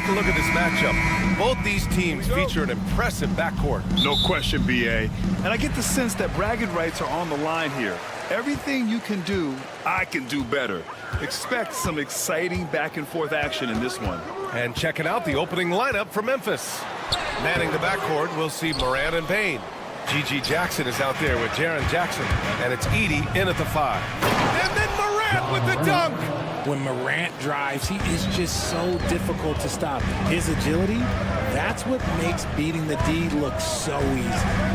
take a look at this matchup. Both these teams feature an impressive backcourt. No question, B.A. And I get the sense that bragging rights are on the line here. Everything you can do, I can do better. Expect some exciting back-and-forth action in this one. And checking out the opening lineup for Memphis. Manning the backcourt, we'll see Morant and Payne. G.G. Jackson is out there with Jaren Jackson. And it's Edey in at the 5. And then Morant with the dunk! When Morant drives, he is just so difficult to stop. His agility, that's what makes beating the D look so easy.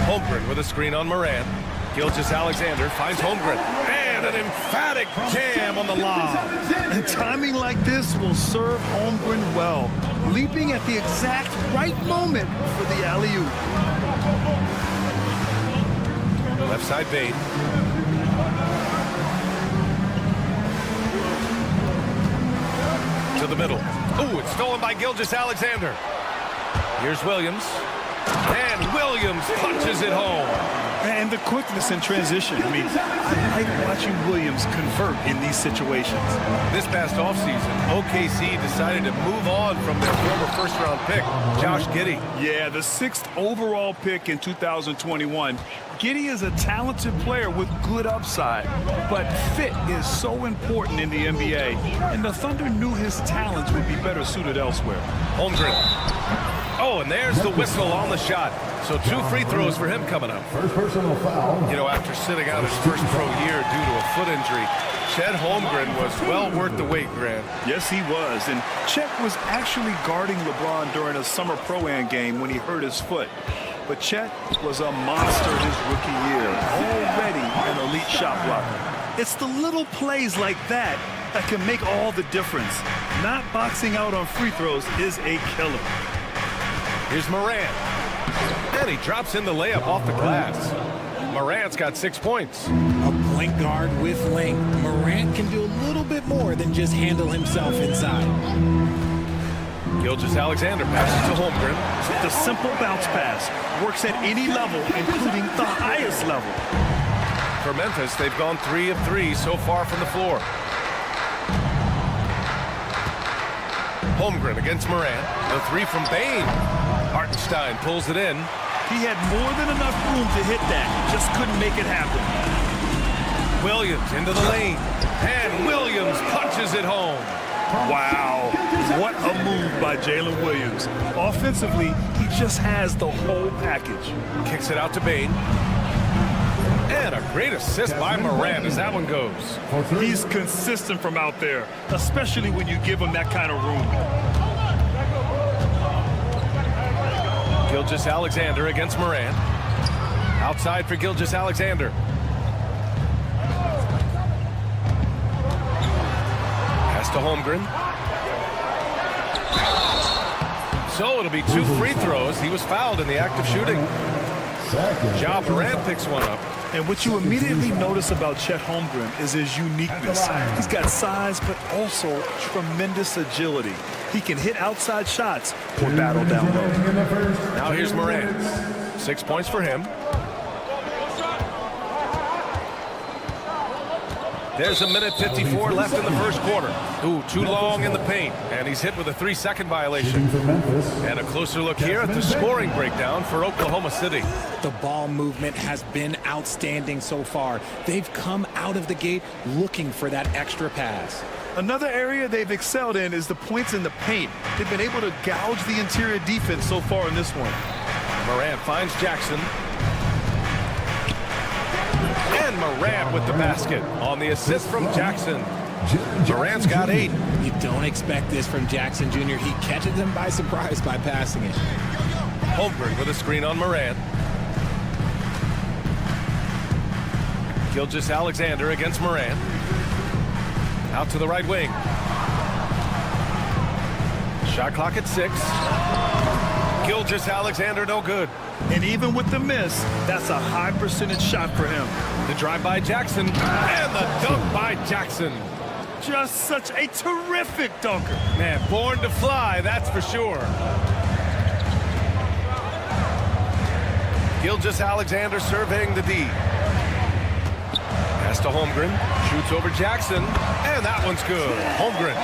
Holmgren with a screen on Morant. Gilgeous-Alexander finds Holmgren. And an emphatic jam on the lob. And timing like this will serve Holmgren well, leaping at the exact right moment for the alley-oop. Left side Bane. To the middle. Ooh, it's stolen by Gilgeous-Alexander. Here's Williams. And Williams punches it home. And the quickness in transition. I mean, I like watching Williams convert in these situations. This past offseason, OKC decided to move on from their former first-round pick, Josh Giddey. Yeah, the 6th overall pick in 2021. Giddey is a talented player with good upside, but fit is so important in the NBA, and the Thunder knew his talents would be better suited elsewhere. Holmgren. Oh, and there's the whistle on the shot. So 2 free throws for him coming up. First personal foul. You know, after sitting out his first pro year due to a foot injury, Chet Holmgren was well worth the wait, Grant. Yes, he was. And Chet was actually guarding LeBron during a summer Pro-Am game when he hurt his foot. But Chet was a monster his rookie year, already an elite shot blocker. It's the little plays like that that can make all the difference. Not boxing out on free throws is a killer. Here's Morant. And he drops in the layup off the glass. Morant's got 6 points. A point guard with length. Morant can do a little bit more than just handle himself inside. Gilgeous-Alexander passes to Holmgren. The simple bounce pass works at any level, including the highest level. For Memphis, they've gone 3 of 3 so far from the floor. Holmgren against Morant. The 3 from Bane. Hartenstein pulls it in. He had more than enough room to hit that. Just couldn't make it happen. Williams into the lane. And Williams punches it home. Wow. What a move by Jalen Williams. Offensively, he just has the whole package. Kicks it out to Bane. And a great assist by Morant as that one goes. He's consistent from out there, especially when you give him that kind of room. Gilgeous-Alexander against Morant. Outside for Gilgeous-Alexander. Pass to Holmgren. So it'll be 2 free throws. He was fouled in the act of shooting. Ja Morant picks one up. And what you immediately notice about Chet Holmgren is his uniqueness. He's got size, but also tremendous agility. He can hit outside shots or battle down low. Now here's Morant. 6 points for him. There's a minute 54 left in the first quarter. Ooh, too long in the paint. And he's hit with a 3-second violation. And a closer look here at the scoring breakdown for Oklahoma City. The ball movement has been outstanding so far. They've come out of the gate looking for that extra pass. Another area they've excelled in is the points in the paint. They've been able to gouge the interior defense so far in this one. Morant finds Jackson. And Morant with the basket on the assist from Jackson. Morant's got 8. You don't expect this from Jackson Jr. He catches them by surprise by passing it. Holmgren with a screen on Morant. Gilgeous-Alexander against Morant. Out to the right wing. Shot clock at 6. Gilgeous-Alexander no good. And even with the miss, that's a high percentage shot for him. The drive by Jackson and the dunk by Jackson. Just such a terrific dunker. Man, born to fly, that's for sure. Gilgeous-Alexander surveying the D. Pass to Holmgren. Shoots over Jackson. And that one's good. Holmgren,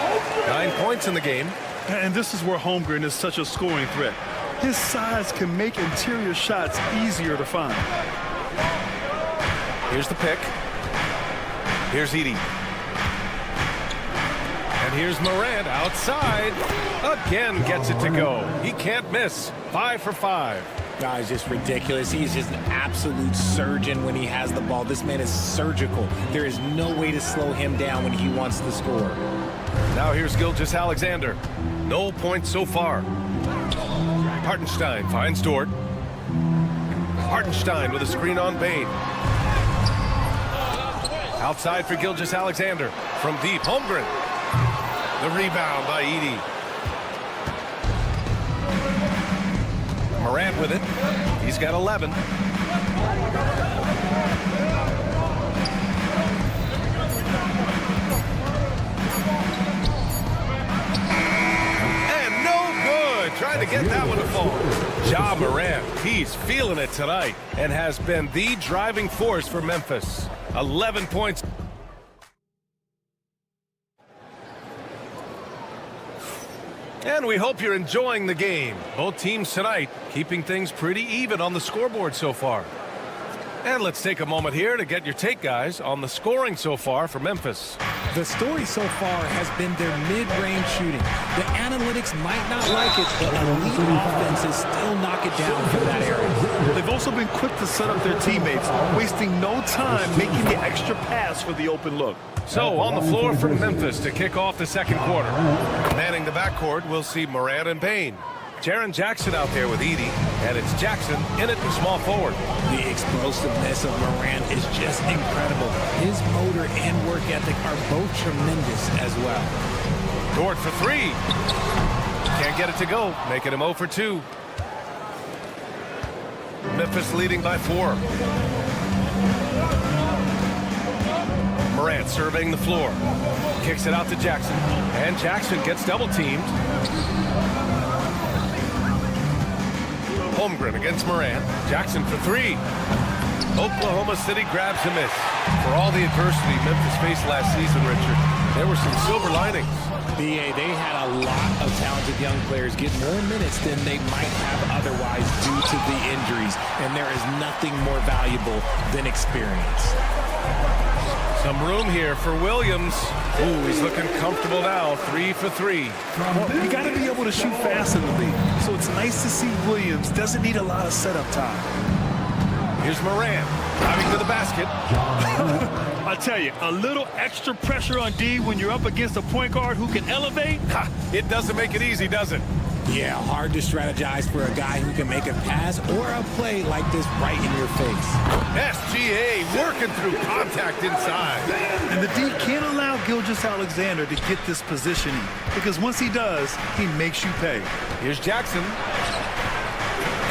9 points in the game. And this is where Holmgren is such a scoring threat. His size can make interior shots easier to find. Here's the pick. Here's Edey. And here's Morant outside. Again gets it to go. He can't miss. 5 for 5. Guys, just ridiculous. He's just an absolute surgeon when he has the ball. This man is surgical. There is no way to slow him down when he wants to score. Now here's Gilgeous-Alexander. No points so far. Hartenstein finds Dort. Hartenstein with a screen on Bane. Outside for Gilgeous-Alexander. From deep, Holmgren. The rebound by Edey. Morant with it. He's got 11. And no good. Trying to get that one to fall. Ja Morant, he's feeling it tonight and has been the driving force for Memphis. 11 points. And we hope you're enjoying the game. Both teams tonight keeping things pretty even on the scoreboard so far. And let's take a moment here to get your take, guys, on the scoring so far for Memphis. The story so far has been their mid-range shooting. The analytics might not like it, but elite offenses still knock it down from that area. They've also been quick to set up their teammates, wasting no time making the extra pass for the open look. So on the floor for Memphis to kick off the second quarter. Manning the backcourt, we'll see Morant and Bane. Jaren Jackson out there with Edey, and it's Jackson in it for small forward. The explosiveness of Morant is just incredible. His motor and work ethic are both tremendous as well. Dort for 3. Can't get it to go, making him 0 for 2. Memphis leading by 4. Morant surveying the floor. Kicks it out to Jackson. And Jackson gets double-teamed. Holmgren against Morant. Jackson for 3. Oklahoma City grabs a miss. For all the adversity Memphis faced last season, Richard, there were some silver linings. BA, they had a lot of talented young players get more minutes than they might have otherwise due to the injuries, and there is nothing more valuable than experience. Some room here for Williams. Ooh, he's looking comfortable now. 3 for 3. Well, you got to be able to shoot fast in the league, so it's nice to see Williams doesn't need a lot of setup time. Here's Morant driving to the basket. I tell you, a little extra pressure on D when you're up against a point guard who can elevate. Ha, it doesn't make it easy, does it? Yeah, hard to strategize for a guy who can make a pass or a play like this right in your face. SGA working through contact inside. And the D can't allow Gilgeous-Alexander to get this positioning, because once he does, he makes you pay. Here's Jackson.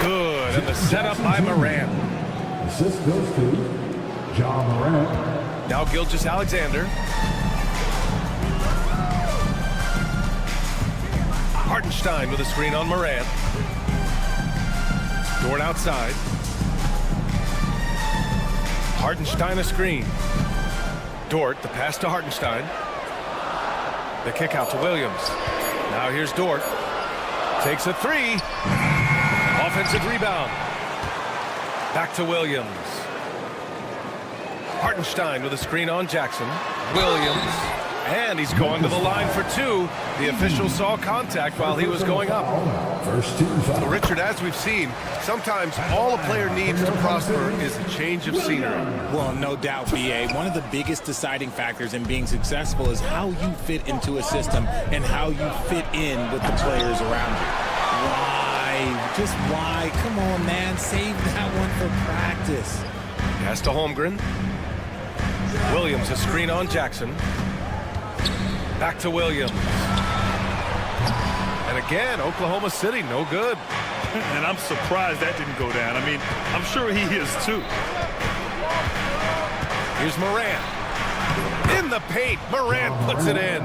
Good, and the setup by Morant. Assist goes to Ja Morant. Now Gilgeous-Alexander. Hartenstein with a screen on Morant. Dort outside. Hartenstein a screen. Dort, the pass to Hartenstein. The kick out to Williams. Now here's Dort. Takes a 3. Offensive rebound. Back to Williams. Hartenstein with a screen on Jackson. Williams. And he's going to the line for 2. The official saw contact while he was going up. First 2 foul. So, Richard, as we've seen, sometimes all a player needs to prosper is a change of scenery. Well, no doubt, BA. One of the biggest deciding factors in being successful is how you fit into a system and how you fit in with the players around you. Why? Just why? Come on, man. Save that one for practice. Pass to Holmgren. Williams, a screen on Jackson. Back to Williams. And again, Oklahoma City, no good. And I'm surprised that didn't go down. I mean, I'm sure he is too. Here's Morant. In the paint, Morant puts it in.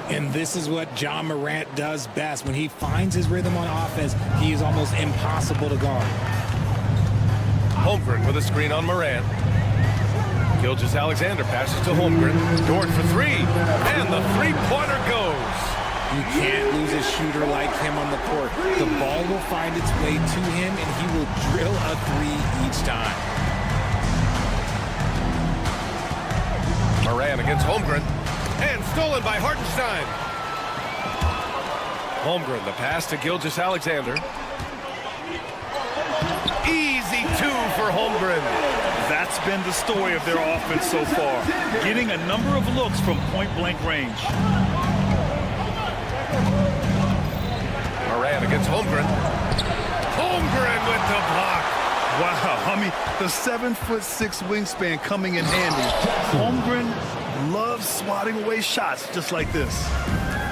And this is what Ja Morant does best. When he finds his rhythm on offense, he is almost impossible to guard. Holmgren with a screen on Morant. Gilgeous-Alexander passes to Holmgren. Dort for 3. And the three-pointer goes. You can't lose a shooter like him on the court. The ball will find its way to him, and he will drill a three each time. Moran against Holmgren. And stolen by Hartenstein. Holmgren, the pass to Gilgeous-Alexander. Easy two for Holmgren. That's been the story of their offense so far, getting a number of looks from point-blank range. Moran against Holmgren. Holmgren with the block. Wow, I mean, the 7'6" wingspan coming in handy. Holmgren loves swatting away shots just like this.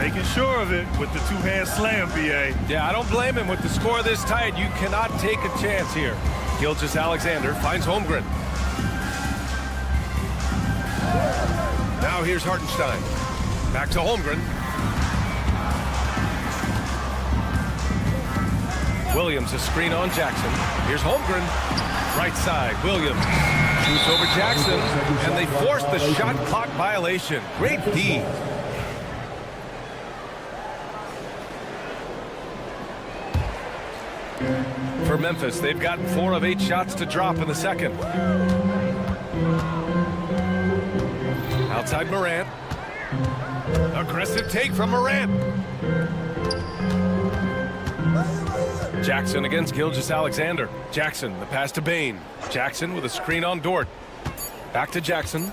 Making sure of it with the two-hand slam, B.A. Yeah, I don't blame him with the score this tight. You cannot take a chance here. Gilgeous-Alexander finds Holmgren. Now here's Hartenstein. Back to Holmgren. Williams, a screen on Jackson. Here's Holmgren. Right side, Williams. Shoots over Jackson, and they force the shot clock violation. Great D. For Memphis, they've gotten 4 of 8 shots to drop in the second. Outside Morant. Aggressive take from Morant. Jackson against Gilgeous-Alexander. Jackson, the pass to Bane. Jackson with a screen on Dort. Back to Jackson.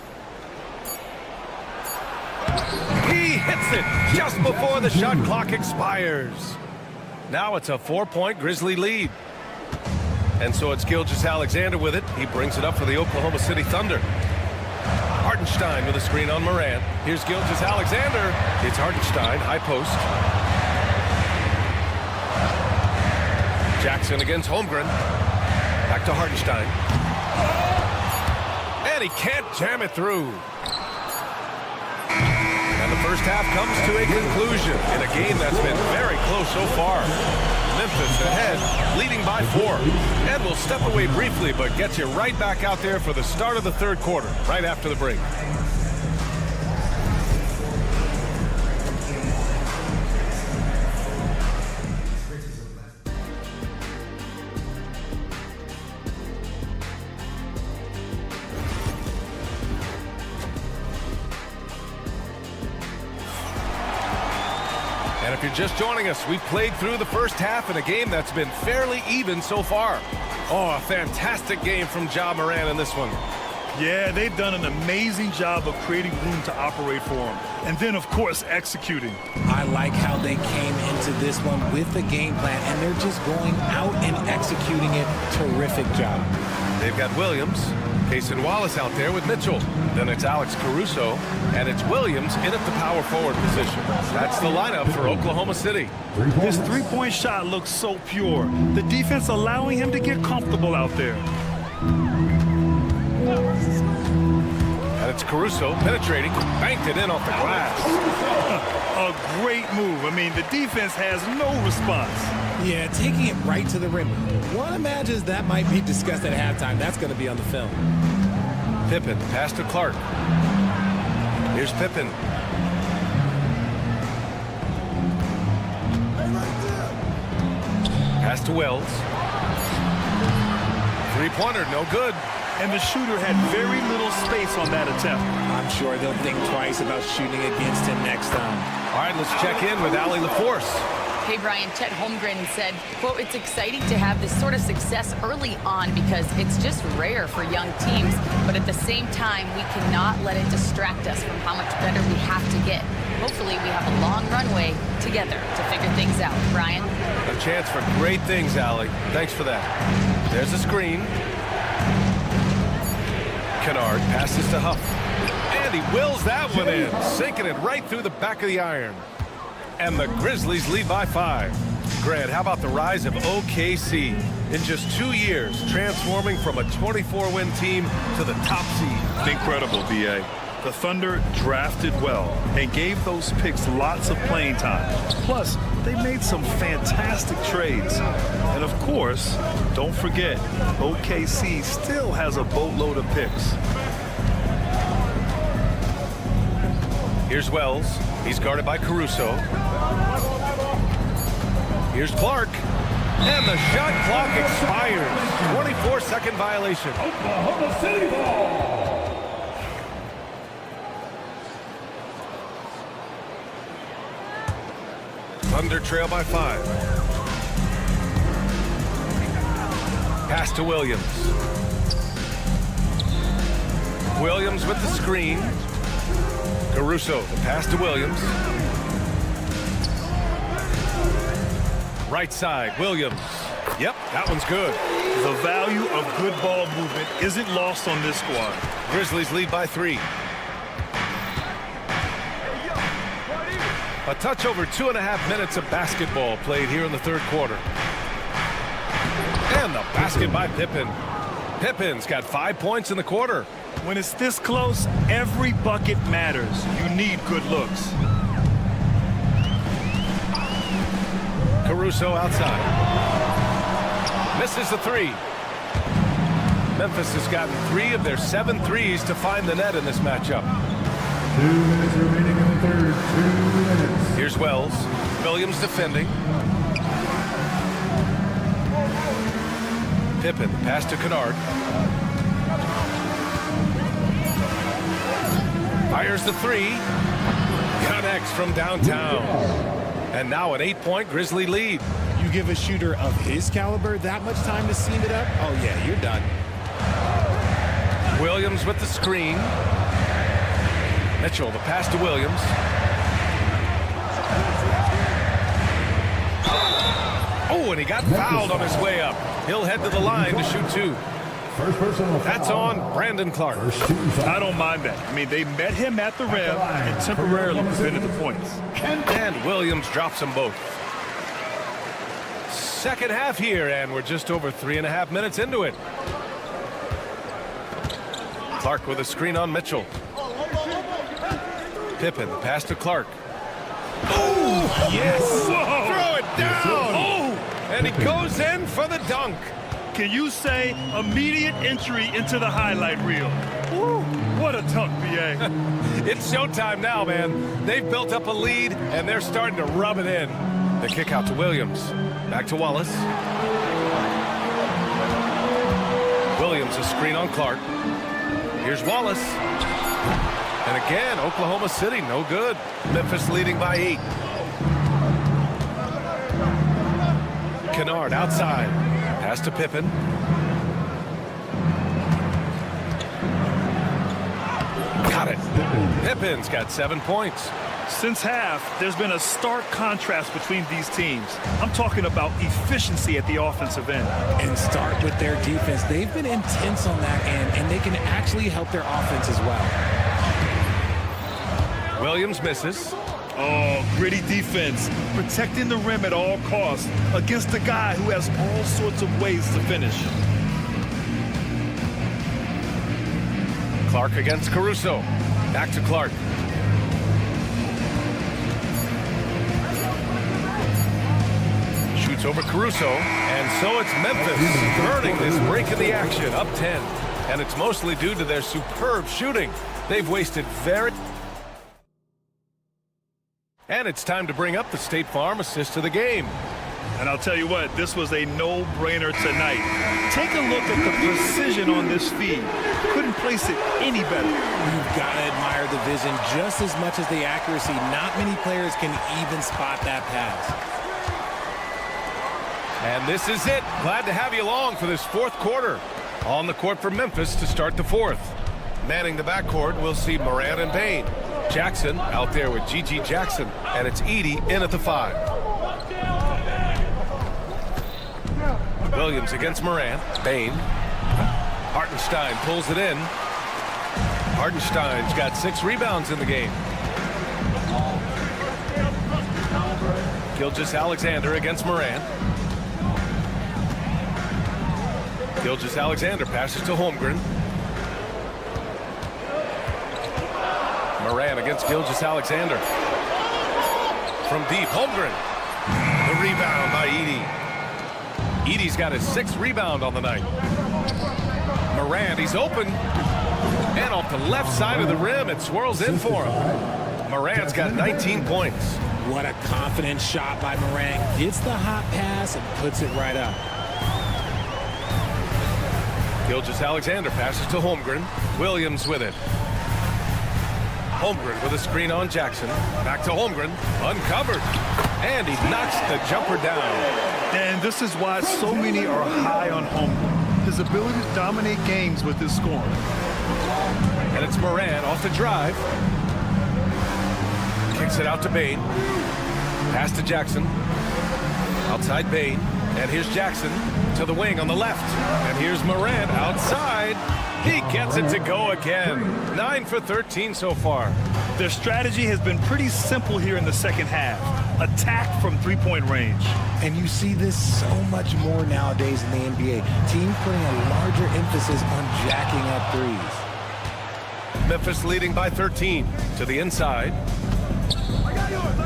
He hits it just before the shot clock expires. Now it's a 4-point Grizzly lead. And so it's Gilgeous-Alexander with it. He brings it up for the Oklahoma City Thunder. Hartenstein with a screen on Morant. Here's Gilgeous-Alexander. It's Hartenstein, high post. Jackson against Holmgren. Back to Hartenstein. And he can't jam it through. And the first half comes to a conclusion in a game that's been very close so far. Memphis ahead, leading by 4. And we'll step away briefly, but get you right back out there for the start of the third quarter, right after the break. And if you're just joining us, we've played through the first half in a game that's been fairly even so far. Oh, a fantastic game from Ja Morant in this one. Yeah, they've done an amazing job of creating room to operate for him. And then, of course, executing. I like how they came into this one with a game plan, and they're just going out and executing it. Terrific job. They've got Williams, Cason Wallace out there with Mitchell. Then it's Alex Caruso, and it's Williams in at the power forward position. That's the lineup for Oklahoma City. His three-point shot looks so pure. The defense allowing him to get comfortable out there. And it's Caruso penetrating, banked it in off the glass. A great move. I mean, the defense has no response. Yeah, taking it right to the rim. One imagines that might be discussed at halftime. That's going to be on the film. Pippen, pass to Clark. Here's Pippen. Pass to Wells. Three-pointer, no good. And the shooter had very little space on that attempt. I'm sure they'll think twice about shooting against him next time. All right, let's check in with Allie LaForce. Hey, Brian, Chet Holmgren said, quote, "It's exciting to have this sort of success early on because it's just rare for young teams. But at the same time, we cannot let it distract us from how much better we have to get. Hopefully, we have a long runway together to figure things out." Brian? A chance for great things, Allie. Thanks for that. There's a screen. Kennard passes to Huff. And he wills that one in, sinking it right through the back of the iron. And the Grizzlies lead by 5. Grant, how about the rise of OKC? In just 2 years, transforming from a 24-win team to the top seed. Incredible, B.A. The Thunder drafted well and gave those picks lots of playing time. Plus, they made some fantastic trades. And of course, don't forget, OKC still has a boatload of picks. Here's Wells. He's guarded by Caruso. Here's Clark. And the shot clock expires. 24-second violation. Oklahoma City ball. Thunder trail by 5. Pass to Williams. Williams with the screen. Caruso, the pass to Williams. Right side, Williams. Yep, that one's good. The value of good ball movement isn't lost on this squad. Grizzlies lead by 3. A touch over 2.5 minutes of basketball played here in the third quarter. And the basket by Pippen. Pippen's got 5 points in the quarter. When it's this close, every bucket matters. You need good looks. Caruso outside. Misses the 3. Memphis has gotten 3 of their 7 threes to find the net in this matchup. 2 minutes remaining in the third. 2 minutes. Here's Wells. Williams defending. Pippen, pass to Kennard. Fires the 3. Connects from downtown. And now an 8-point Grizzly lead. You give a shooter of his caliber that much time to seam it up? Oh, yeah, you're done. Williams with the screen. Mitchell, the pass to Williams. Oh, and he got fouled on his way up. He'll head to the line to shoot 2. First personal That's foul. on Brandon Clark. I don't mind that. I mean, they met him at the rim and temporarily prevented the points. And Williams drops them both. Second half here, and we're just over 3.5 minutes into it. Clark with a screen on Mitchell. Pippen, the pass to Clark. Oh, yes! Throw it down! Oh! And he goes in for the dunk. Can you say immediate entry into the highlight reel? Woo, what a dunk, BA. It's showtime now, man. They've built up a lead, and they're starting to rub it in. The kick out to Williams. Back to Wallace. Williams, a screen on Clark. Here's Wallace. And again, Oklahoma City, no good. Memphis leading by 8. Kennard outside. Pass to Pippen. Got it. Pippen's got 7 points. Since half, there's been a stark contrast between these teams. I'm talking about efficiency at the offensive end. And start with their defense. They've been intense on that end, and they can actually help their offense as well. Williams misses. Oh, gritty defense, protecting the rim at all costs against a guy who has all sorts of ways to finish. Clark against Caruso. Back to Clark. Shoots over Caruso, and so it's Memphis earning this break in the action, up 10. And it's mostly due to their superb shooting. They've wasted very... And it's time to bring up the State Farm assist of the game. And I'll tell you what, this was a no-brainer tonight. Take a look at the precision on this feed. Couldn't place it any better. You've got to admire the vision just as much as the accuracy. Not many players can even spot that pass. And this is it. Glad to have you along for this fourth quarter. On the court for Memphis to start the fourth. Manning the backcourt, we'll see Morant and Payne. Jackson out there with GG Jackson, and it's Edey in at the 5. Williams against Morant. Payne. Hartenstein pulls it in. Hartenstein's got 6 rebounds in the game. Gilgeous-Alexander against Morant. Gilgeous-Alexander passes to Holmgren. Morant against Gilgeous-Alexander. From deep, Holmgren. The rebound by Edey. Edey's got his 6th rebound on the night. Morant, he's open. And off the left side of the rim, it swirls in for him. Morant's got 19 points. What a confident shot by Morant. Gets the hot pass and puts it right up. Gilgeous-Alexander passes to Holmgren. Williams with it. Holmgren with a screen on Jackson. Back to Holmgren. Uncovered. And he knocks the jumper down. And this is why so many are high on Holmgren. His ability to dominate games with his scoring. And it's Morant off the drive. Kicks it out to Bane. Pass to Jackson. Outside Bane. And here's Jackson to the wing on the left. And here's Morant outside. He gets it to go again. 9 for 13 so far. Their strategy has been pretty simple here in the second half. Attack from three-point range. And you see this so much more nowadays in the NBA. Teams putting a larger emphasis on jacking up threes. Memphis leading by 13 to the inside. I got yours.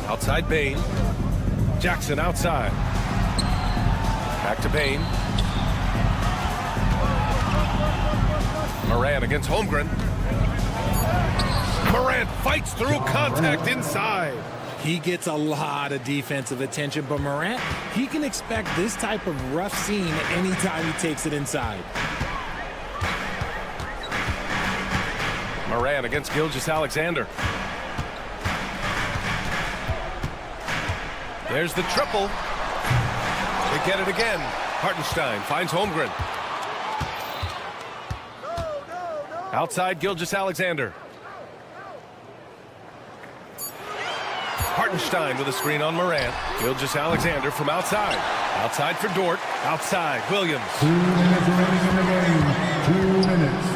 Outside Bane. Jackson outside. Back to Bane. Morant against Holmgren. Morant fights through contact inside. He gets a lot of defensive attention, but Morant, he can expect this type of rough scene anytime he takes it inside. Morant against Gilgeous-Alexander. There's the triple. They get it again. Hartenstein finds Holmgren. Outside Gilgeous-Alexander. Hartenstein with a screen on Morant. Gilgeous-Alexander from outside. Outside for Dort. Outside Williams. 2 minutes remaining in the game. 2 minutes.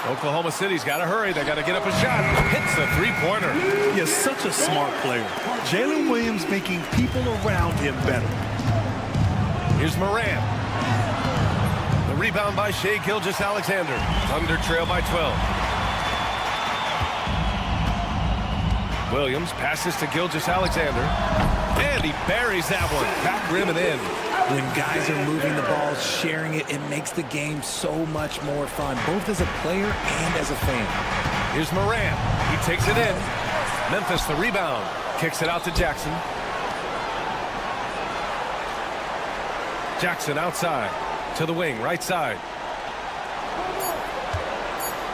Oklahoma City's got to hurry. They got to get up a shot. Hits the three-pointer. He is such a smart player. Jalen Williams making people around him better. Here's Morant. The rebound by Shai Gilgeous-Alexander. Thunder trail by 12. Williams passes to Gilgeous-Alexander. And he buries that one. Back rim and in. When guys are moving the ball, sharing it, it makes the game so much more fun, both as a player and as a fan. Here's Morant. He takes it in. Memphis the rebound. Kicks it out to Jackson. Jackson outside. To the wing, right side.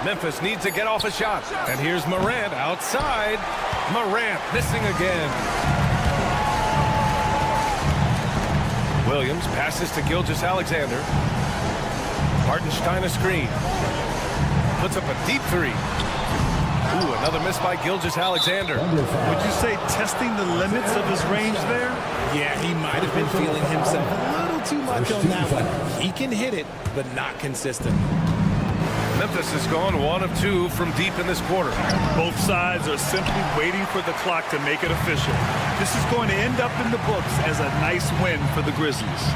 Memphis needs to get off a shot. And here's Morant outside. Morant missing again. Williams passes to Gilgeous-Alexander. Hartenstein a screen. Puts up a deep three. Ooh, another miss by Gilgeous-Alexander. Would you say testing the limits of his range there? Yeah, he might have been feeling himself a little too much on that one. He can hit it, but not consistent. Memphis has gone 1 of 2 from deep in this quarter. Both sides are simply waiting for the clock to make it official. This is going to end up in the books as a nice win for the Grizzlies.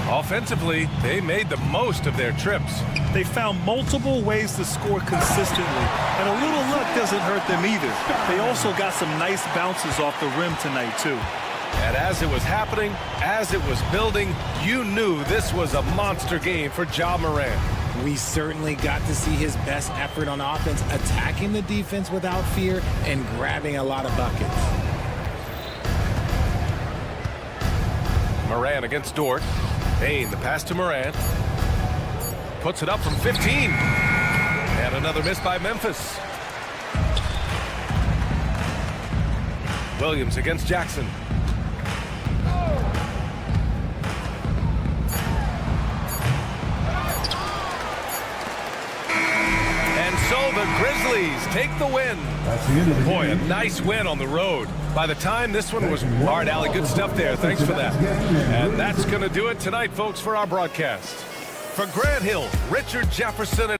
Offensively, they made the most of their trips. They found multiple ways to score consistently, and a little luck doesn't hurt them either. They also got some nice bounces off the rim tonight, too. And as it was happening, as it was building, you knew this was a monster game for Ja Morant. We certainly got to see his best effort on offense, attacking the defense without fear and grabbing a lot of buckets. Morant against Dort. Bane, the pass to Morant. Puts it up from 15. And another miss by Memphis. Williams against Jackson. So the Grizzlies take the win. That's the end of the Boy, a game. nice win on the road. By the time this one was hard, Allie, good stuff there. Thanks for that. And that's going to do it tonight, folks, for our broadcast. For Grant Hill, Richard Jefferson, and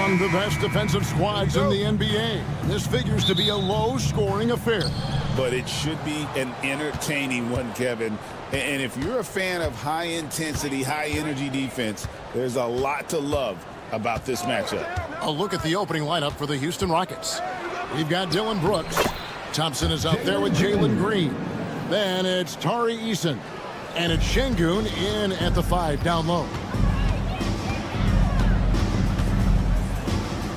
among the best defensive squads in the NBA. This figures to be a low-scoring affair. But it should be an entertaining one, Kevin. And if you're a fan of high-intensity, high-energy defense, there's a lot to love about this matchup. A look at the opening lineup for the Houston Rockets. We've got Dylan Brooks. Thompson is out there with Jalen Green. Then it's Tari Eason. And it's Şengün in at the 5 down low.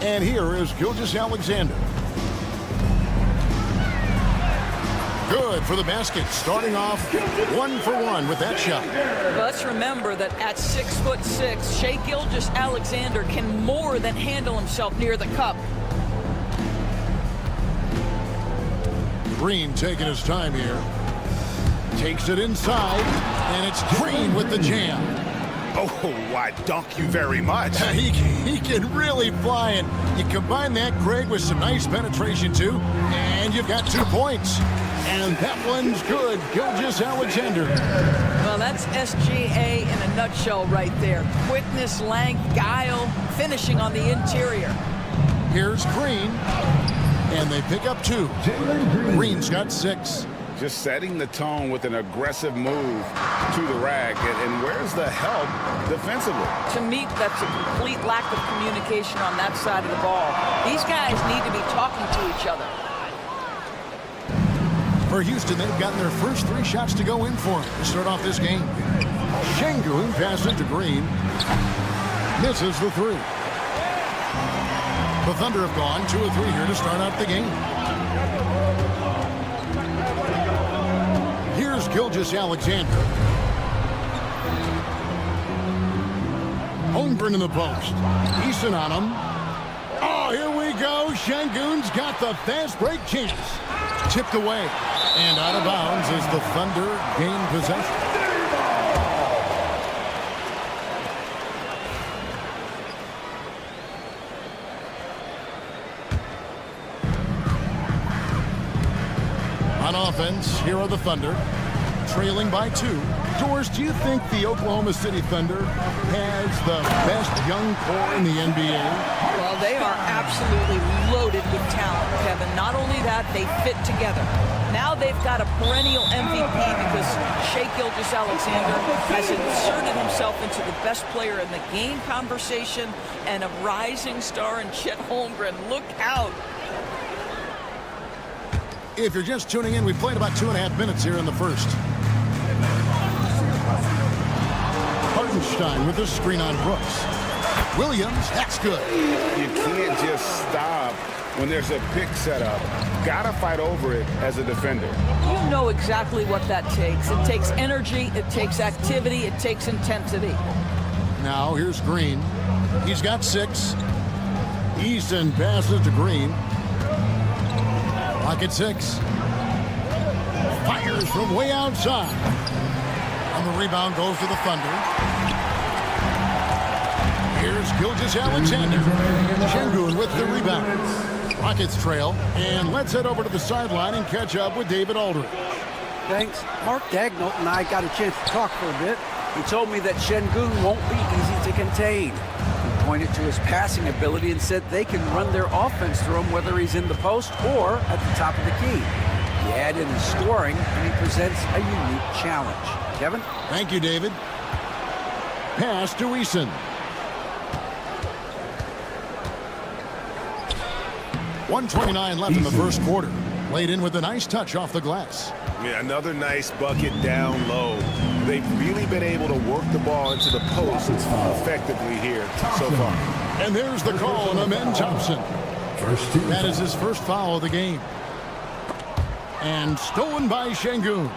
And here is Gilgeous-Alexander. Good for the basket, starting off 1 for 1 with that shot. Let's remember that at 6'6", Shai Gilgeous-Alexander can more than handle himself near the cup. Green taking his time here. Takes it inside, and it's Green with the jam. Oh, I dunk you very much. He can really fly, and you combine that, Greg, with some nice penetration, too, and you've got 2 points. And that one's good. Gilgeous-Alexander. Well, that's SGA in a nutshell right there. Quickness, length, guile, finishing on the interior. Here's Green, and they pick up 2. Green's got 6. Just setting the tone with an aggressive move to the rack. And where's the help defensively? To me, that's a complete lack of communication on that side of the ball. These guys need to be talking to each other. For Houston, they've gotten their first 3 shots to go in for them to start off this game. Şengün passes to Green. Misses the 3. The Thunder have gone 2 of 3 here to start out the game. Here's Gilgeous-Alexander. Holmgren in the post. Eason on him. Oh, here we go. Şengün's got the fast break chance. Tipped away. And out of bounds as the Thunder gain possession. On offense, here are the Thunder, trailing by 2. Doris, do you think the Oklahoma City Thunder has the best young core in the NBA? Well, they are absolutely loaded with talent, Kevin. Not only that, they fit together. Now they've got a perennial MVP because Shai Gilgeous-Alexander has inserted himself into the best player in the game conversation and a rising star in Chet Holmgren. Look out. If you're just tuning in, we played about 2.5 minutes here in the first. Hartenstein with the screen on Brooks. Williams, that's good. You can't just stop when there's a pick set up. Gotta fight over it as a defender. You know exactly what that takes. It takes energy, it takes activity, it takes intensity. Now here's Green. He's got 6. Eason passes to Green. Lock at 6. Fires from way outside. And the rebound goes to the Thunder. Here's Gilgeous-Alexander. Şengün with the rebound. Rockets trail. And let's head over to the sideline and catch up with David Aldridge. Thanks. Mark Dagnall and I got a chance to talk for a bit. He told me that Şengün won't be easy to contain. He pointed to his passing ability and said they can run their offense through him whether he's in the post or at the top of the key. He add in his scoring, and he presents a unique challenge. Kevin? Thank you, David. Pass to Eason. .129 left in the first quarter. Laid in with a nice touch off the glass. Yeah, another nice bucket down low. They've really been able to work the ball into the post effectively here so far. And there's the call on Amen Thompson. That is his first foul of the game. And stolen by Şengün.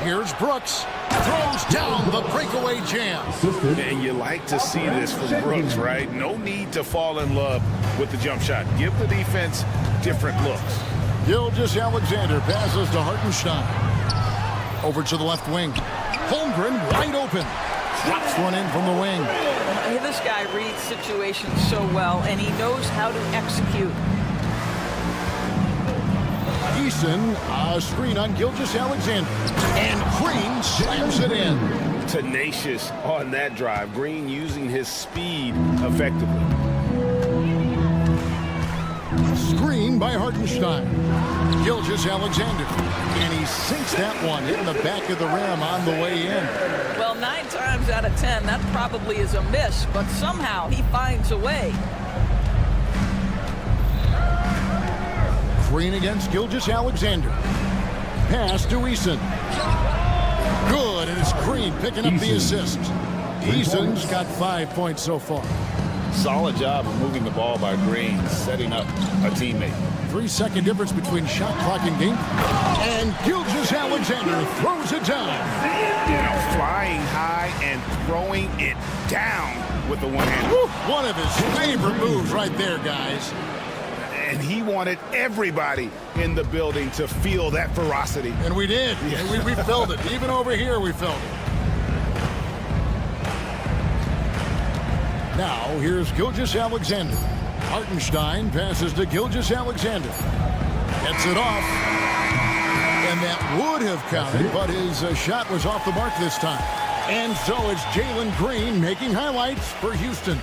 Here's Brooks. Throws down the breakaway jam. And you like to see this from Brooks, right? No need to fall in love with the jump shot. Give the defense different looks. Gilgeous-Alexander passes to Hartenstein. Over to the left wing. Holmgren wide open. Drops one in from the wing. Hey, this guy reads situations so well, and he knows how to execute. Eason, a screen on Gilgeous-Alexander. And Green slams it in. Tenacious on that drive. Green using his speed effectively. screen by Hartenstein. Gilgeous-Alexander. And he sinks that one, hitting the back of the rim on the way in. Well, 9 times out of 10, that probably is a miss, but somehow he finds a way. Green against Gilgeous-Alexander. Pass to Eason. Good, and it's Green picking up the assist. Eason's got 5 points so far. Solid job of moving the ball by Green, setting up a teammate. 3-second difference between shot clock and game. And Gilgeous-Alexander throws it down. Flying high and throwing it down with the one hand. One of his favorite moves right there, guys. And he wanted everybody in the building to feel that ferocity. And we did. Yeah. We felt it. Even over here, we felt it. Now, here's Gilgeous-Alexander. Hartenstein passes to Gilgeous-Alexander. Gets it off. And that would have counted, but his shot was off the mark this time. And so it's Jalen Green making highlights for Houston.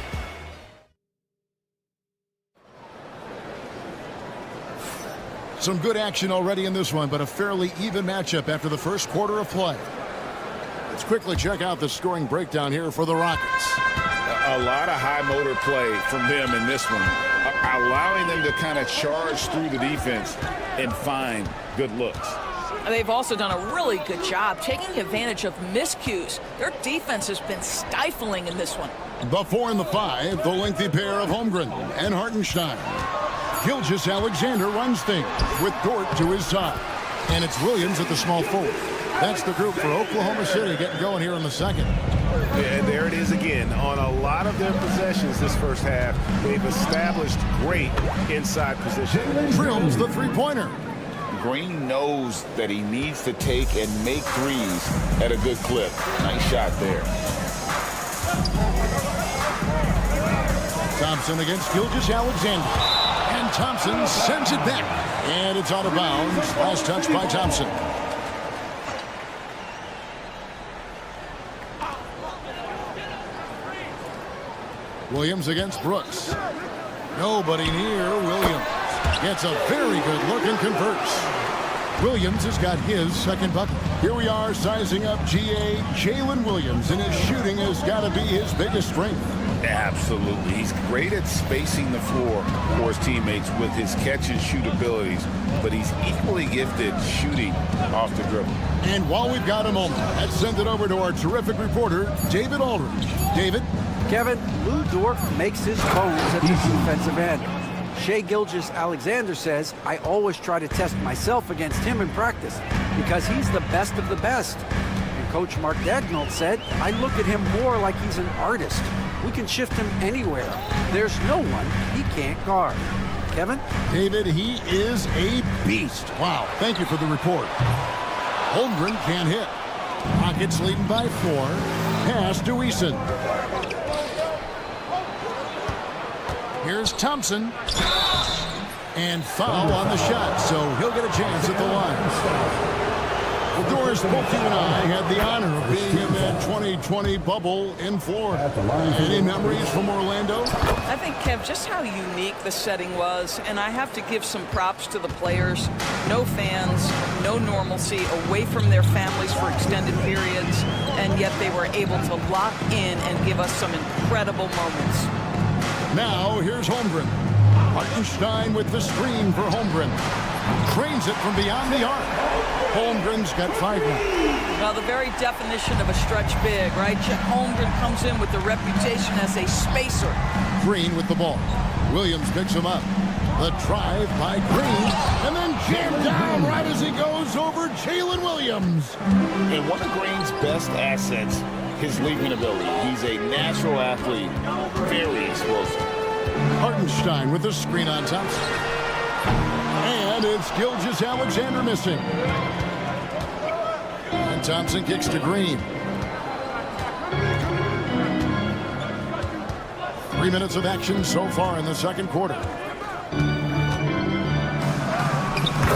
Some good action already in this one, but a fairly even matchup after the first quarter of play. Let's quickly check out the scoring breakdown here for the Rockets. A lot of high motor play from them in this one, allowing them to kind of charge through the defense and find good looks. They've also done a really good job taking advantage of miscues. Their defense has been stifling in this one. The 4 and the 5, the lengthy pair of Holmgren and Hartenstein. Gilgeous-Alexander runs things with Dort to his side. And it's Williams at the small forward. That's the group for Oklahoma City getting going here in the second. Yeah, and there it is again. On a lot of their possessions this first half, they've established great inside position. Drills the three-pointer. Green knows that he needs to take and make threes at a good clip. Nice shot there. Thompson against Gilgeous-Alexander. And Thompson sends it back. And it's out of bounds. Last touch by Thompson. Williams against Brooks. Nobody near Williams. Gets a very good look and converts. Williams has got his second bucket. Here we are sizing up GA Jalen Williams, and his shooting has got to be his biggest strength. Absolutely. He's great at spacing the floor for his teammates with his catch and shoot abilities, but he's equally gifted shooting off the dribble. And while we've got a moment, let's send it over to our terrific reporter, David Aldridge. David? Kevin, Lou Dort makes his bones at the defensive end. Shai Gilgeous-Alexander says, I always try to test myself against him in practice because he's the best of the best. And Coach Mark Daigneault said, I look at him more like he's an artist. We can shift him anywhere. There's no one he can't guard. Kevin? David, he is a beast. Wow, thank you for the report. Holmgren can't hit. Rockets leading by 4. Pass to Eason. Here's Thompson. And foul on the shot, so he'll get a chance at the line. Well, Doris, both you and I had the honor of being in that 2020 bubble in Florida. Any memories from Orlando? I think, Kev, just how unique the setting was, and I have to give some props to the players. No fans, no normalcy, away from their families for extended periods, and yet they were able to lock in and give us some incredible moments. Now, here's Holmgren. Hartenstein with the screen for Holmgren. Trains it from beyond the arc. Holmgren's got 5 now. Well, the very definition of a stretch big, right? Chet Holmgren comes in with the reputation as a spacer. Green with the ball. Williams picks him up. The drive by Green, and then jammed down right as he goes over Jalen Williams. And one of Green's best assets, his leaping ability. He's a natural athlete, very explosive. Hartenstein with the screen on Thompson. And it's Gilgeous-Alexander missing. And Thompson kicks to Green. 3 minutes of action so far in the second quarter.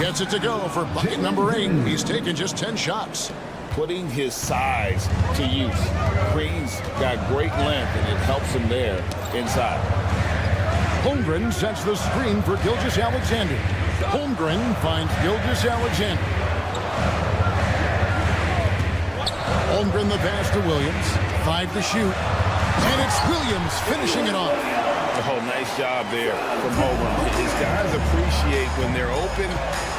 Gets it to go for bucket number 8. He's taken just 10 shots. Putting his size to use. Green's got great length, and it helps him there inside. Holmgren sets the screen for Gilgeous-Alexander. Holmgren finds Gilgeous-Alexander. Holmgren the pass to Williams. 5 to shoot. And it's Williams finishing it off. Oh, nice job there from Holmgren. His guys appreciate when they're open,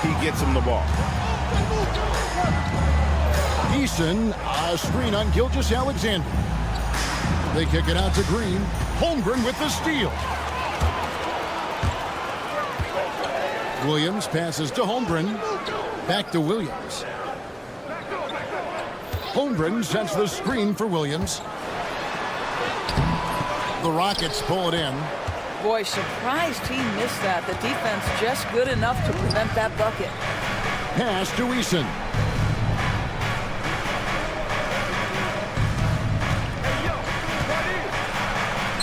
he gets them the ball. Eason, a screen on Gilgeous-Alexander. They kick it out to Green. Holmgren with the steal. Williams passes to Holmgren. Back to Williams. Holmgren sets the screen for Williams. The Rockets pull it in. Boy, surprised he missed that. The defense just good enough to prevent that bucket. Pass to Eason.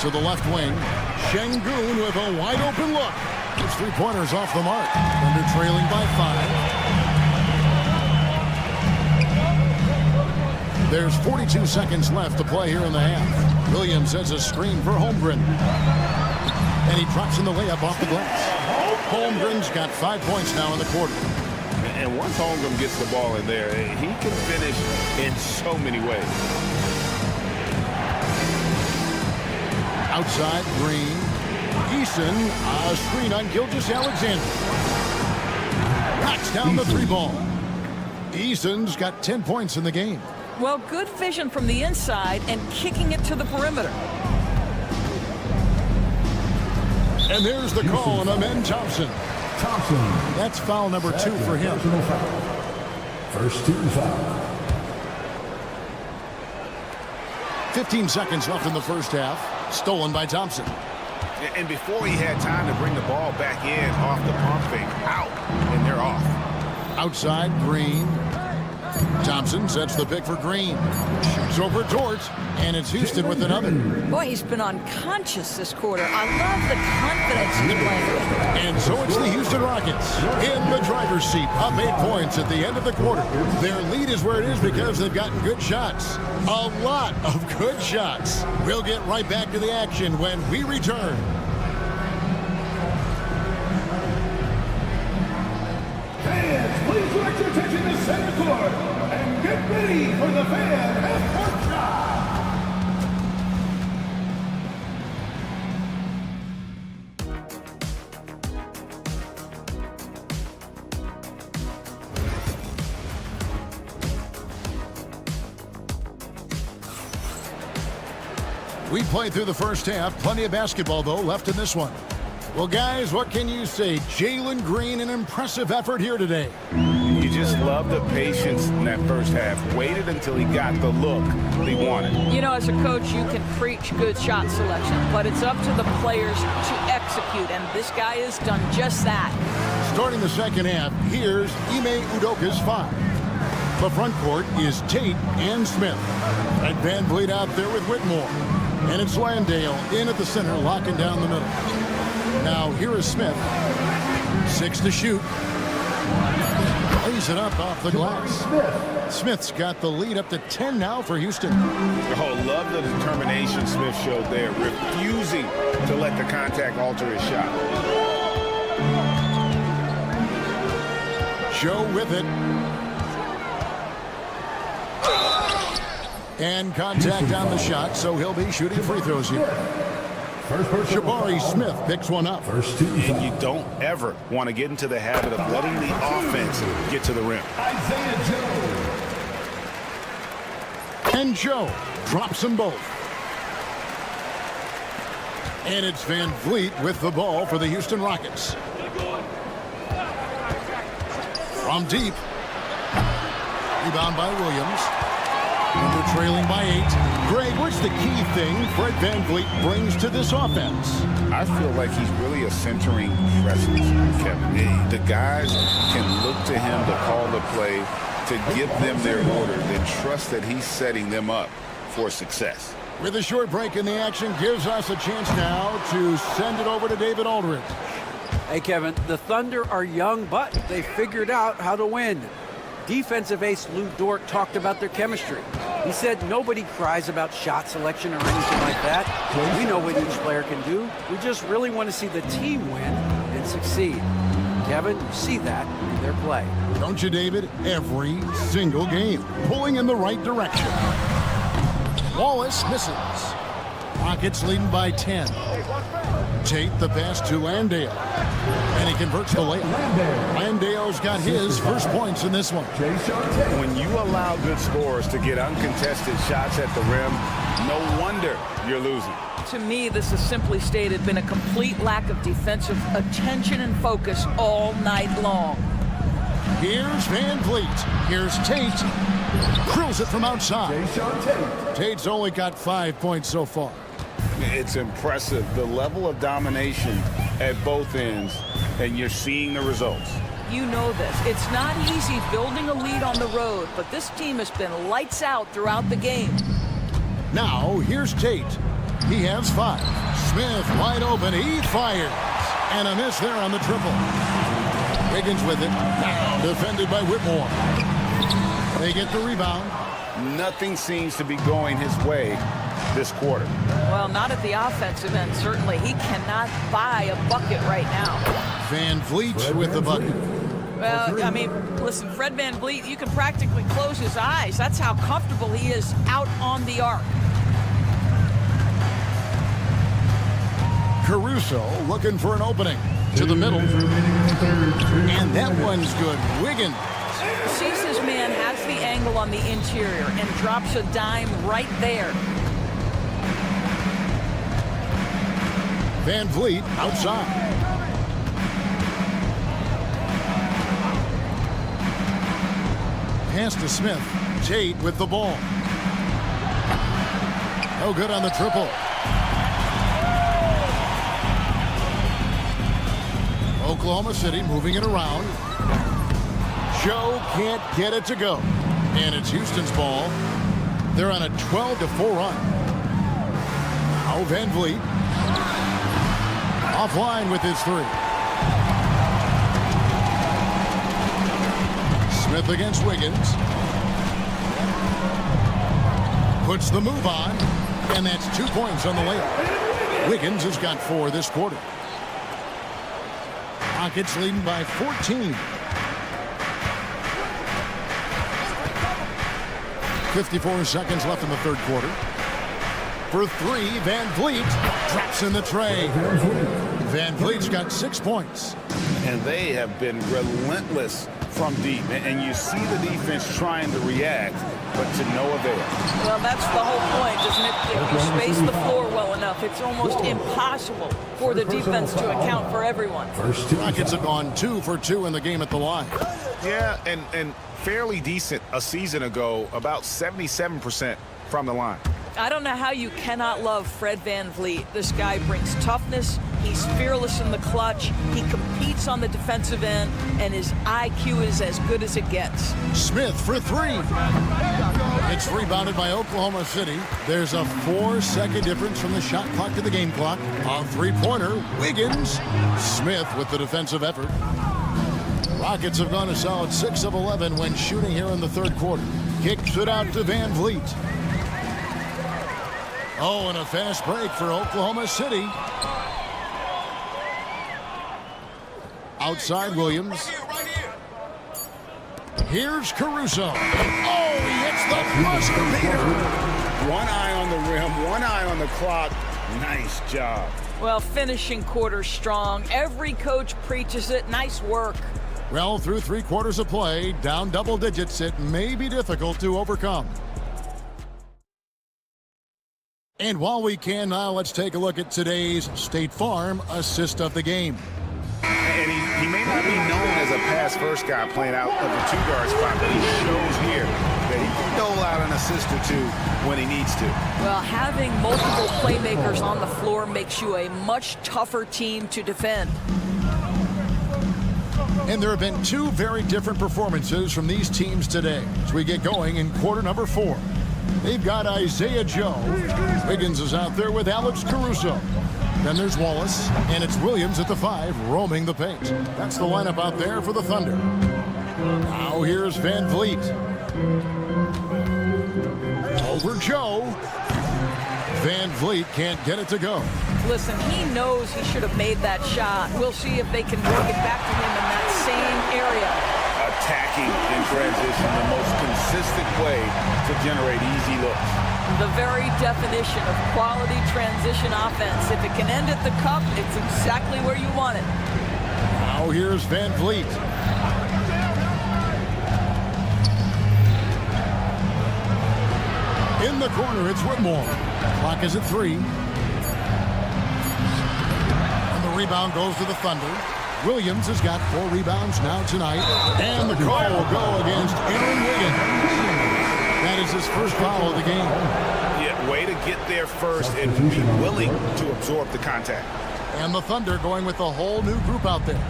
To the left wing. Şengün with a wide open look. His three-pointers off the mark. Thunder trailing by 5. There's 42 seconds left to play here in the half. Williams sets a screen for Holmgren. And he drops in the layup off the glass. Holmgren's got 5 points now in the quarter. And once Holmgren gets the ball in there, he can finish in so many ways. Outside, Green. Eason, a screen on Gilgeous-Alexander. Knocks down the three ball. Eason's got 10 points in the game. Well, good vision from the inside and kicking it to the perimeter. And there's the call on Amen Thompson. That's foul number 2 for him. First team foul. 15 seconds left in the first half. Stolen by Thompson. And before he had time to bring the ball back in off the pump fake, out, and they're off. Outside, Green. Thompson sets the pick for Green. Shoots over Dort, and it's Houston with another. Boy, he's been unconscious this quarter. I love the confidence he's playing with. And so it's the Houston Rockets in the driver's seat, up 8 points at the end of the quarter. Their lead is where it is because they've gotten good shots. A lot of good shots. We'll get right back to the action when we return. Fans, please direct your attention to center court and get ready for the fan half-court shot. We played through the first half. Plenty of basketball, though, left in this one. Well, guys, what can you say? Jalen Green, an impressive effort here today. You just love the patience in that first half. Waited until he got the look he wanted. You know, as a coach, you can preach good shot selection, but it's up to the players to execute, and this guy has done just that. Starting the second half, here's Ime Udoka's 5. The front court is Tate and Smith. And Van Vliet out there with Whitmore. And it's Landale in at the center, locking down the middle. Now, here is Smith. 6 to shoot. Lays it up off the glass. Smith's got the lead up to 10 now for Houston. Oh, love the determination Smith showed there, refusing to let the contact alter his shot. Joe with it. And contact on the shot, so he'll be shooting free throws here. Jabari Smith picks one up. And you don't ever want to get into the habit of letting the offense get to the rim. And Joe drops them both. And it's Van Vliet with the ball for the Houston Rockets. From deep. Rebound by Williams. And they're trailing by 8. Greg, what's the key thing Fred Van Vliet brings to this offense? I feel like he's really a centering presence, Kevin. The guys can look to him to call the play, to give them their orders, and trust that he's setting them up for success. With a short break in the action, gives us a chance now to send it over to David Aldridge. Hey, Kevin, the Thunder are young, but they figured out how to win. Defensive ace Lou Dort talked about their chemistry. He said nobody cries about shot selection or anything like that. We know what each player can do. We just really want to see the team win and succeed. Kevin, you see that in their play. Don't you, David? Every single game, pulling in the right direction. Wallace misses. Rockets leading by 10. Tate the pass to Landale. And he converts the layup. Landale's got his first points in this one. When you allow good scorers to get uncontested shots at the rim, no wonder you're losing. To me, this is simply stated been a complete lack of defensive attention and focus all night long. Here's Van Vliet. Here's Tate. Drills it from outside. Tate's only got 5 points so far. It's impressive, the level of domination at both ends, and you're seeing the results. You know this. It's not easy building a lead on the road, but this team has been lights out throughout the game. Now, here's Tate. He has 5. Smith wide open. He fires. And a miss there on the triple. Wiggins with it. Now defended by Whitmore. They get the rebound. Nothing seems to be going his way this quarter. Well, not at the offensive end, certainly. He cannot buy a bucket right now. Van Vliet with the bucket. Well, I mean, listen, Fred Van Vliet, you can practically close his eyes. That's how comfortable he is out on the arc. Caruso looking for an opening to the middle. And that one's good. Wiggins. Sees his man, has the angle on the interior, and drops a dime right there. Van Vliet outside. Pass to Smith. Tate with the ball. No good on the triple. Oklahoma City moving it around. Joe can't get it to go. And it's Houston's ball. They're on a 12-4 run. Now Van Vliet. Offline with his 3. Smith against Wiggins. Puts the move on. And that's 2 points on the layup. Wiggins has got 4 this quarter. Rockets leading by 14. 54 seconds left in the third quarter. For 3, Van Vliet drops in the tray. Van Vliet's got 6 points. And they have been relentless from deep. And you see the defense trying to react, but to no avail. Well, that's the whole point, isn't it? If you space the floor well enough, it's almost impossible for the defense to account for everyone. Rockets have gone 2 for 2 in the game at the line. Yeah, and fairly decent a season ago, about 77% from the line. I don't know how you cannot love Fred Van Vliet. This guy brings toughness. He's fearless in the clutch. He competes on the defensive end, and his IQ is as good as it gets. Smith for 3. It's rebounded by Oklahoma City. There's a 4-second difference from the shot clock to the game clock. A 3-pointer. Wiggins. Smith with the defensive effort. Rockets have gone a solid 6 of 11 when shooting here in the third quarter. Kicks it out to Van Vliet. Oh, and a fast break for Oklahoma City. Outside Williams. Here's Caruso. Oh, he hits the buzzer beater. One eye on the rim, one eye on the clock. Nice job. Well, finishing quarter strong. Every coach preaches it. Nice work. Well, through 3 quarters of play, down double digits, it may be difficult to overcome. And while we can now, let's take a look at today's State Farm assist of the game. And he may not be known as a pass-first guy playing out of the 2-guard spot, but he shows here that he can dole out an assist or 2 when he needs to. Well, having multiple playmakers on the floor makes you a much tougher team to defend. And there have been 2 very different performances from these teams today as we get going in quarter number 4. They've got Isaiah Joe. Wiggins is out there with Alex Caruso. Then there's Wallace, and it's Williams at the 5 roaming the paint. That's the lineup out there for the Thunder. Now here's Van Vliet. Over Joe. Van Vliet can't get it to go. Listen, he knows he should have made that shot. We'll see if they can work it back to him in that same area. Attacking in transition, the most consistent way to generate easy looks. The very definition of quality transition offense. If it can end at the cup, it's exactly where you want it. Now here's Van Vliet. In the corner, it's Whitmore. Clock is at 3. And the rebound goes to the Thunder. Williams has got 4 rebounds now tonight. And the call will go against Aaron Wiggins. That is his first foul of the game. Yeah, way to get there first and be willing to absorb the contact. And the Thunder going with a whole new group out there.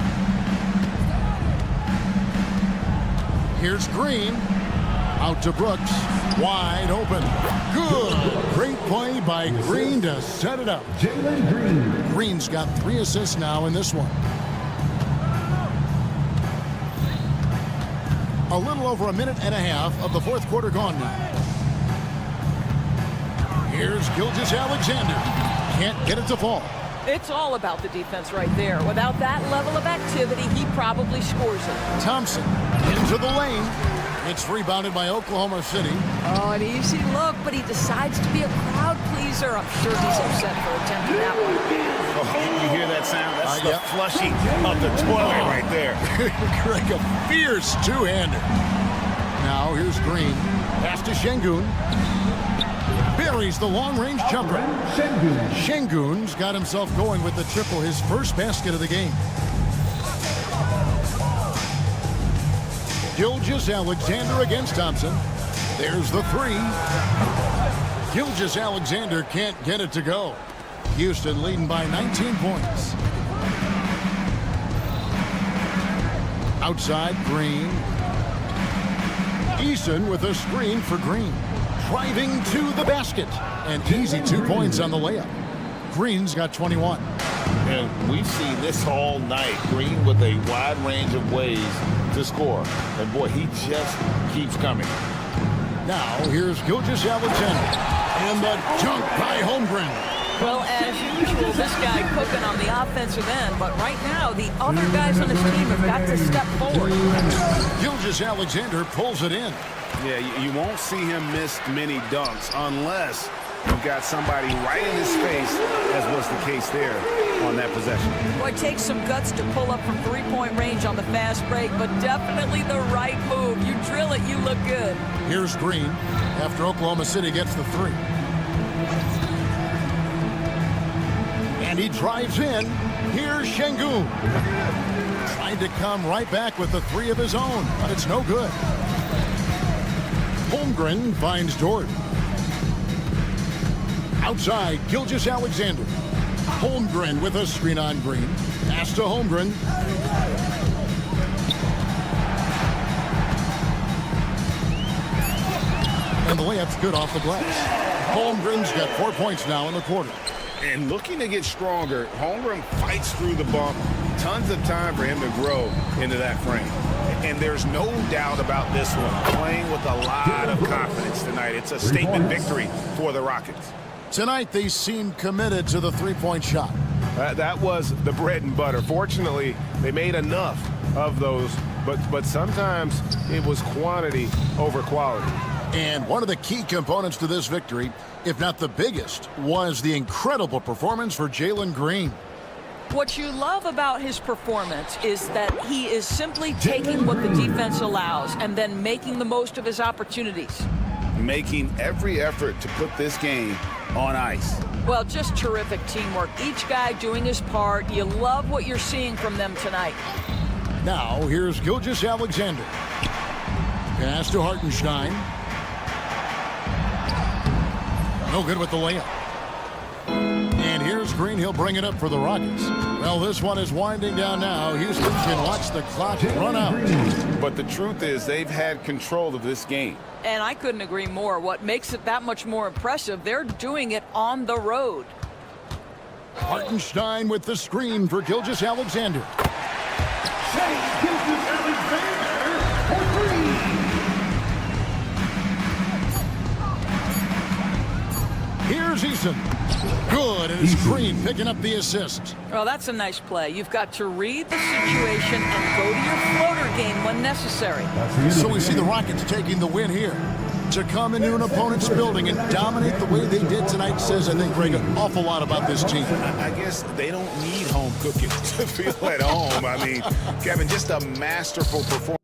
Here's Green. Out to Brooks. Wide open. Good. Great play by Green to set it up. Jalen Green. Green's got 3 assists now in this one. A little over a minute and a half of the fourth quarter gone now. Here's Gilgeous-Alexander. Can't get it to fall. It's all about the defense right there. Without that level of activity, he probably scores it. Thompson into the lane. It's rebounded by Oklahoma City. Oh, an easy look, but he decides to be a crowd pleaser. I'm sure he's upset for attempting that one. Oh, you hear that sound? That's the yep. flushing of the toilet right there. Like a fierce two-hander. Now here's Green. Pass to Şengün. Buries the long-range jumper. Şengün's got himself going with the triple, his first basket of the game. Gilgeous-Alexander against Thompson. There's the 3. Gilgeous-Alexander can't get it to go. Houston leading by 19 points. Outside, Green. Eason with a screen for Green. Driving to the basket. An easy 2 points on the layup. Green's got 21. And we've seen this all night. Green with a wide range of ways to score. And boy, he just keeps coming. Now, here's Gilgeous-Alexander. And the dunk by Holmgren. Well, as usual, this guy cooking on the offensive end, but right now, the other guys on his team have got to step forward. Gilgeous-Alexander pulls it in. Yeah, you won't see him miss many dunks unless you've got somebody right in his face, as was the case there on that possession. Boy, it takes some guts to pull up from three-point range on the fast break, but definitely the right move. You drill it, you look good. Here's Green after Oklahoma City gets the 3. And he drives in. Here's Şengün. Trying to come right back with the 3 of his own, but it's no good. Holmgren finds Dort. Outside, Gilgeous-Alexander. Holmgren with a screen on Green. Pass to Holmgren. And the layup's good off the glass. Holmgren's got 4 points now in the quarter. And looking to get stronger, Holmgren fights through the bump. Tons of time for him to grow into that frame. And there's no doubt about this one. Playing with a lot of confidence tonight. It's a statement victory for the Rockets. Tonight, they seem committed to the three-point shot. That was the bread and butter. Fortunately, they made enough of those, but sometimes it was quantity over quality. And one of the key components to this victory, if not the biggest, was the incredible performance for Jalen Green. What you love about his performance is that he is simply taking what the defense allows and then making the most of his opportunities. Making every effort to put this game on ice. Well, just terrific teamwork. Each guy doing his part. You love what you're seeing from them tonight. Now, here's Gilgeous-Alexander. Pass to Hartenstein. No good with the layup. And here's Green. He'll bring it up for the Rockets. Well, this one is winding down now. Houston can watch the clock run out. But the truth is they've had control of this game. And I couldn't agree more. What makes it that much more impressive, they're doing it on the road. Hartenstein with the screen for Gilgeous-Alexander. Here's Green picking up the assist. Well, that's a nice play. You've got to read the situation and go to your floater game when necessary. So we see the Rockets taking the win here. To come into an opponent's building and dominate the way they did tonight says, I think, Greg, an awful lot about this team. I guess they don't need home cooking to feel at home. I mean, Kevin, just a masterful performance.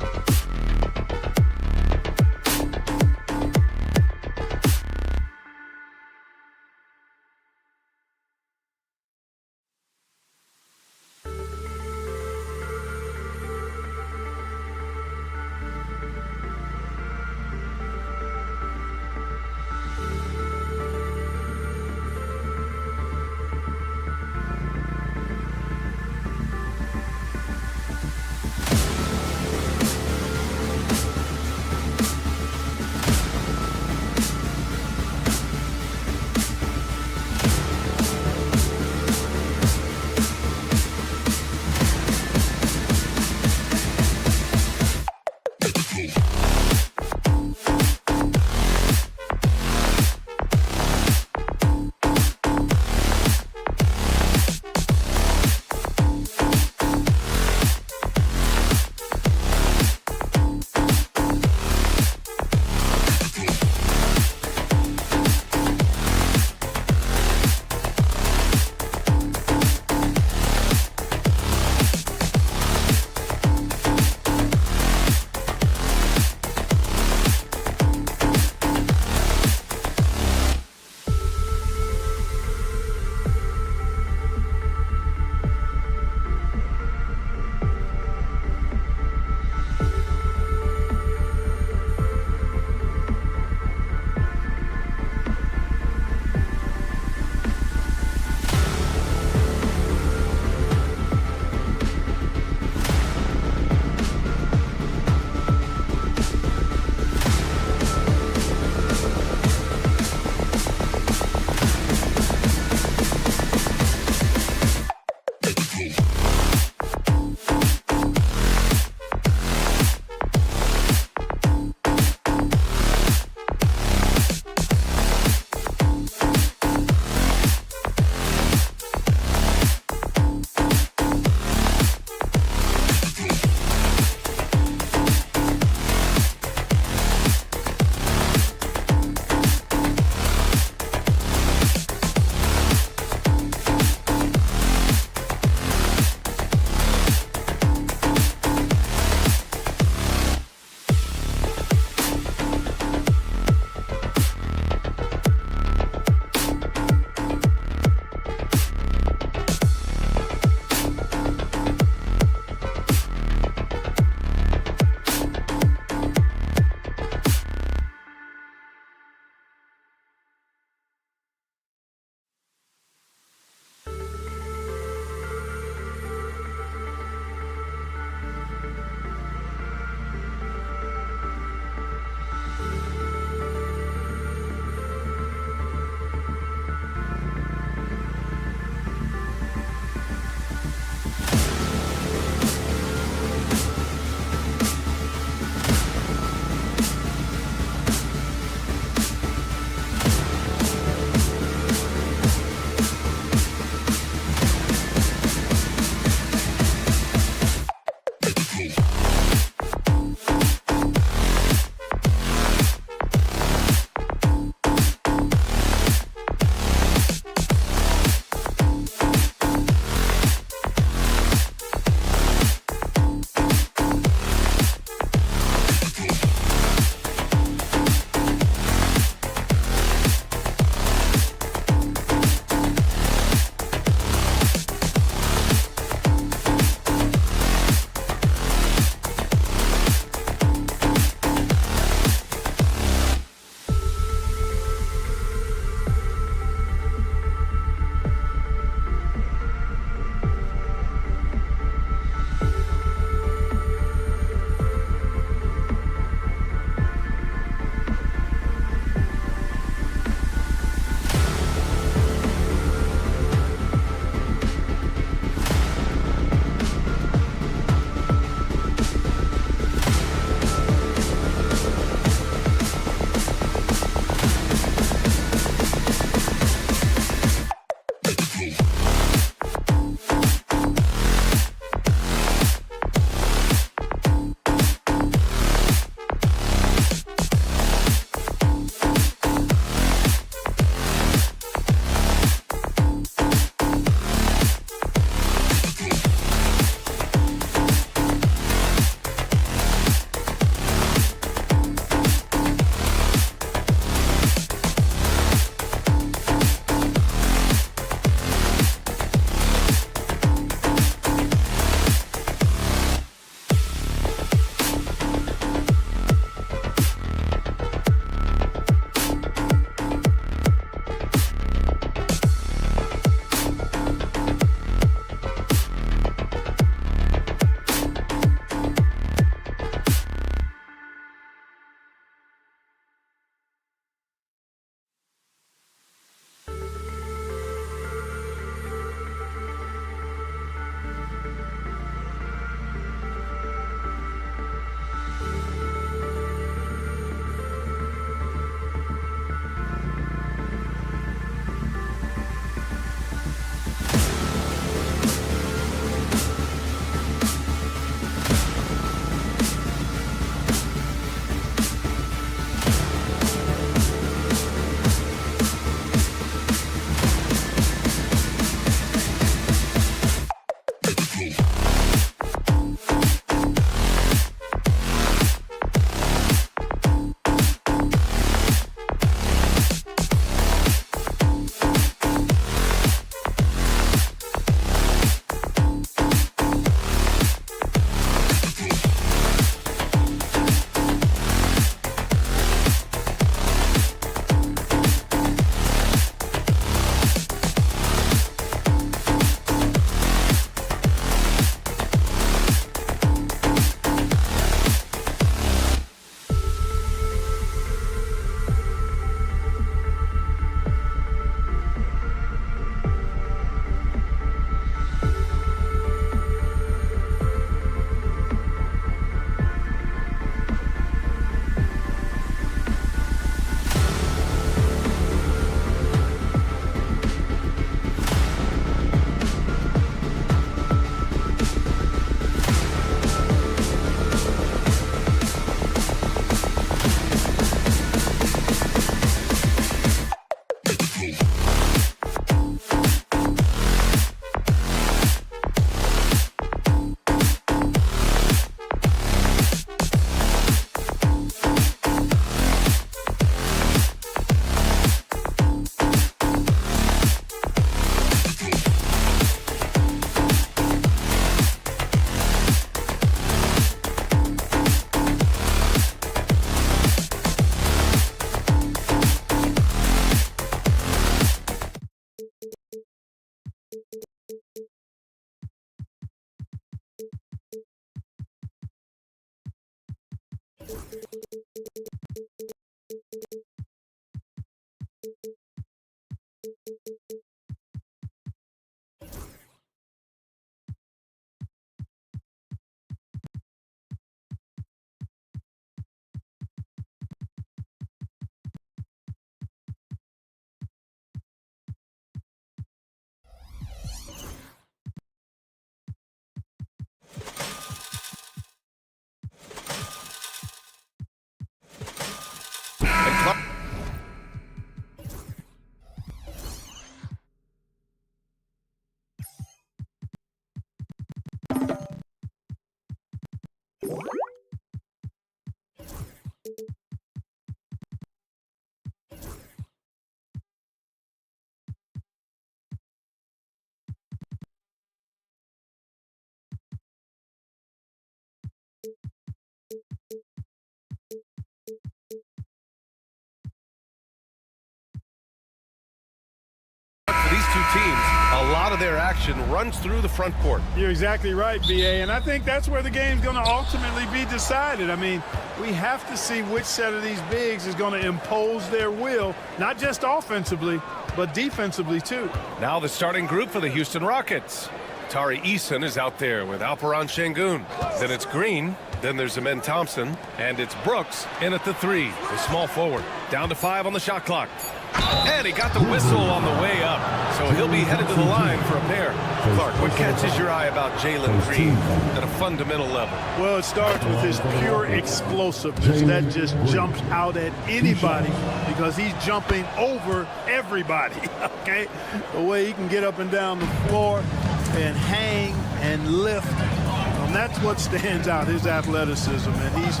teams, a lot of their action runs through the front court. You're exactly right, B.A., and I think that's where the game's going to ultimately be decided. I mean, we have to see which set of these bigs is going to impose their will, not just offensively, but defensively, too. Now the starting group for the Houston Rockets. Tari Eason is out there with Alperen Şengün. Then it's Green. Then there's Amen Thompson. And it's Brooks in at the 3, the small forward. Down to 5 on the shot clock. And he got the whistle on the way up. So he'll be headed to the line for a pair. Clark, what catches your eye about Jalen Green at a fundamental level? Well, it starts with his pure explosiveness. That just jumps out at anybody because he's jumping over everybody, okay? The way he can get up and down the floor and hang and lift. And that's what stands out, his athleticism. And he's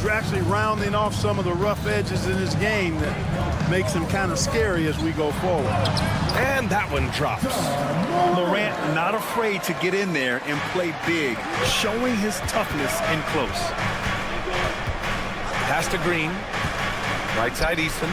actually rounding off some of the rough edges in his game that makes him kind of scary as we go forward. And that one drops. Morant not afraid to get in there and play big, showing his toughness in close. Pass to Green. Right side Easton.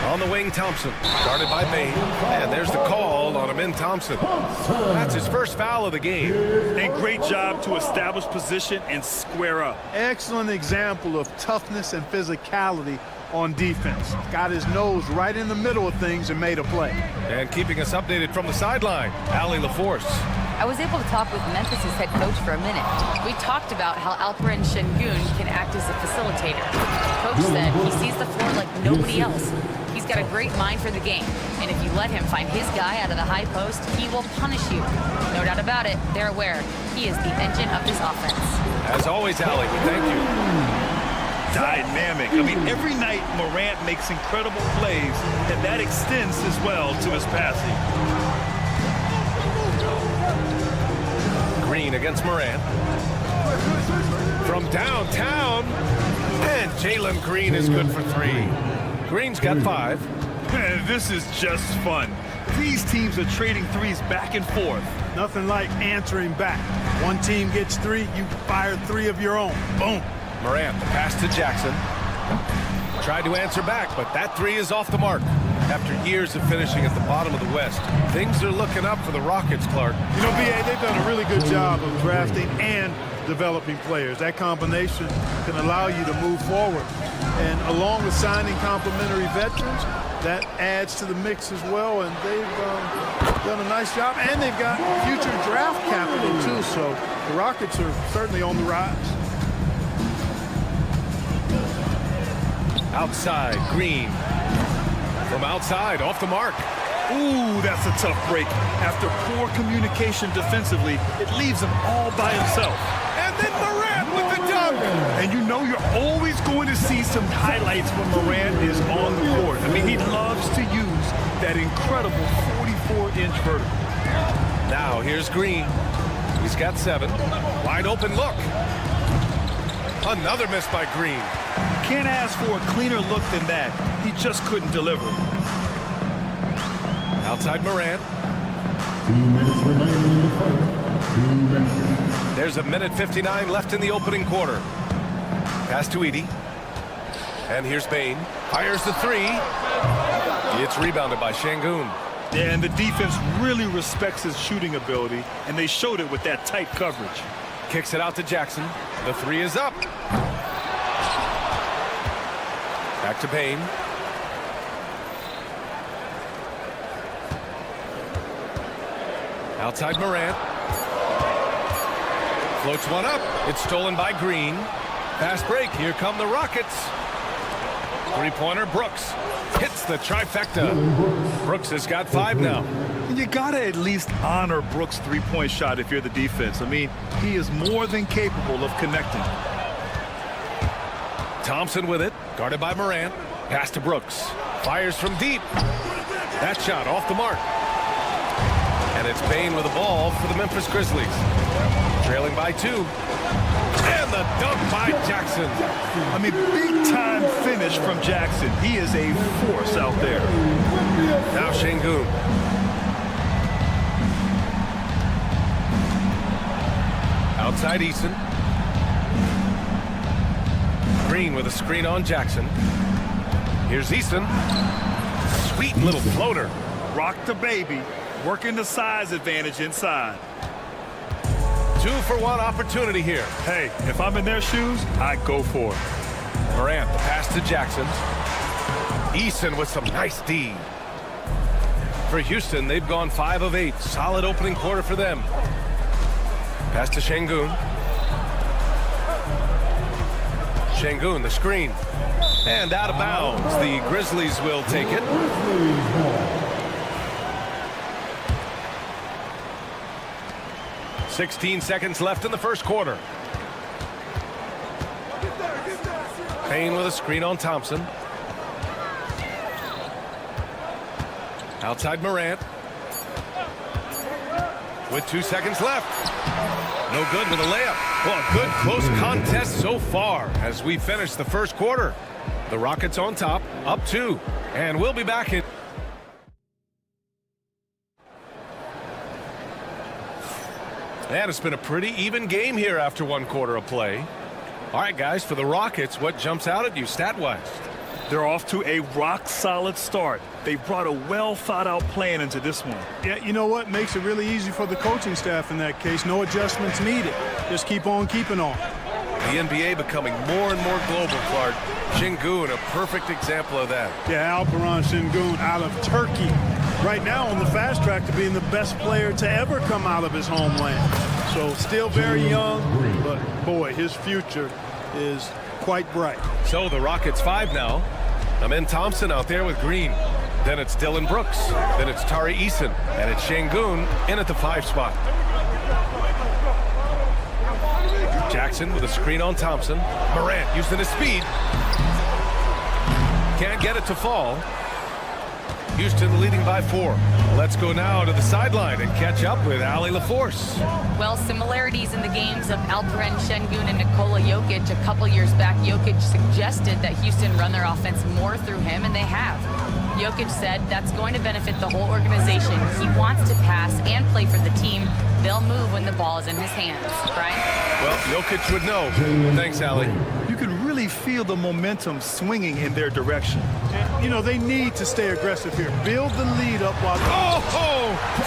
On the wing, Thompson. Guarded by Bain. And there's the call on Amen Thompson. That's his first foul of the game. And great job to establish position and square up. Excellent example of toughness and physicality on defense. Got his nose right in the middle of things and made a play. And keeping us updated from the sideline, Allie LaForce. I was able to talk with Memphis' head coach for a minute. We talked about how Alperen Şengün can act as a facilitator. Coach said he sees the floor like nobody else. He's got a great mind for the game, and if you let him find his guy out of the high post, he will punish you. No doubt about it, they're aware. He is the engine of this offense. As always, Allie, thank you. Dynamic. I mean, every night Morant makes incredible plays, and that extends as well to his passing. Green against Morant. From downtown, and Jalen Green is good for 3. Green's got 5. This is just fun. These teams are trading threes back and forth. Nothing like answering back. One team gets 3, you fire 3 of your own. Boom. Morant, the pass to Jackson. Tried to answer back, but that 3 is off the mark. After years of finishing at the bottom of the West, things are looking up for the Rockets, Clark. You know, B.A., they've done a really good job of drafting and developing players. That combination can allow you to move forward. And along with signing complementary veterans, that adds to the mix as well. And they've done a nice job. And they've got future draft capital, too. So the Rockets are certainly on the rise. Outside, Green. From outside, off the mark. Ooh, that's a tough break. After poor communication defensively, it leaves him all by himself. And then Morant with the dunk. And you know you're always going to see some highlights when Morant is on the court. I mean, he loves to use that incredible 44-inch vertical. Now here's Green. He's got 7. Wide open look. Another miss by Green. Can't ask for a cleaner look than that. He just couldn't deliver. Outside Morant. 2 minutes remaining in the fight. 2 minutes. There's 1:59 left in the opening quarter. Pass to Edey. And here's Bain. Fires the 3. It's rebounded by Şengün. Yeah, and the defense really respects his shooting ability, and they showed it with that tight coverage. Kicks it out to Jackson. The 3 is up. Back to Bain. Outside Morant. Floats one up. It's stolen by Green. Fast break. Here come the Rockets. 3-pointer Brooks. Hits the trifecta. Brooks has got 5 now. And you got to at least honor Brooks' three-point shot if you're the defense. I mean, he is more than capable of connecting. Thompson with it. Guarded by Morant. Pass to Brooks. Fires from deep. That shot off the mark. And it's Bain with the ball for the Memphis Grizzlies. Trailing by 2. And the dunk by Jackson. I mean, big-time finish from Jackson. He is a force out there. Now Şengün. Outside Eason. Green with a screen on Jackson. Here's Eason. Sweet little floater. Rock the baby, working the size advantage inside. 2-for-1 opportunity here. Hey, if I'm in their shoes, I go for it. Morant, the pass to Jackson. Eason with some nice D. For Houston, they've gone 5 of 8. Solid opening quarter for them. Pass to Şengün. Şengün, the screen. And out of bounds. The Grizzlies will take it. "16 seconds left in the first quarter. Payne with a screen on Thompson. Outside Morant. With 2 seconds left. No good with a layup. Well, a good close contest so far as we finish the first quarter. The Rockets on top, up 2. And we'll be back in. And it's been a pretty even game here after 1 quarter of play. All right, guys, for the Rockets, what jumps out at you stat-wise? They're off to a rock-solid start. They brought a well-thought-out plan into this one. Yeah, you know what? Makes it really easy for the coaching staff in that case. No adjustments needed. Just keep on keeping on. The NBA becoming more and more global, Clark. Şengün, a perfect example of that. Yeah, Alperen Şengün out of Turkey. Right now on the fast track to being the best player to ever come out of his homeland. So still very young, but boy, his future is quite bright. So the Rockets 5 now. Amen Thompson out there with Green. Then it's Dillon Brooks. Then it's Tari Eason. And it's Şengün in at the 5 spot. Jackson with a screen on Thompson. Morant using his speed. Can't get it to fall. Houston leading by 4. Let's go now to the sideline and catch up with Allie LaForce. Well, similarities in the games of Alperen Şengün and Nikola Jokic. A couple years back, Jokic suggested that Houston run their offense more through him, and they have. Jokic said that's going to benefit the whole organization. He wants to pass and play for the team. They'll move when the ball is in his hands. Brian? Well, Jokic would know. Thanks, Allie. You can really feel the momentum swinging in their direction. And, you know, they need to stay aggressive here. Build the lead up while... Oh,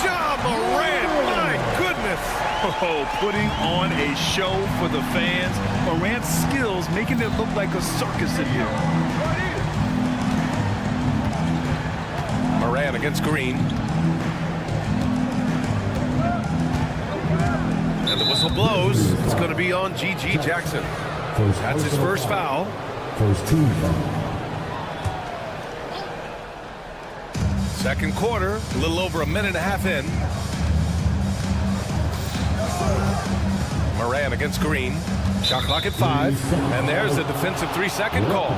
Ja Morant, my goodness. Oh, putting on a show for the fans. Morant's skills making it look like a circus in here. Morant against Green. And the whistle blows. It's going to be on GG Jackson. That's his first foul. First team foul. Second quarter, a little over a minute and a half in. Morant against Green. Shot clock at 5. And there's a defensive 3-second call.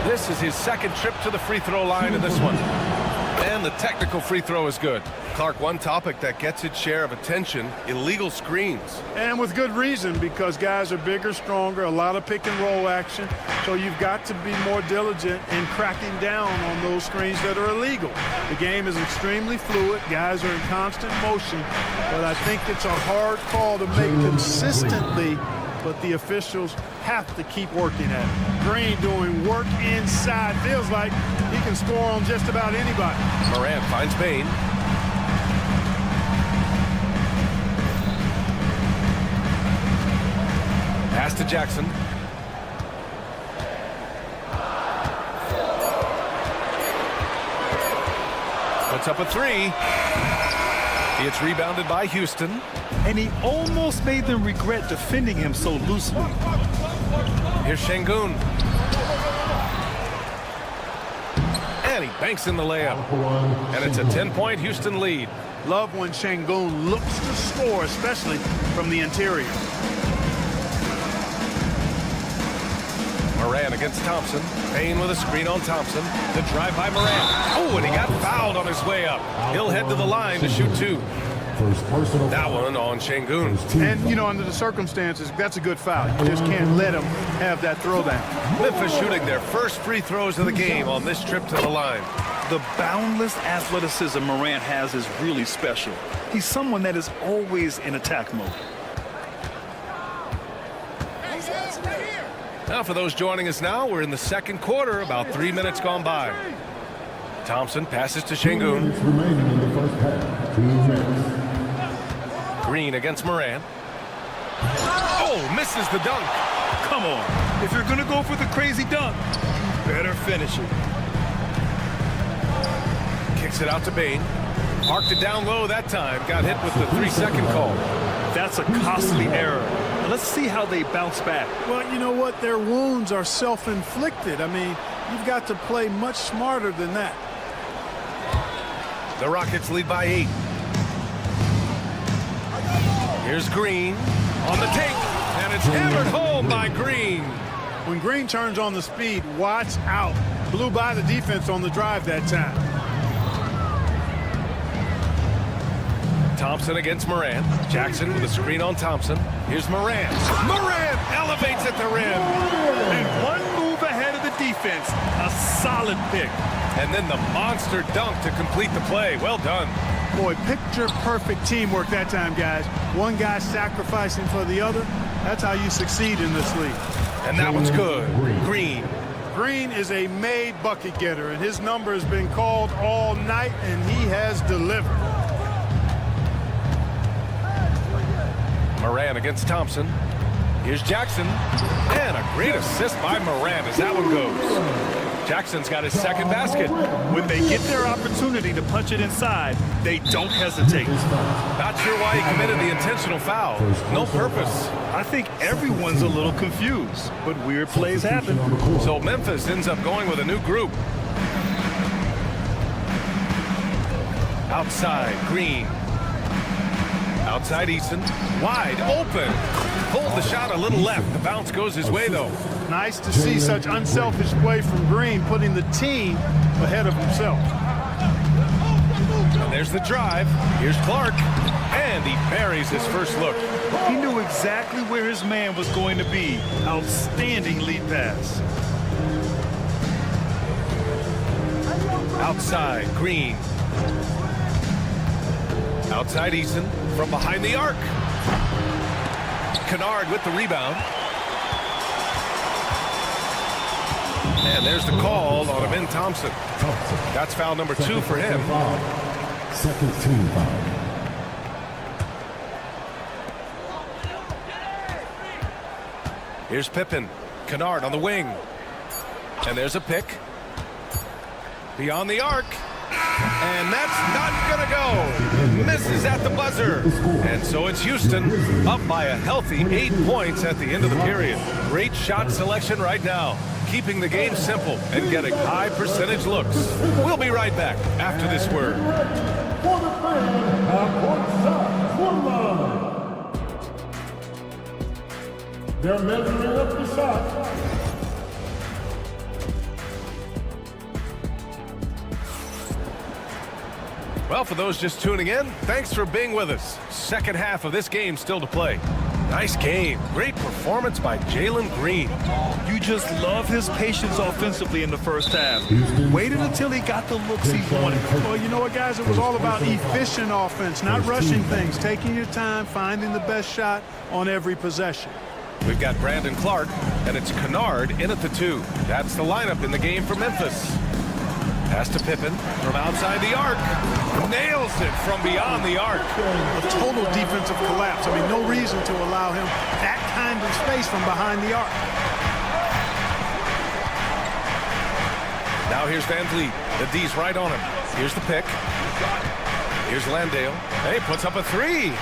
This is his second trip to the free throw line in this one. And the technical free throw is good. Clark, one topic that gets its share of attention, illegal screens. And with good reason, because guys are bigger, stronger, a lot of pick and roll action. So you've got to be more diligent in cracking down on those screens that are illegal. The game is extremely fluid. Guys are in constant motion. But I think it's a hard call to make consistently. But the officials have to keep working at it. Green doing work inside. Feels like he can score on just about anybody. Morant finds Payne. Pass to Jackson. Puts up a 3. It's rebounded by Houston. And he almost made them regret defending him so loosely. Here's Şengün. And he banks in the layup. And it's a 10-point Houston lead. Love when Şengün looks to score, especially from the interior. Morant against Thompson. Payne with a screen on Thompson. The drive by Morant. Oh, and he got fouled on his way up. He'll head to the line to shoot 2. That one on Şengün. And, you know, under the circumstances, that's a good foul. You just can't let him have that throwdown. Memphis shooting their first free throws of the game on this trip to the line. The boundless athleticism Morant has is really special. He's someone that is always in attack mode. Now, for those joining us now, we're in the second quarter, about 3 minutes gone by. Thompson passes to Şengün. Remaining in the first half. 2 minutes. Green against Moran. Oh, misses the dunk. Come on. If you're going to go for the crazy dunk, you better finish it. Kicks it out to Bane. Marked it down low that time. Got hit with the 3-second call. That's a costly error. Let's see how they bounce back. Well, you know what? Their wounds are self-inflicted. I mean, you've got to play much smarter than that. The Rockets lead by 8. Here's Green on the take, and it's hammered home by Green. When Green turns on the speed, watch out. Blew by the defense on the drive that time. Thompson against Moran. Jackson with a screen on Thompson. Here's Moran. Moran elevates at the rim. And one move ahead of the defense. A solid pick. And then the monster dunk to complete the play. Well done. Boy, picture-perfect teamwork that time, guys. One guy sacrificing for the other. That's how you succeed in this league. And that one's good. Green. Green is a made bucket getter, and his number has been called all night, and he has delivered. Moran against Thompson. Here's Jackson. And a great assist by Moran as that one goes. Jackson's got his second basket. When they get their opportunity to punch it inside, they don't hesitate. Not sure why he committed the intentional foul. No purpose. I think everyone's a little confused, but weird plays happen. So Memphis ends up going with a new group. Outside, Green. Outside, Eason. Wide open. Pulled the shot a little left. The bounce goes his way, though. Nice to see such unselfish play from Green, putting the team ahead of himself. And there's the drive. Here's Clark. And he buries his first look. He knew exactly where his man was going to be. Outstanding lead pass. Outside, Green. Outside, Eason. From behind the arc. Kennard with the rebound. And there's the call on Amin Thompson. That's foul number 2 for him. Second team foul. Here's Pippen. Kennard on the wing. And there's a pick. Beyond the arc. And that's not going to go. Misses at the buzzer. And so it's Houston up by a healthy 8 points at the end of the period. Great shot selection right now. Keeping the game simple and getting high percentage looks. We'll be right back after this word. For the fan, they're measuring up the shot. Well, for those just tuning in, thanks for being with us. Second half of this game still to play. Nice game. Great performance by Jalen Green. You just love his patience offensively in the first half. Waited until he got the looks he wanted. Well, you know what, guys? It was all about efficient offense, not rushing things, taking your time, finding the best shot on every possession. We've got Brandon Clark, and it's Kennard in at the 2. That's the lineup in the game for Memphis. Pass to Pippen from outside the arc. Nails it from beyond the arc. A total defensive collapse. I mean, no reason to allow him that kind of space from behind the arc. Now here's Van Vliet. The D's right on him. Here's the pick. Here's Landale. Hey, puts up a 3.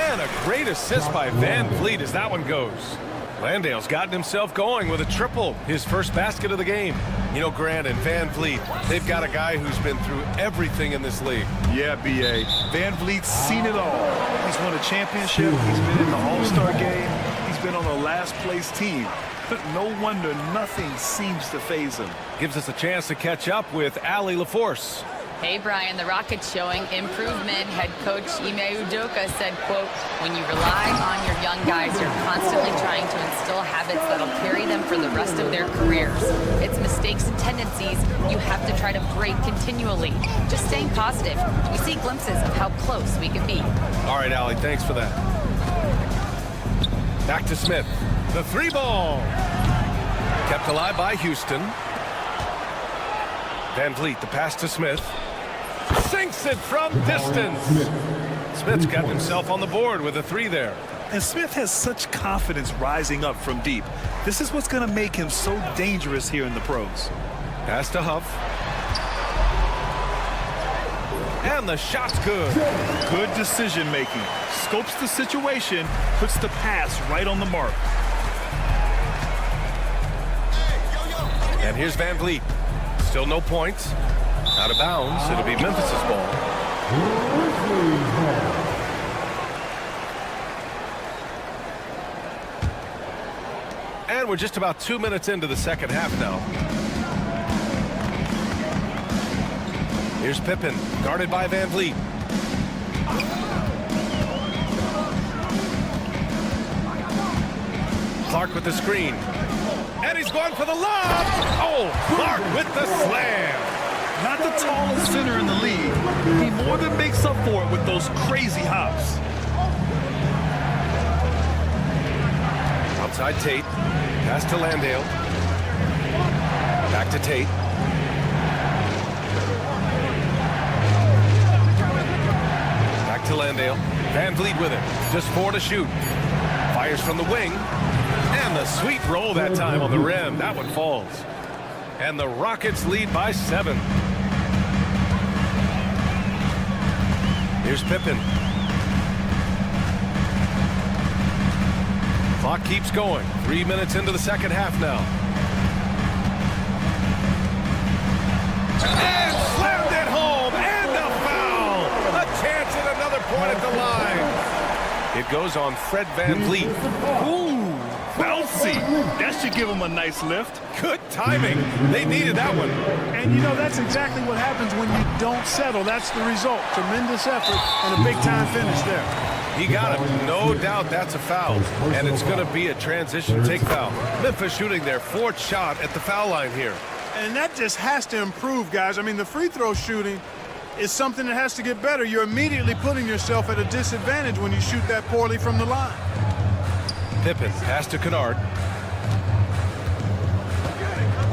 And a great assist by Van Vliet as that one goes. Landale's gotten himself going with a triple, his first basket of the game. You know, Grant and Van Vliet, they've got a guy who's been through everything in this league. Yeah, B.A. Van Vliet's seen it all. He's won a championship. He's been in the All-Star game. He's been on a last-place team. But no wonder nothing seems to faze him. Gives us a chance to catch up with Allie LaForce. Hey, Brian, the Rockets showing improvement. Head coach Ime Udoka said, quote, when you rely on your young guys, you're constantly trying to instill habits that'll carry them for the rest of their careers. It's mistakes and tendencies you have to try to break continually. Just staying positive. We see glimpses of how close we could be. All right, Allie, thanks for that. Back to Smith. The three ball. Kept alive by Houston. Van Vliet, the pass to Smith. Sinks it from distance. Smith's got himself on the board with a three there. And Smith has such confidence rising up from deep. This is what's going to make him so dangerous here in the pros. Pass to Huff. And the shot's good. Good decision making. Scopes the situation, puts the pass right on the mark. And here's Van Vliet. Still no points. Out of bounds. It'll be Memphis's ball. And we're just about 2 minutes into the second half now. Here's Pippen, guarded by Van Vliet. Clark with the screen. And he's going for the lob. Oh, Clark with the slam. Not the tallest center in the league. He more than makes up for it with those crazy hops. Outside Tate. Pass to Landale. Back to Tate. Back to Landale. Van Vliet with it. Just 4 to shoot. Fires from the wing. And the sweet roll that time on the rim. That one falls. And the Rockets lead by 7. Here's Pippen. Clock keeps going. 3 minutes into the second half now. And slammed it home. And a foul. A chance at another point at the line. It goes on Fred Van Vliet. Ooh, bouncy. That should give him a nice lift. Good timing. They needed that one. And you know, that's exactly what happens when you don't settle. That's the result. Tremendous effort and a big-time finish there. He got him. No doubt that's a foul. And it's going to be a transition take foul. Memphis shooting their 4th shot at the foul line here. And that just has to improve, guys. I mean, the free throw shooting is something that has to get better. You're immediately putting yourself at a disadvantage when you shoot that poorly from the line. Pippen, pass to Kennard.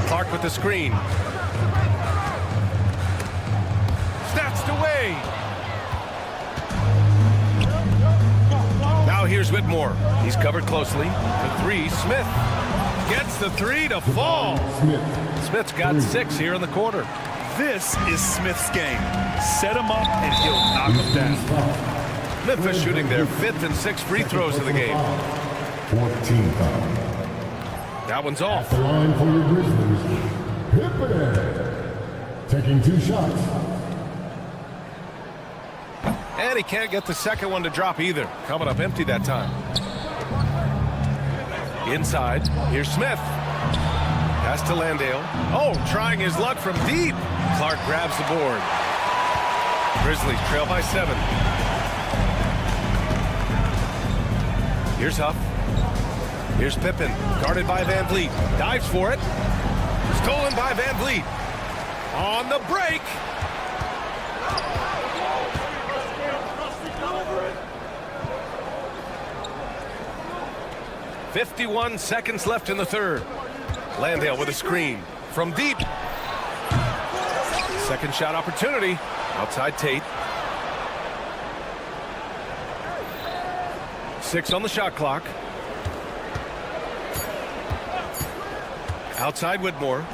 Clark with the screen. Snatched away. Now here's Whitmore. He's covered closely. The three, Smith gets the three to fall. Smith's got 6 here in the quarter. This is Smith's game. Set him up and he'll knock him down. Memphis shooting their 5th and 6th free throws of the game. 14 foul. That one's off. The line for your Grizzlies. Pippen. Taking 2 shots. And he can't get the second one to drop either. Coming up empty that time. Inside. Here's Smith. Pass to Landale. Oh, trying his luck from deep. Clark grabs the board. Grizzlies trail by 7. Here's Huff. Here's Pippen. Guarded by Van Vliet. Dives for it. Stolen by Van Vliet. On the break. .51 seconds left in the third. Landale with a screen from deep. Second shot opportunity. Outside Tate. 6 on the shot clock. Outside Whitmore.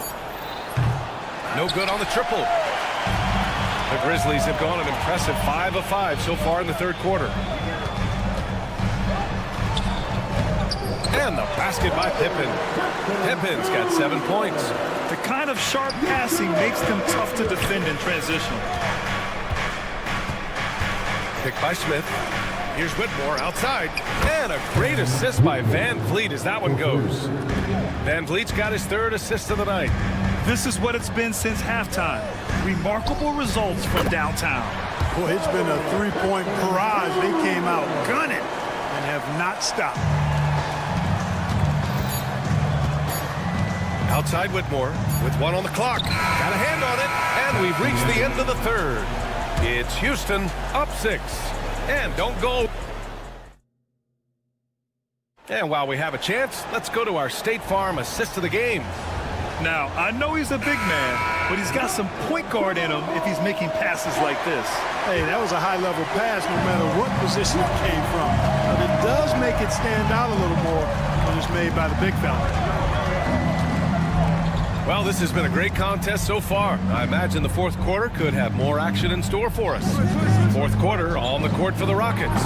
No good on the triple. The Grizzlies have gone an impressive 5 of 5 so far in the third quarter. And the basket by Pippen. Pippen's got 7 points. The kind of sharp passing makes them tough to defend in transition. Picked by Smith. Here's Whitmore outside. And a great assist by Van Vliet as that one goes. Van Vliet's got his 3rd assist of the night. This is what it's been since halftime. Remarkable results from downtown. Boy, it's been a 3-point barrage. They came out gunning and have not stopped. Outside Whitmore with 1 on the clock. Got a hand on it, and we've reached the end of the third. It's Houston up 6. And don't go. And while we have a chance, let's go to our State Farm assist of the game. Now, I know he's a big man, but he's got some point guard in him if he's making passes like this. Hey, that was a high-level pass no matter what position it came from. But it does make it stand out a little more when it's made by the big fella. Well, this has been a great contest so far. I imagine the fourth quarter could have more action in store for us. Fourth quarter on the court for the Rockets.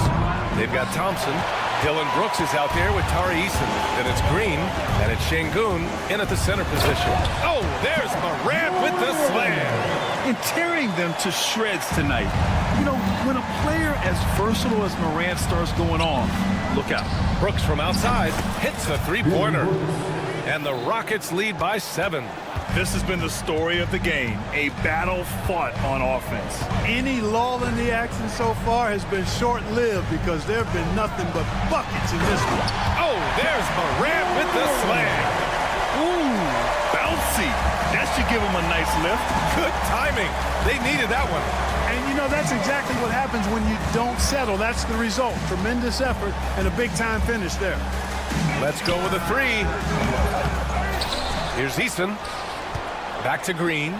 They've got Thompson. Dylan Brooks is out there with Tari Eason. Then it's Green, and it's Şengün in at the center position. Oh, there's Morant with the slam. And tearing them to shreds tonight. You know, when a player as versatile as Morant starts going on, look out. Brooks from outside hits a three-pointer. And the Rockets lead by 7. This has been the story of the game, a battle fought on offense. Any lull in the action so far has been short-lived because there have been nothing but buckets in this one. Oh, there's Morant with the slam. Ooh, bouncy. That should give him a nice lift. Good timing. They needed that one. And, you know, that's exactly what happens when you don't settle. That's the result. Tremendous effort and a big-time finish there. Let's go with a 3. Here's Eason. Back to Green.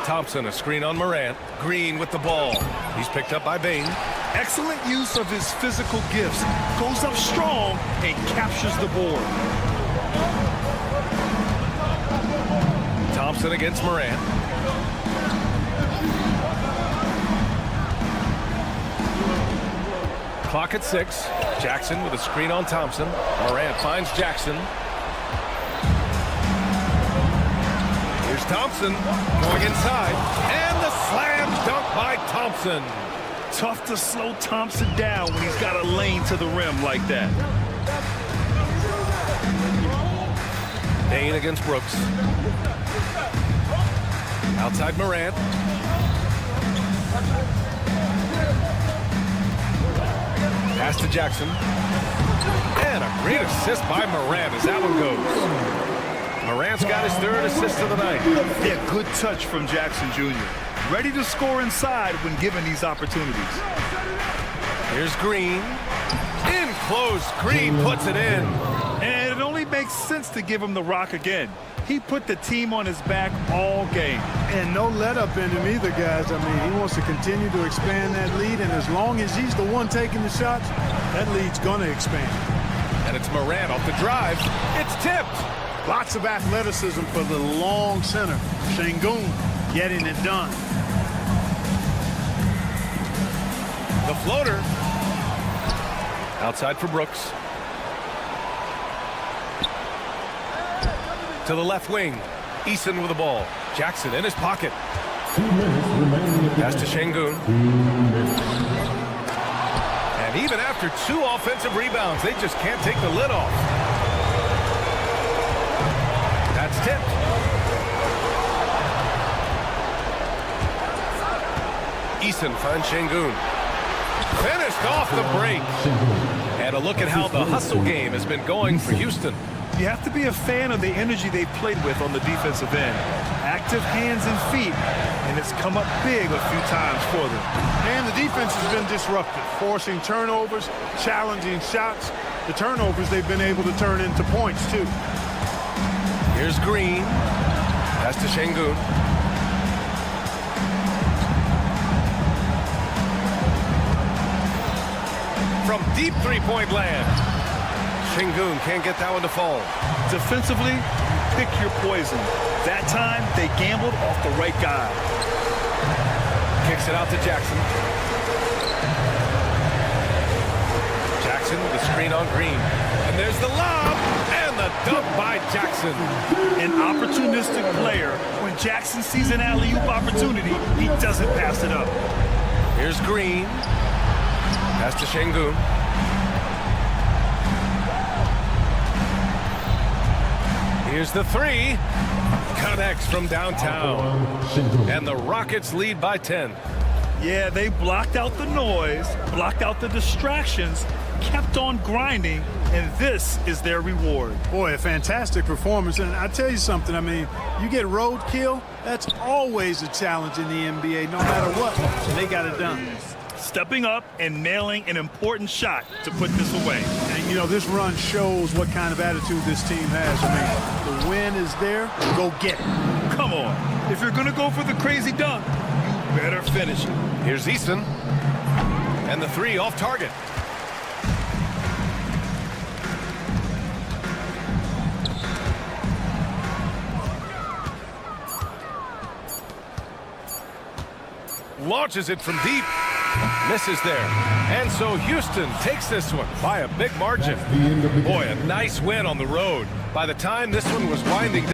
Thompson, a screen on Morant. Green with the ball. He's picked up by Bain. Excellent use of his physical gifts. Goes up strong and captures the board. Thompson against Morant. Clock at 6. Jackson with a screen on Thompson. Morant finds Jackson. Here's Thompson going inside. And the slam dunk by Thompson. Tough to slow Thompson down when he's got a lane to the rim like that. Bain against Brooks. Outside Morant. Pass to Jackson. And a great assist by Morant as that one goes. Morant's got his 3rd assist of the night. Yeah, good touch from Jackson Jr. Ready to score inside when given these opportunities. Here's Green. In close. Green puts it in. And it only makes sense to give him the rock again. He put the team on his back all game. And no let-up in him either, guys. I mean, he wants to continue to expand that lead, and as long as he's the one taking the shots, that lead's going to expand. And it's Morant off the drive. It's tipped. Lots of athleticism for the long center. Şengün getting it done. The floater. Outside for Brooks. To the left wing. Eason with the ball. Jackson in his pocket. Pass to Şengün. And even after 2 offensive rebounds, they just can't take the lid off. That's tipped. Eason finds Şengün. Finished off the break. And a look at how the hustle game has been going for Houston. You have to be a fan of the energy they've played with on the defensive end. Active hands and feet, and it's come up big a few times for them. And the defense has been disruptive, forcing turnovers, challenging shots. The turnovers they've been able to turn into points, too. Here's Green. Pass to Şengün. From deep three-point land. Şengün can't get that one to fall. Defensively, pick your poison. That time, they gambled off the right guy. Kicks it out to Jackson. Jackson with the screen on Green. And there's the lob. And the dunk by Jackson. An opportunistic player. When Jackson sees an alley-oop opportunity, he doesn't pass it up. Here's Green. Pass to Şengün. Here's the 3. Connects from downtown. And the Rockets lead by 10. Yeah, they blocked out the noise, blocked out the distractions, kept on grinding, and this is their reward. Boy, a fantastic performance. And I tell you something, I mean, you get roadkill, that's always a challenge in the NBA, no matter what. They got it done. stepping up and nailing an important shot to put this away. And, you know, this run shows what kind of attitude this team has. I mean, the win is there. Go get it. Come on. If you're going to go for the crazy dunk, you better finish it. Here's Easton. And the three off target. Launches it from deep. Misses there. And so Houston takes this one by a big margin. Boy, a nice win on the road. By the time this one was winding down.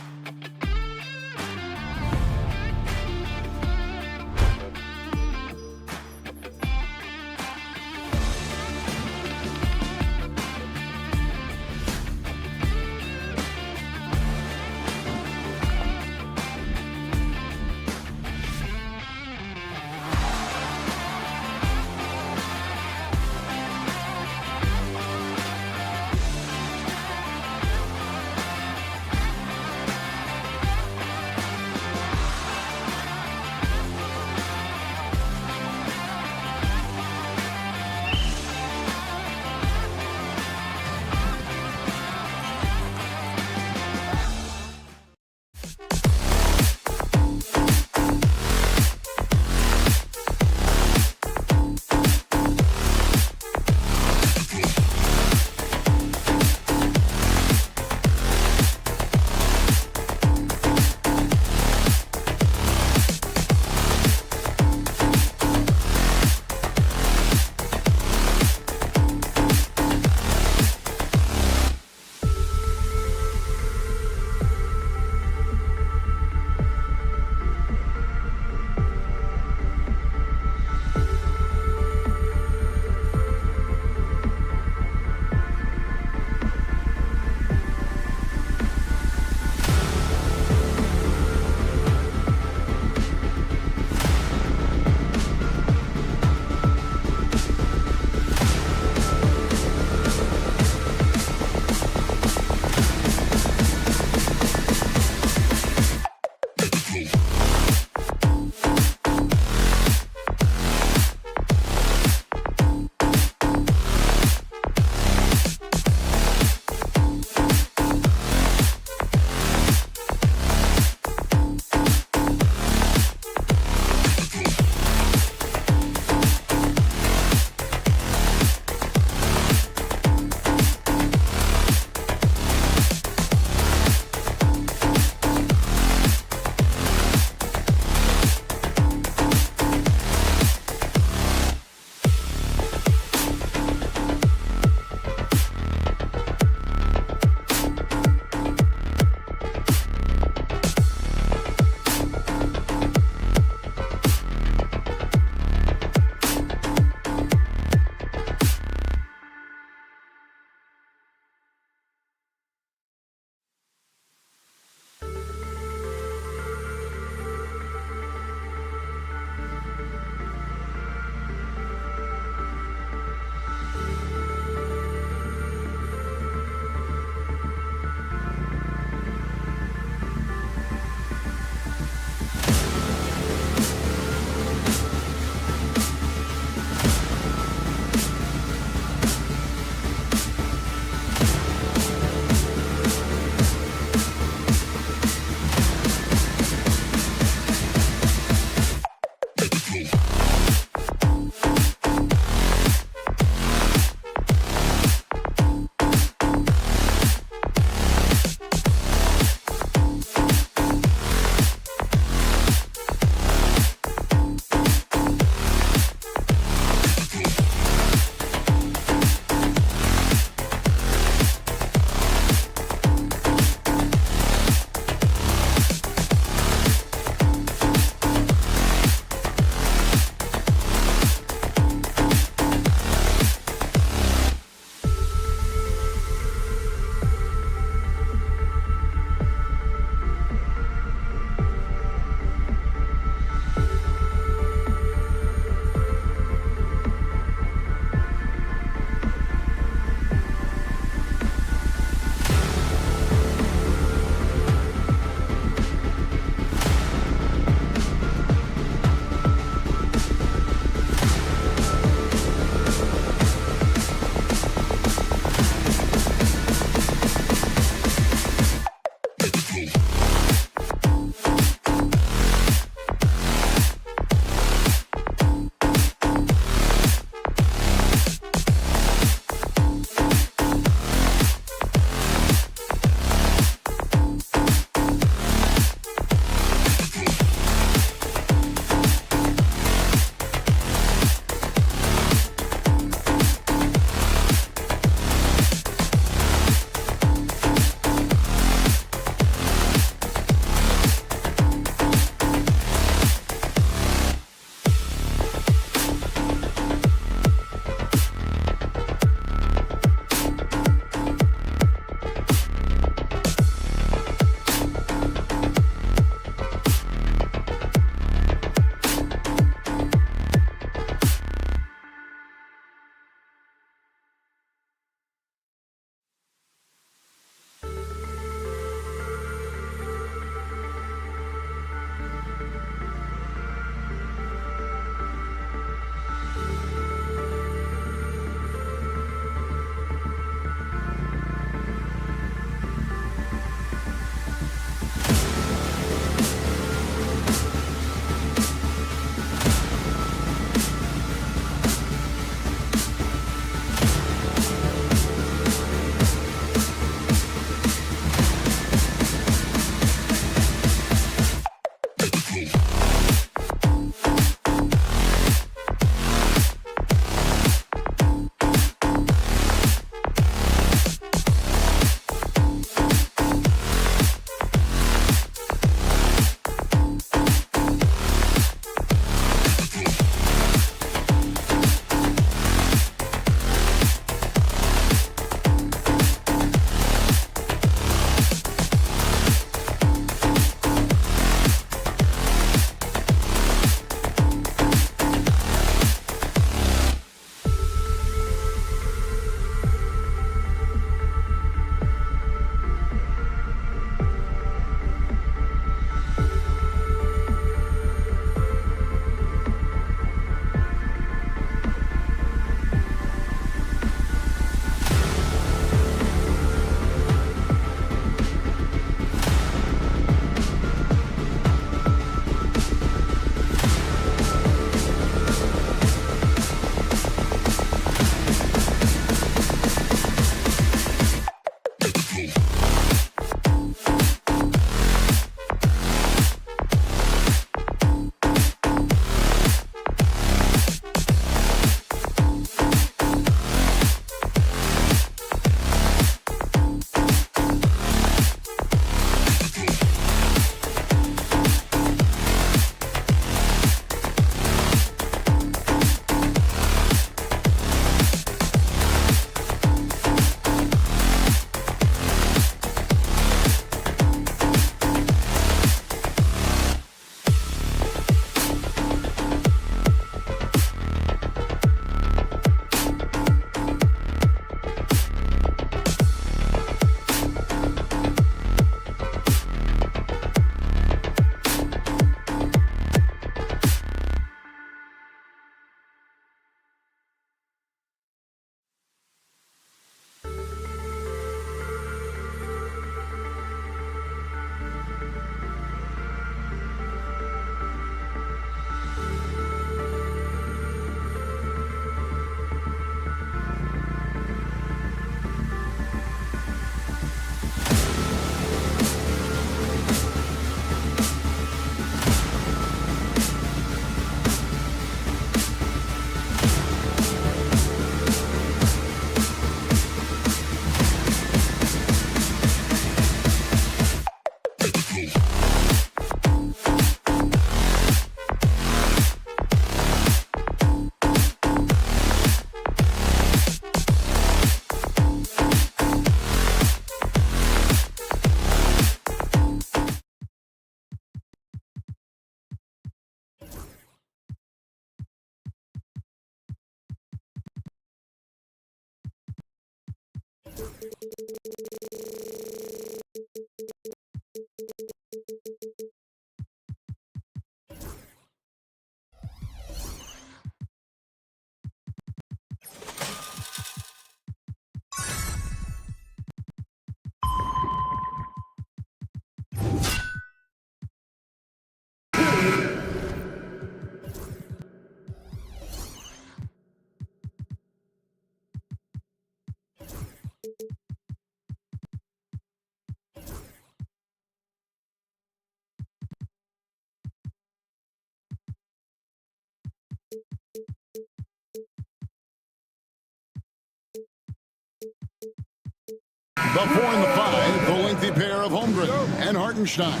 The 4 and the 5, the lengthy pair of Holmgren and Hartenstein.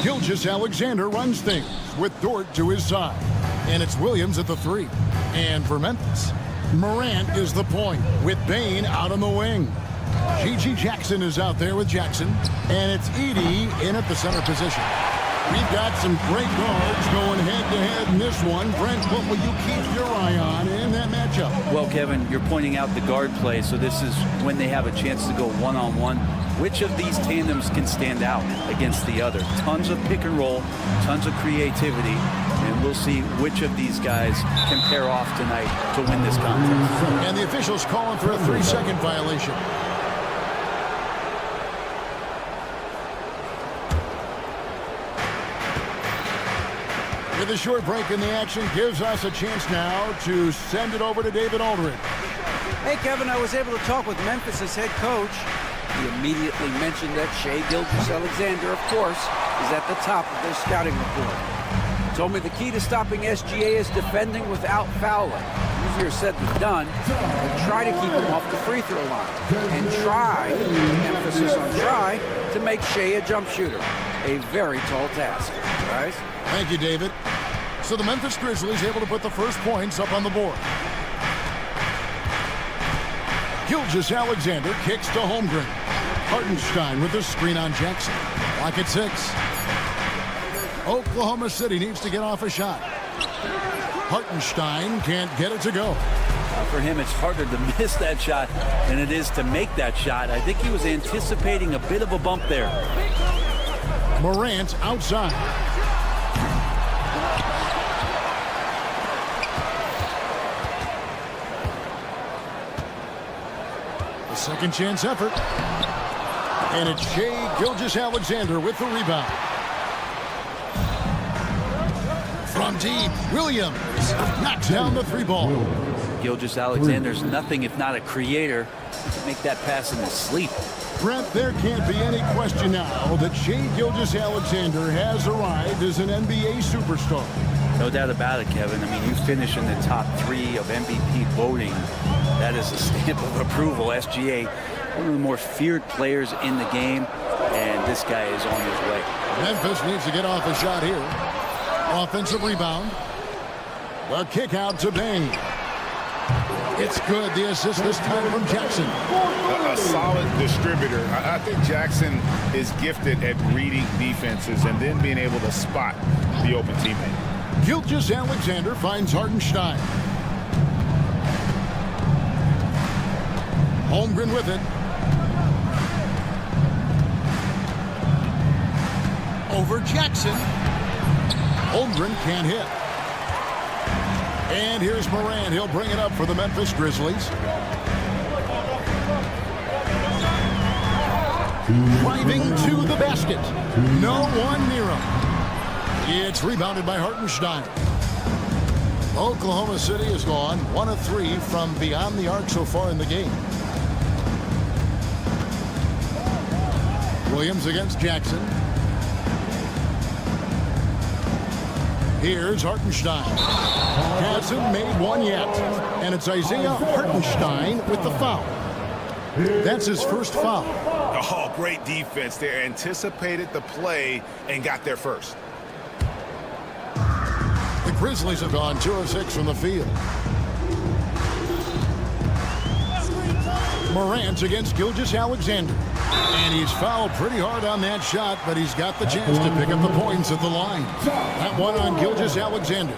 Gilgeous-Alexander runs things with Dort to his side. And it's Williams at the 3. And for Memphis, Morant is the point with Bane out on the wing. GG Jackson is out there with Jackson. And it's Edey in at the center position. We've got some great guards going head-to-head in this one. Brent, what will you keep your eye on in that matchup? Well, Kevin, you're pointing out the guard play, so this is when they have a chance to go one-on-one. Which of these tandems can stand out against the other? Tons of pick and roll, tons of creativity, and we'll see which of these guys can pair off tonight to win this contest. And the officials calling for a 3-second violation. With a short break in the action gives us a chance now to send it over to David Aldridge. Hey, Kevin, I was able to talk with Memphis' head coach. He immediately mentioned that Shai Gilgeous-Alexander, of course, is at the top of their scouting report. He told me the key to stopping SGA is defending without fouling. Easier said than done, but try to keep him off the free throw line. And try, emphasis on try, to make Shai a jump shooter. A very tall task, guys. Thank you, David. So the Memphis Grizzlies able to put the first points up on the board. Gilgeous-Alexander kicks to Holmgren. Hartenstein with the screen on Jackson. Clock at 6. Oklahoma City needs to get off a shot. Hartenstein can't get it to go. For him, it's harder to miss that shot than it is to make that shot. I think he was anticipating a bit of a bump there. Morant outside. A second chance effort. And it's Shai Gilgeous-Alexander with the rebound. From deep, Williams knocks down the 3 ball. Gilgeous-Alexander's nothing if not a creator. He can make that pass in his sleep. Brent, there can't be any question now that Shai Gilgeous-Alexander has arrived as an NBA superstar. No doubt about it, Kevin. I mean, you finish in the top 3 of MVP voting. That is a stamp of approval. SGA, one of the more feared players in the game, and this guy is on his way. Memphis needs to get off a shot here. Offensive rebound. The kick out to Bane. It's good. The assist this time from Jackson. A solid distributor. I think Jackson is gifted at reading defenses and then being able to spot the open teammate. Gilgeous-Alexander finds Hartenstein. Holmgren with it. Over Jackson. Holmgren can't hit. And here's Morant. He'll bring it up for the Memphis Grizzlies. Driving to the basket. No one near him. It's rebounded by Hartenstein. Oklahoma City has gone 1 of 3 from beyond the arc so far in the game. Williams against Jackson. Here's Hartenstein. Hasn't made one yet. And it's Isaiah Hartenstein with the foul. That's his first foul. Oh, great defense there. Anticipated the play and got there first. The Grizzlies have gone 2 of 6 from the field. Morant against Gilgeous-Alexander. And he's fouled pretty hard on that shot, but he's got the chance to pick up the points at the line. That one on Gilgeous-Alexander.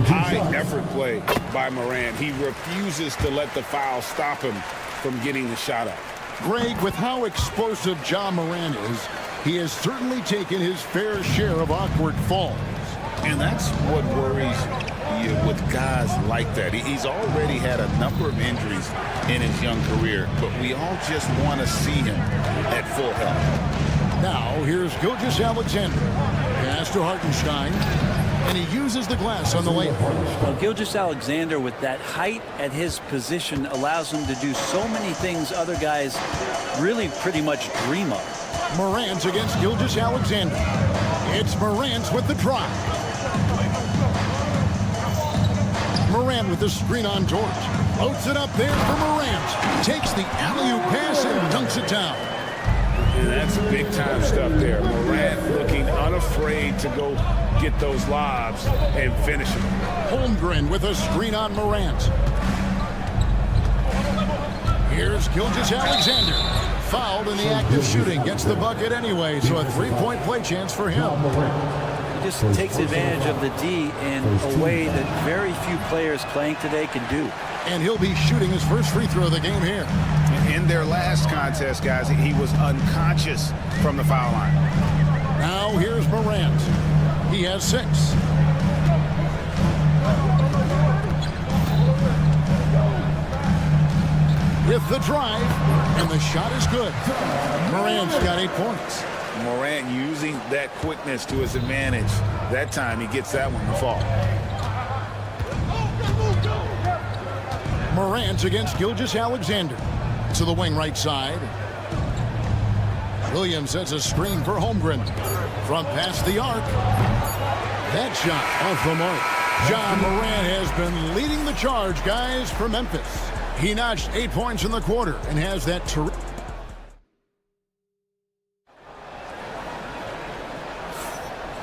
High effort play by Morant. He refuses to let the foul stop him from getting the shot up. Greg, with how explosive Ja Morant is, he has certainly taken his fair share of awkward falls. And that's what worries you with guys like that. He's already had a number of injuries in his young career, but we all just want to see him at full health. Now, here's Gilgeous-Alexander. Pass to Hartenstein, and he uses the glass on the layup. Well, Gilgeous-Alexander, with that height at his position, allows him to do so many things other guys really pretty much dream of. Morant against Gilgeous-Alexander. It's Morant with the drive. Morant with the screen on George. Loads it up there for Morant. Takes the alley-oop pass and dunks it down. And that's big-time stuff there. Morant looking unafraid to go get those lobs and finish them. Holmgren with a screen on Morant. Here's Gilgeous-Alexander. Fouled in the act of shooting. Gets the bucket anyway, so a three-point play chance for him. He just takes advantage of the D in a way that very few players playing today can do. And he'll be shooting his first free throw of the game here. In their last contest, guys, he was unconscious from the foul line. Now here's Morant. He has 6. With the drive, and the shot is good. Morant's got 8 points. Morant using that quickness to his advantage. That time he gets that one to fall. Morant against Gilgeous-Alexander. To the wing right side. Williams sets a screen for Holmgren. From past the arc. That shot off the mark. Ja Morant has been leading the charge, guys, for Memphis. He notched 8 points in the quarter and has that terrific.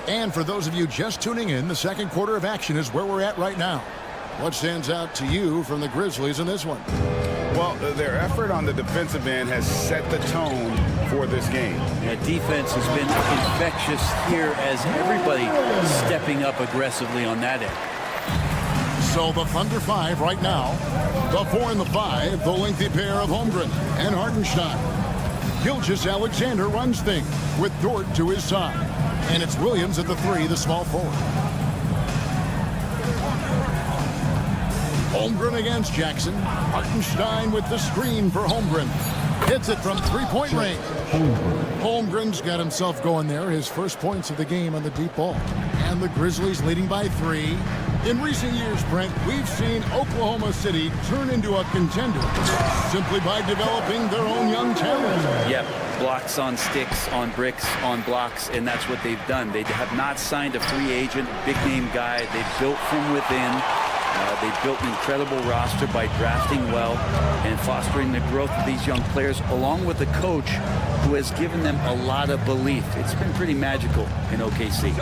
And for those of you just tuning in, the second quarter of action is where we're at right now. What stands out to you from the Grizzlies in this one? Well, their effort on the defensive end has set the tone for this game. The defense has been infectious here as everybody stepping up aggressively on that end. So the Thunder 5 right now. The 4 and the 5, the lengthy pair of Holmgren and Hartenstein. Gilgeous-Alexander runs things with Dort to his side. And it's Williams at the 3, the small forward. Holmgren against Jackson. Hartenstein with the screen for Holmgren. Hits it from three-point range. Holmgren's got himself going there. His first points of the game on the deep ball. And the Grizzlies leading by 3. In recent years, Brent, we've seen Oklahoma City turn into a contender simply by developing their own young talent. Yep, blocks on sticks, on bricks, on blocks, and that's what they've done. They have not signed a free agent, big-name guy. They built from within. They built an incredible roster by drafting well and fostering the growth of these young players, along with a coach who has given them a lot of belief. It's been pretty magical in OKC.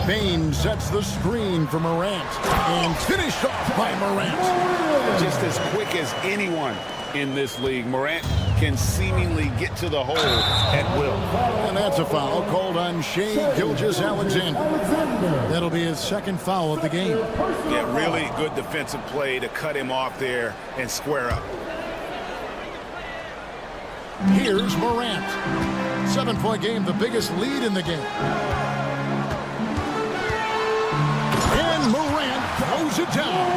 Bane sets the screen for Morant and finished off by Morant. Just as quick as anyone in this league, Morant can seemingly get to the hole at will. And that's a foul called on Shai Gilgeous-Alexander. That'll be his second foul of the game. Yeah, really good defensive play to cut him off there and square up. Here's Morant. 7-point game, the biggest lead in the game. And Morant throws it down.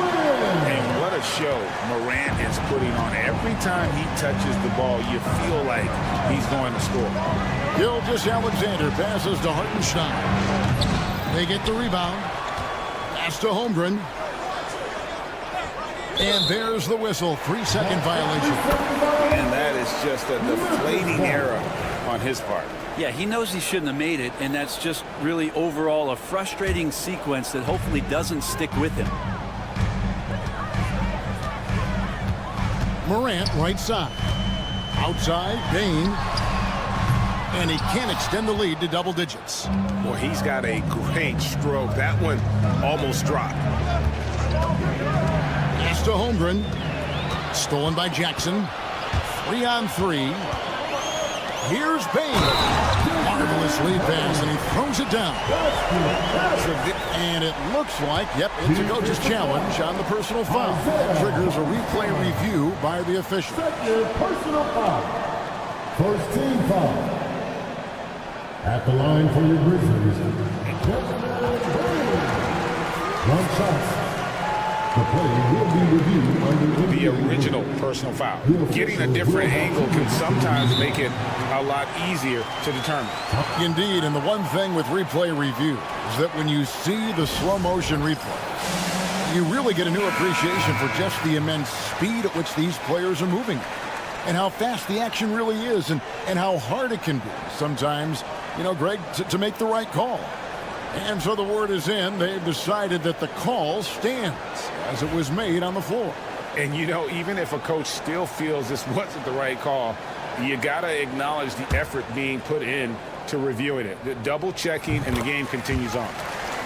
And what a show Morant is putting on. Every time he touches the ball, you feel like he's going to score. Gilgeous-Alexander passes to Hartenstein. They get the rebound. Pass to Holmgren. And there's the whistle. 3-second violation. And that is just a deflating error on his part. Yeah, he knows he shouldn't have made it, and that's just really overall a frustrating sequence that hopefully doesn't stick with him. Morant right side. Outside, Bane. And he can't extend the lead to double digits. Well, he's got a great stroke. That one almost dropped. Pass to Holmgren. Stolen by Jackson. 3-on-3. Here's Bane. Marvelous lead pass, and he throws it down. And it looks like, yep, it's a coach's challenge on the personal foul. That triggers a replay review by the official. Your personal foul. First team foul. At the line for your Grizzlies. One shot. The play will be reviewed under The original personal foul. Getting a different angle can sometimes make it a lot easier to determine. Indeed, and the one thing with replay review is that when you see the slow motion replay, you really get a new appreciation for just the immense speed at which these players are moving and how fast the action really is and how hard it can be sometimes, you know, Greg, to make the right call. And so the word is in. They've decided that the call stands as it was made on the floor. And, you know, even if a coach still feels this wasn't the right call, you got to acknowledge the effort being put in to reviewing it. The double checking, and the game continues on.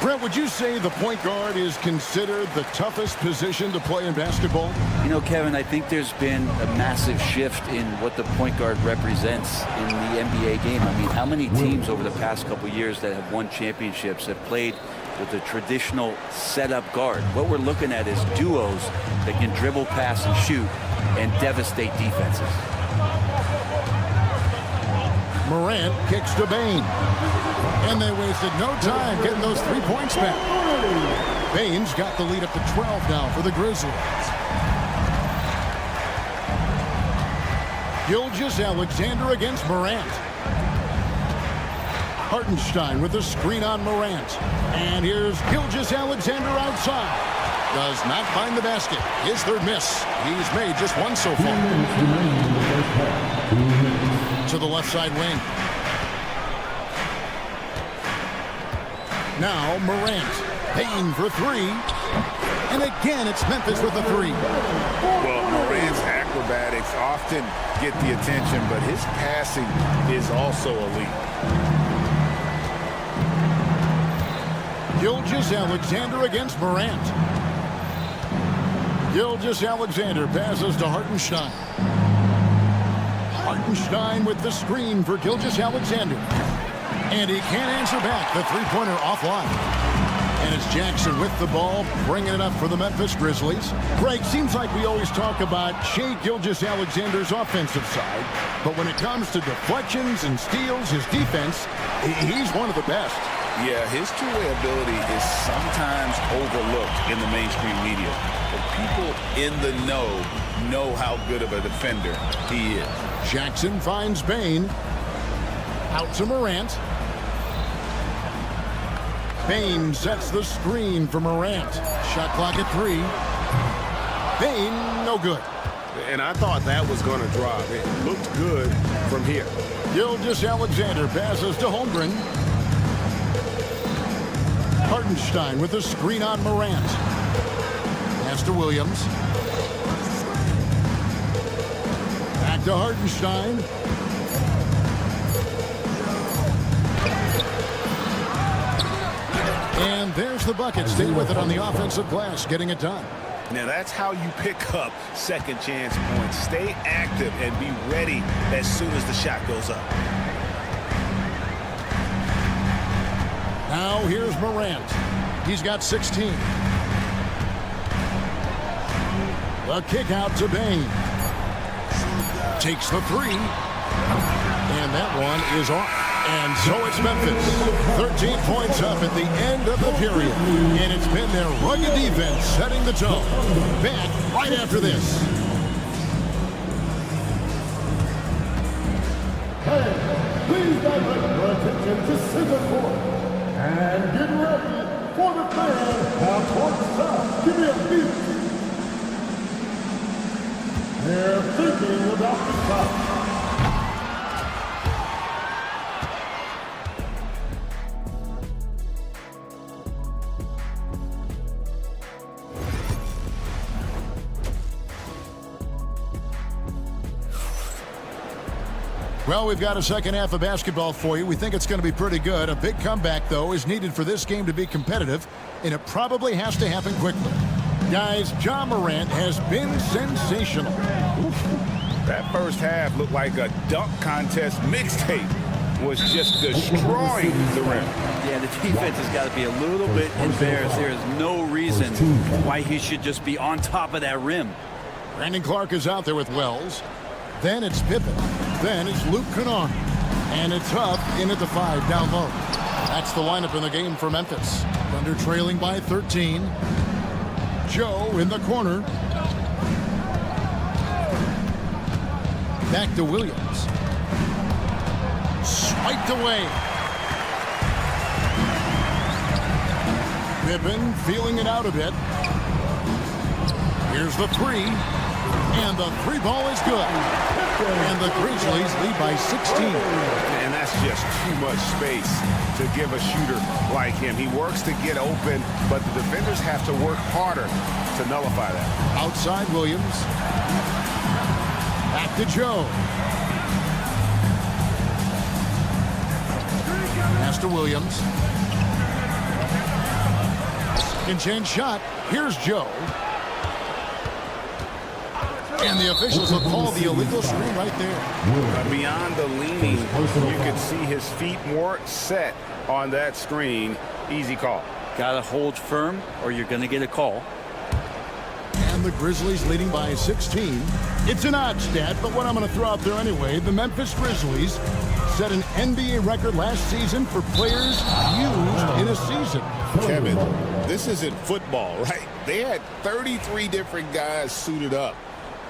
Brent, would you say the point guard is considered the toughest position to play in basketball? You know, Kevin, I think there's been a massive shift in what the point guard represents in the NBA game. I mean, how many teams over the past couple years that have won championships have played with a traditional setup guard? What we're looking at is duos that can dribble, pass, and shoot and devastate defenses. Morant kicks to Bane. And they wasted no time getting those 3 points back. Bane's got the lead up to 12 now for the Grizzlies. Gilgeous-Alexander against Morant. Hartenstein with a screen on Morant. And here's Gilgeous-Alexander outside. Does not find the basket. His third miss. He's made just one so far. To the left side wing. Now Morant. Payne for three. And again, it's Memphis with a three. Well, Morant's acrobatics often get the attention, but his passing is also elite. Gilgeous-Alexander against Morant. Gilgeous-Alexander passes to Hartenstein. Hartenstein with the screen for Gilgeous-Alexander. And he can't answer back. The three-pointer offline. And it's Jackson with the ball, bringing it up for the Memphis Grizzlies. Greg, seems like we always talk about Shai Gilgeous-Alexander's offensive side, but when it comes to deflections and steals, his defense, he's one of the best. Yeah, his two-way ability is sometimes overlooked in the mainstream media. But people in the know how good of a defender he is. Jackson finds Bane. Out to Morant. Bane sets the screen for Morant. Shot clock at 3. Bane, no good. And I thought that was going to drop. It looked good from here. Gilgeous-Alexander passes to Holmgren. Hartenstein with the screen on Morant. Pass to Williams. Back to Hartenstein. And there's the bucket. Stay with it on the offensive glass, getting it done. Now that's how you pick up second chance points. Stay active and be ready as soon as the shot goes up. Now here's Morant. He's got 16. The kick out to Bane. Takes the three. And that one is off. And so it's Memphis. 13 points up at the end of the period. And it's been their rugged defense setting the tone. Back right after this. Hey, please direct your attention to center court. And get ready for the fan out courtside. Give me a beat. They're thinking about the shot. Well, we've got a second half of basketball for you. We think it's going to be pretty good. A big comeback, though, is needed for this game to be competitive, and it probably has to happen quickly. Guys, Ja Morant has been sensational. That first half looked like a dunk contest mixtape. was just destroying the rim. Yeah, the defense has got to be a little bit embarrassed. There is no reason why he should just be on top of that rim. Brandon Clark is out there with Wells. Then it's Pippen. Then it's Luke Kennard. And it's Huff in at the 5 down low. That's the lineup in the game for Memphis. Thunder trailing by 13. Joe in the corner. Back to Williams. Swiped away. Pippen feeling it out a bit. Here's the 3. And the 3 ball is good. And the Grizzlies lead by 16. And that's just too much space to give a shooter like him. He works to get open, but the defenders have to work harder to nullify that. Outside Williams. Back to Joe. Pass to Williams. Second chance shot. Here's Joe. And the officials will call the illegal screen right there. Beyond the leaning, you can see his feet more set on that screen. Easy call. Got to hold firm or you're going to get a call. And the Grizzlies leading by 16. It's an odd stat, but what I'm going to throw out there anyway. The Memphis Grizzlies set an NBA record last season for players used in a season. Kevin, this isn't football, right? They had 33 different guys suited up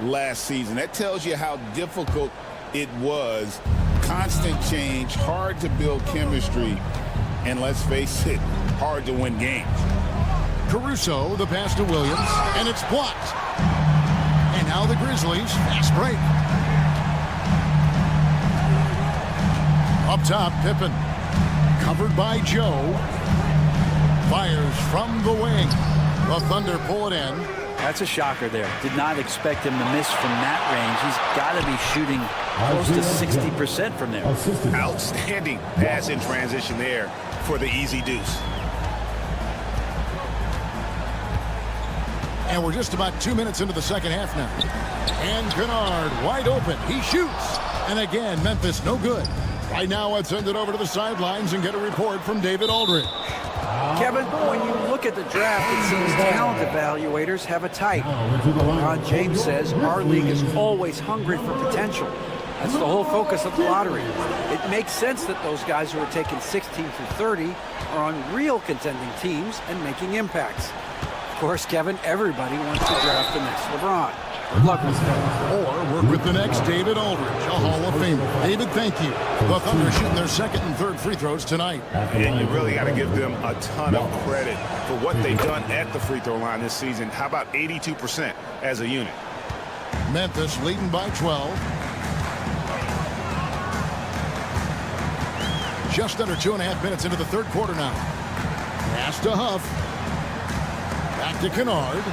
last season. That tells you how difficult it was. Constant change, hard to build chemistry, and let's face it, hard to win games. Caruso, the pass to Williams, and it's blocked. And now the Grizzlies, fast break. Up top, Pippen. Covered by Joe. Fires from the wing. The Thunder pull it in. That's a shocker there. Did not expect him to miss from that range. He's got to be shooting close to 60% from there. Outstanding pass in transition there for the easy deuce. And we're just about 2 minutes into the second half now. And Kennard wide open. He shoots. And again, Memphis no good. Right now, let's send it over to the sidelines and get a report from David Aldridge. Kevin, when you look at the draft, it seems talent evaluators have a type. James says our league is always hungry for potential. That's the whole focus of the lottery. It makes sense that those guys who are taken 16 through 30 are on real contending teams and making impacts. Of course, Kevin, everybody wants to draft the next LeBron. Good luck with that. Or work with the next David Aldridge, a Hall of Famer. David, thank you. The Thunder shooting their second and third free throws tonight. And you really got to give them a ton of credit for what they've done at the free throw line this season. How about 82% as a unit? Memphis leading by 12. Just under 2.5 minutes into the third quarter now. Pass to Huff. Back to Kennard.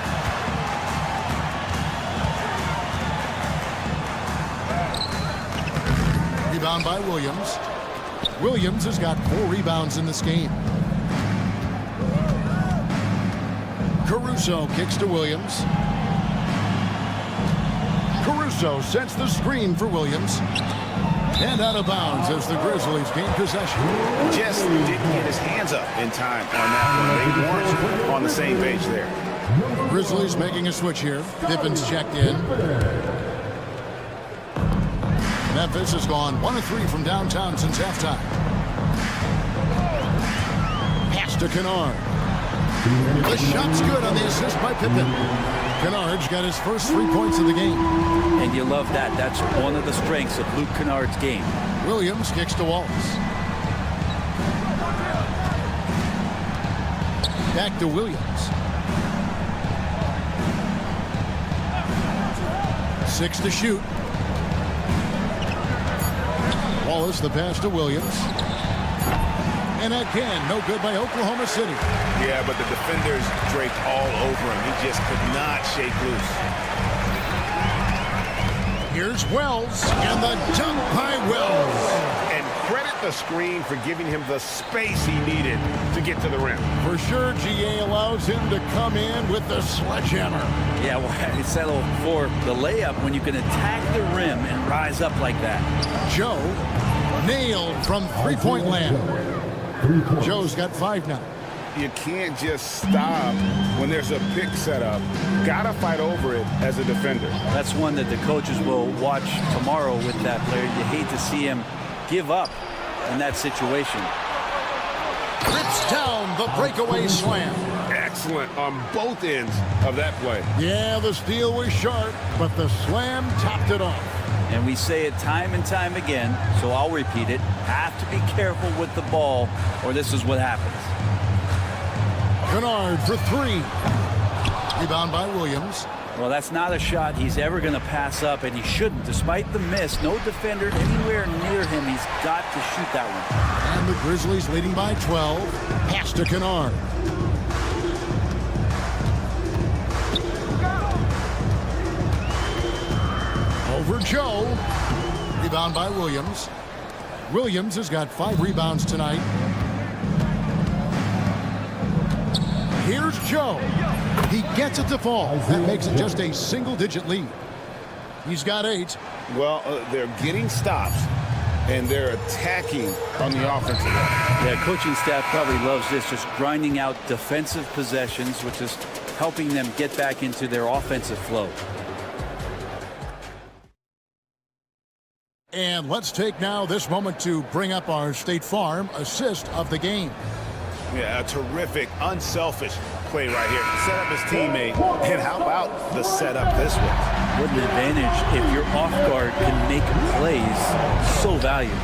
Rebound by Williams. Williams has got 4 rebounds in this game. Caruso kicks to Williams. Caruso sets the screen for Williams. And out of bounds as the Grizzlies gain possession. Just didn't get his hands up in time on that one. They weren't on the same page there. Grizzlies making a switch here. Pippen's checked in. Memphis has gone 1 of 3 from downtown since halftime. Pass to Kennard. The shot's good on the assist by Pippen. Kennard's got his first 3 points of the game. And you love that. That's one of the strengths of Luke Kennard's game. Williams kicks to Wallace. Back to Williams. 6 to shoot. Wallace the pass to Williams. And again, no good by Oklahoma City. Yeah, but the defenders draped all over him. He just could not shake loose. Here's Wells, and the dunk by Wells. And credit the screen for giving him the space he needed to get to the rim. For sure, GA allows him to come in with the sledgehammer. Yeah, why settle for the layup when you can attack the rim and rise up like that? Joe Nailed from three-point land. Joe's got 5 now. You can't just stop when there's a pick set up. Gotta fight over it as a defender. That's one that the coaches will watch tomorrow with that player. You hate to see him give up in that situation. Rips down the breakaway slam. Excellent on both ends of that play. Yeah, the steal was sharp, but the slam topped it off. And we say it time and time again, so I'll repeat it. Have to be careful with the ball, or this is what happens. Kennard for 3. Rebound by Williams. Well, that's not a shot he's ever going to pass up, and he shouldn't. Despite the miss, no defender anywhere near him. He's got to shoot that one. And the Grizzlies leading by 12. Pass to Kennard. Over Joe. Rebound by Williams. Williams has got 5 rebounds tonight. Here's Joe. He gets it to fall. That makes it just a single-digit lead. He's got 8. Well, they're getting stops, and they're attacking on the offensive end. Yeah, coaching staff probably loves this, just grinding out defensive possessions, which is helping them get back into their offensive flow. And let's take now this moment to bring up our State Farm assist of the game. Yeah, a terrific, unselfish play right here. Set up his teammate, and how about the setup this way? What an advantage if your off guard can make plays so valuable.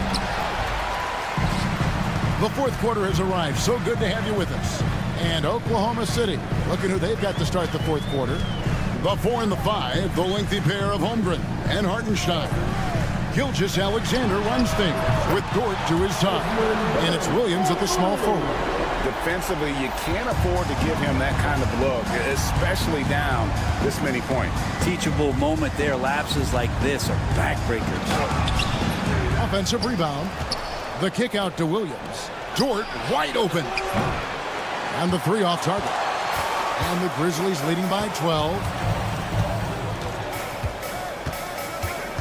The fourth quarter has arrived. So good to have you with us. And Oklahoma City, look at who they've got to start the fourth quarter. The 4 and the 5, the lengthy pair of Holmgren and Hartenstein. Gilgeous-Alexander runs things with Dort to his side. And it's Williams at the small forward. Defensively, you can't afford to give him that kind of look, especially down this many points. Teachable moment there. Lapses like this are backbreakers. Offensive rebound. The kick out to Williams. Dort wide open. And the 3 off target. And the Grizzlies leading by 12.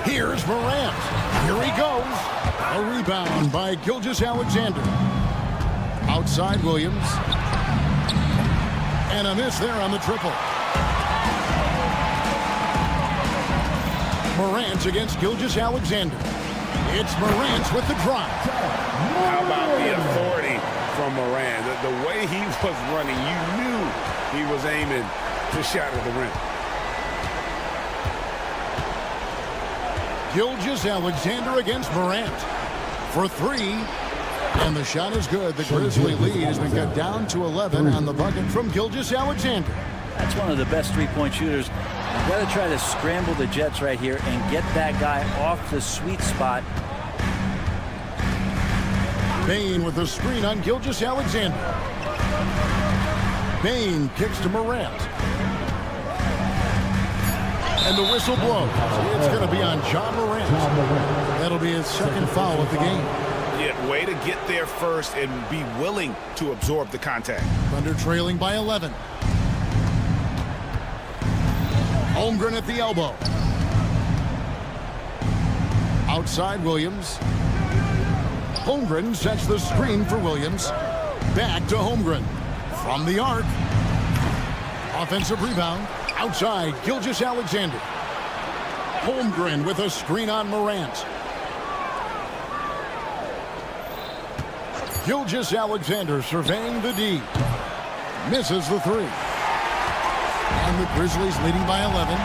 Here's Morant. Here he goes. A rebound by Gilgeous-Alexander. Outside Williams. And a miss there on the triple. Morant against Gilgeous-Alexander. It's Morant with the drive. How about the authority from Morant? The way he was running, you knew he was aiming to shatter the rim. Gilgeous-Alexander against Morant for 3. And the shot is good. The Grizzly lead has been cut down to 11 on the bucket from Gilgeous-Alexander. That's one of the best three-point shooters. You've got to try to scramble the Jets right here and get that guy off the sweet spot. Bane with the screen on Gilgeous-Alexander. Bane kicks to Morant. And the whistle blows. It's going to be on John Morant. That'll be his second foul of the game. Yeah, way to get there first and be willing to absorb the contact. Thunder trailing by 11. Holmgren at the elbow. Outside Williams. Holmgren sets the screen for Williams. Back to Holmgren. From the arc. Offensive rebound. Outside Gilgeous-Alexander. Holmgren with a screen on Morant. Gilgeous-Alexander surveying the D. Misses the 3. And the Grizzlies leading by 11.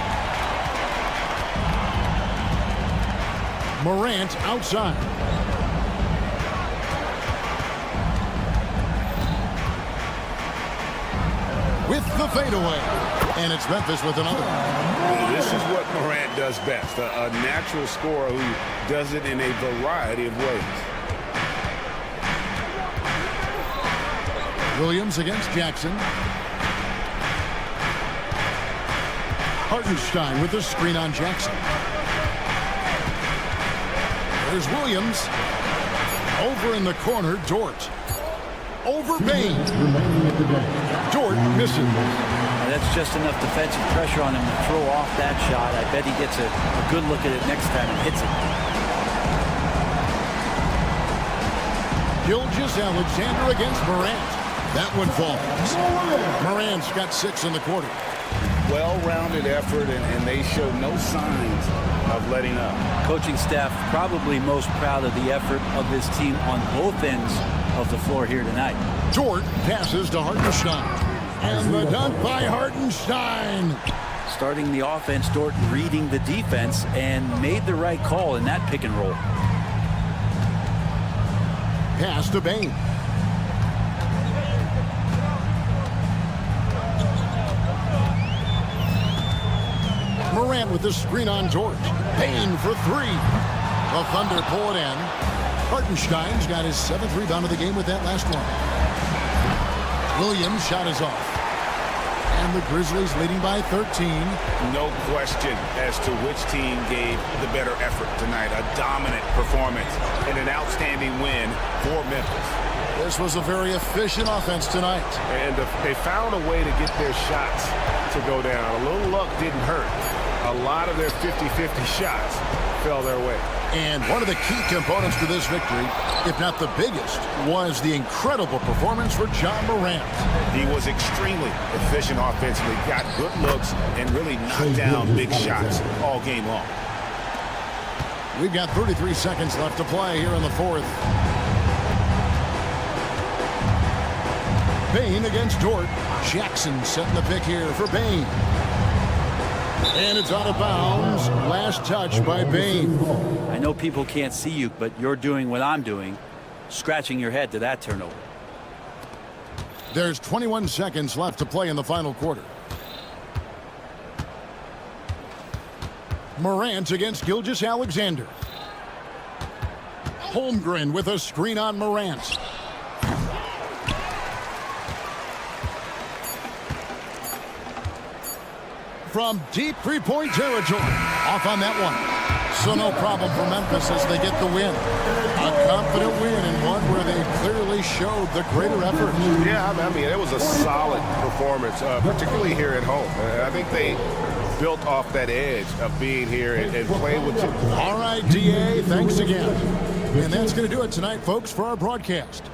Morant outside. With the fadeaway. And it's Memphis with another. This is what Morant does best. A natural scorer who does it in a variety of ways. Williams against Jackson. Hartenstein with the screen on Jackson. There's Williams. Over in the corner, Dort. Over Bane. Dort misses. That's just enough defensive pressure on him to throw off that shot. I bet he gets a good look at it next time and hits it. Gilgeous-Alexander against Morant. That one falls. Morant's got 6 in the quarter. Well-rounded effort, and they show no signs of letting up. Coaching staff probably most proud of the effort of this team on both ends of the floor here tonight. Dort passes to Hartenstein. And the dunk by Hartenstein. Starting the offense, Dort reading the defense and made the right call in that pick and roll. Pass to Bane. Morant with the screen on Dort. Bane for 3. The Thunder pull it in. Hartenstein's got his 7th rebound of the game with that last one. Williams' shot is off. And the Grizzlies leading by 13. No question as to which team gave the better effort tonight. A dominant performance and an outstanding win for Memphis. This was a very efficient offense tonight. And they found a way to get their shots to go down. A little luck didn't hurt. A lot of their 50-50 shots fell their way. And one of the key components to this victory, if not the biggest, was the incredible performance for John Morant. He was extremely efficient offensively, got good looks, and really knocked down big shots all game long. We've got 33 seconds left to play here in the 4th. Bane against Dort. Jackson setting the pick here for Bane. And it's out of bounds. Last touch by Bane. I know people can't see you, but you're doing what I'm doing, scratching your head to that turnover. There's 21 seconds left to play in the final quarter. Morant against Gilgeous-Alexander. Holmgren with a screen on Morant. From deep three-point territory. Off on that one. So no problem for Memphis as they get the win. A confident win and one where they clearly showed the greater effort. Yeah, I mean, it was a solid performance, particularly here at home. I think they built off that edge of being here and playing with you. All right, DA, thanks again. And that's going to do it tonight, folks, for our broadcast.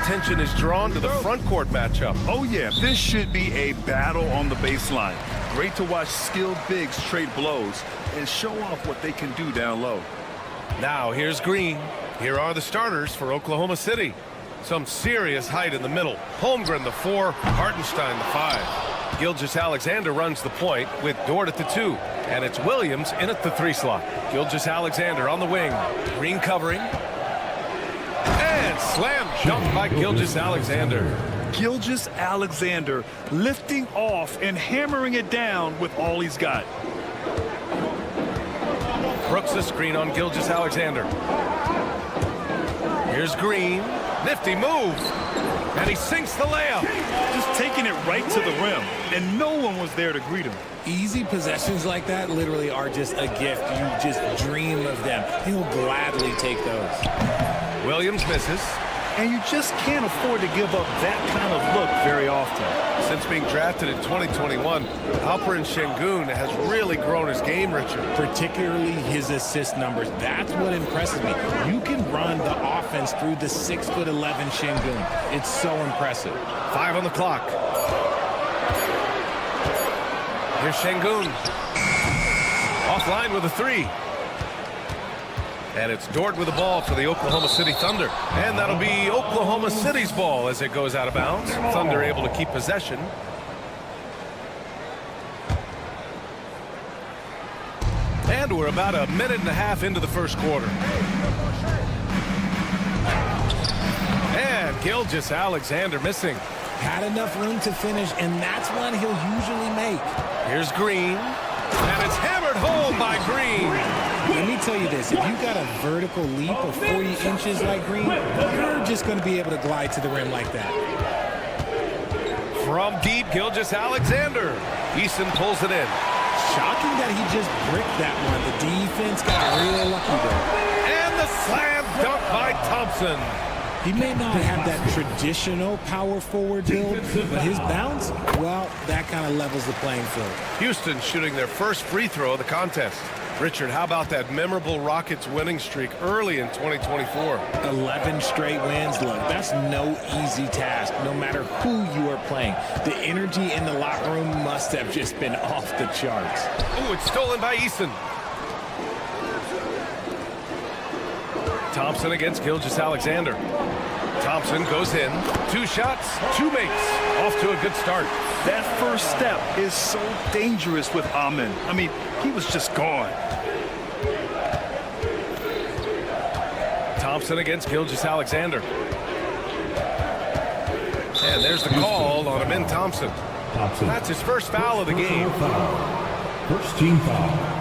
attention is drawn to the front court matchup. Oh, yeah, this should be a battle on the baseline. Great to watch skilled bigs trade blows and show off what they can do down low. Now here's Green. Here are the starters for Oklahoma City. Some serious height in the middle. Holmgren the 4, Hartenstein the 5. Gilgeous-Alexander runs the point with Dort at the 2. And it's Williams in at the 3 slot. Gilgeous-Alexander on the wing. Green covering. And slam dunk by Gilgeous-Alexander. Gilgeous-Alexander lifting off and hammering it down with all he's got. Brooks a screen on Gilgeous-Alexander. Here's Green. Nifty move. And he sinks the layup. Just taking it right to the rim. And no one was there to greet him. Easy possessions like that literally are just a gift. You just dream of them. He'll gladly take those. Williams misses. And you just can't afford to give up that kind of look very often. Since being drafted in 2021, Alperen Şengün has really grown his game, Richard. Particularly his assist numbers. That's what impresses me. You can run the offense through the 6'11" Şengün. It's so impressive. 5 on the clock. Here's Şengün. Offline with a 3. And it's Dort with the ball for the Oklahoma City Thunder. And that'll be Oklahoma City's ball as it goes out of bounds. Thunder able to keep possession. And we're about a minute and a half into the first quarter. And Gilgeous-Alexander missing. Had enough room to finish, and that's one he'll usually make. Here's Green. And it's hammered home by Green. Let me tell you this, if you got a vertical leap of 40 inches like Green, you're just going to be able to glide to the rim like that. From deep, Gilgeous-Alexander. Eason pulls it in. Shocking that he just bricked that one. The defense got real lucky there. And the slam dunk by Thompson. He may not have that traditional power forward build, but his bounce, well, that kind of levels the playing field. Houston shooting their first free throw of the contest. Richard, how about that memorable Rockets winning streak early in 2024? 11 straight wins. Look, that's no easy task, no matter who you are playing. The energy in the locker room must have just been off the charts. Ooh, it's stolen by Eason. Thompson against Gilgeous-Alexander. Thompson goes in. 2 shots, 2 makes. Off to a good start. That first step is so dangerous with Amen. I mean, he was just gone. Thompson against Gilgeous-Alexander. And there's the call on Amen Thompson. That's his first foul of the game. First team foul.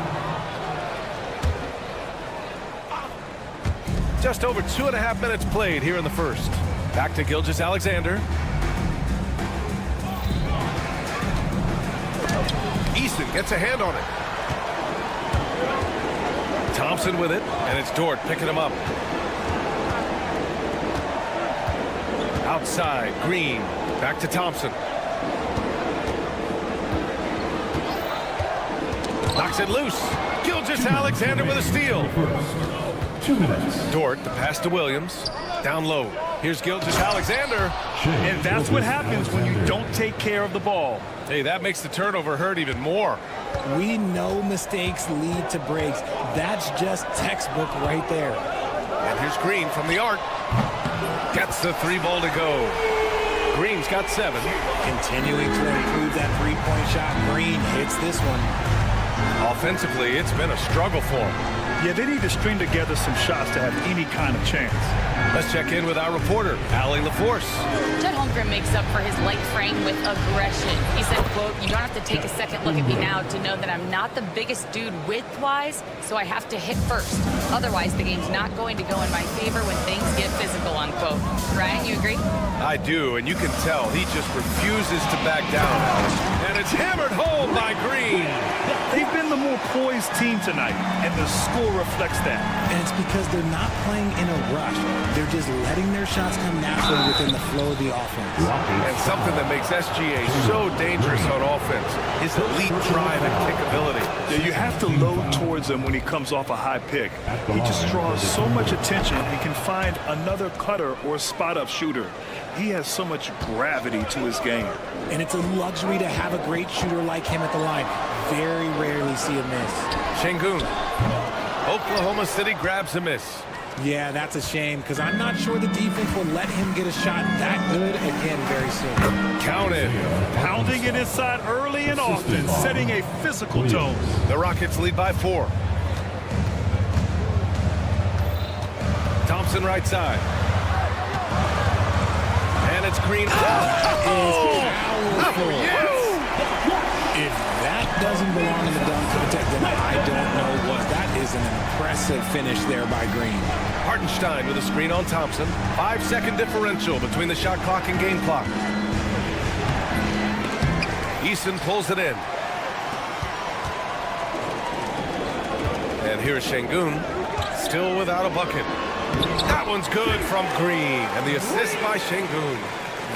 Just over 2.5 minutes played here in the first. Back to Gilgeous-Alexander. Eason gets a hand on it. Thompson with it, and it's Dort picking him up. Outside, Green. Back to Thompson. Knocks it loose. Gilgeous-Alexander with a steal. 2 minutes. Dort, the pass to Williams. Down low. Here's Gilgeous-Alexander. And that's what happens when you don't take care of the ball. Hey, that makes the turnover hurt even more. We know mistakes lead to breaks. That's just textbook right there. And here's Green from the arc. Gets the 3 ball to go. Green's got 7. Continuing to improve that three-point shot. Green hits this one. Offensively, it's been a struggle for him. Yeah, they need to string together some shots to have any kind of chance. Let's check in with our reporter, Allie LaForce. Chet Holmgren makes up for his light frame with aggression. He said, quote, "You don't have to take a second look at me now to know that I'm not the biggest dude width-wise, so I have to hit first. Otherwise, the game's not going to go in my favor when things get physical," unquote. Ryan, you agree? I do, and you can tell he just refuses to back down, Alex. And it's hammered home by Green. They they've been the more poised team tonight, and the score reflects that. And it's because they're not playing in a rush. They're just letting their shots come naturally within the flow of the offense. And something that makes SGA so dangerous on offense is elite drive and kick ability. Yeah, you have to load towards him when he comes off a high pick. He just draws so much attention he can find another cutter or spot-up shooter. He has so much gravity to his game. And it's a luxury to have a great shooter like him at the line. Very rarely see a miss. Şengün. Oklahoma City grabs a miss. Yeah, that's a shame because I'm not sure the defense will let him get a shot that good again very soon. Counted. Pounding it inside early and often, setting a physical tone. The Rockets lead by 4. Thompson right side. And it's Green. Oh! If that doesn't belong in the dunk contest, then I don't know what. That is an impressive finish there by Green. Hartenstein with a screen on Thompson. 5-second differential between the shot clock and game clock. Eason pulls it in. And here's Şengün, still without a bucket. That one's good from Green, and the assist by Şengün.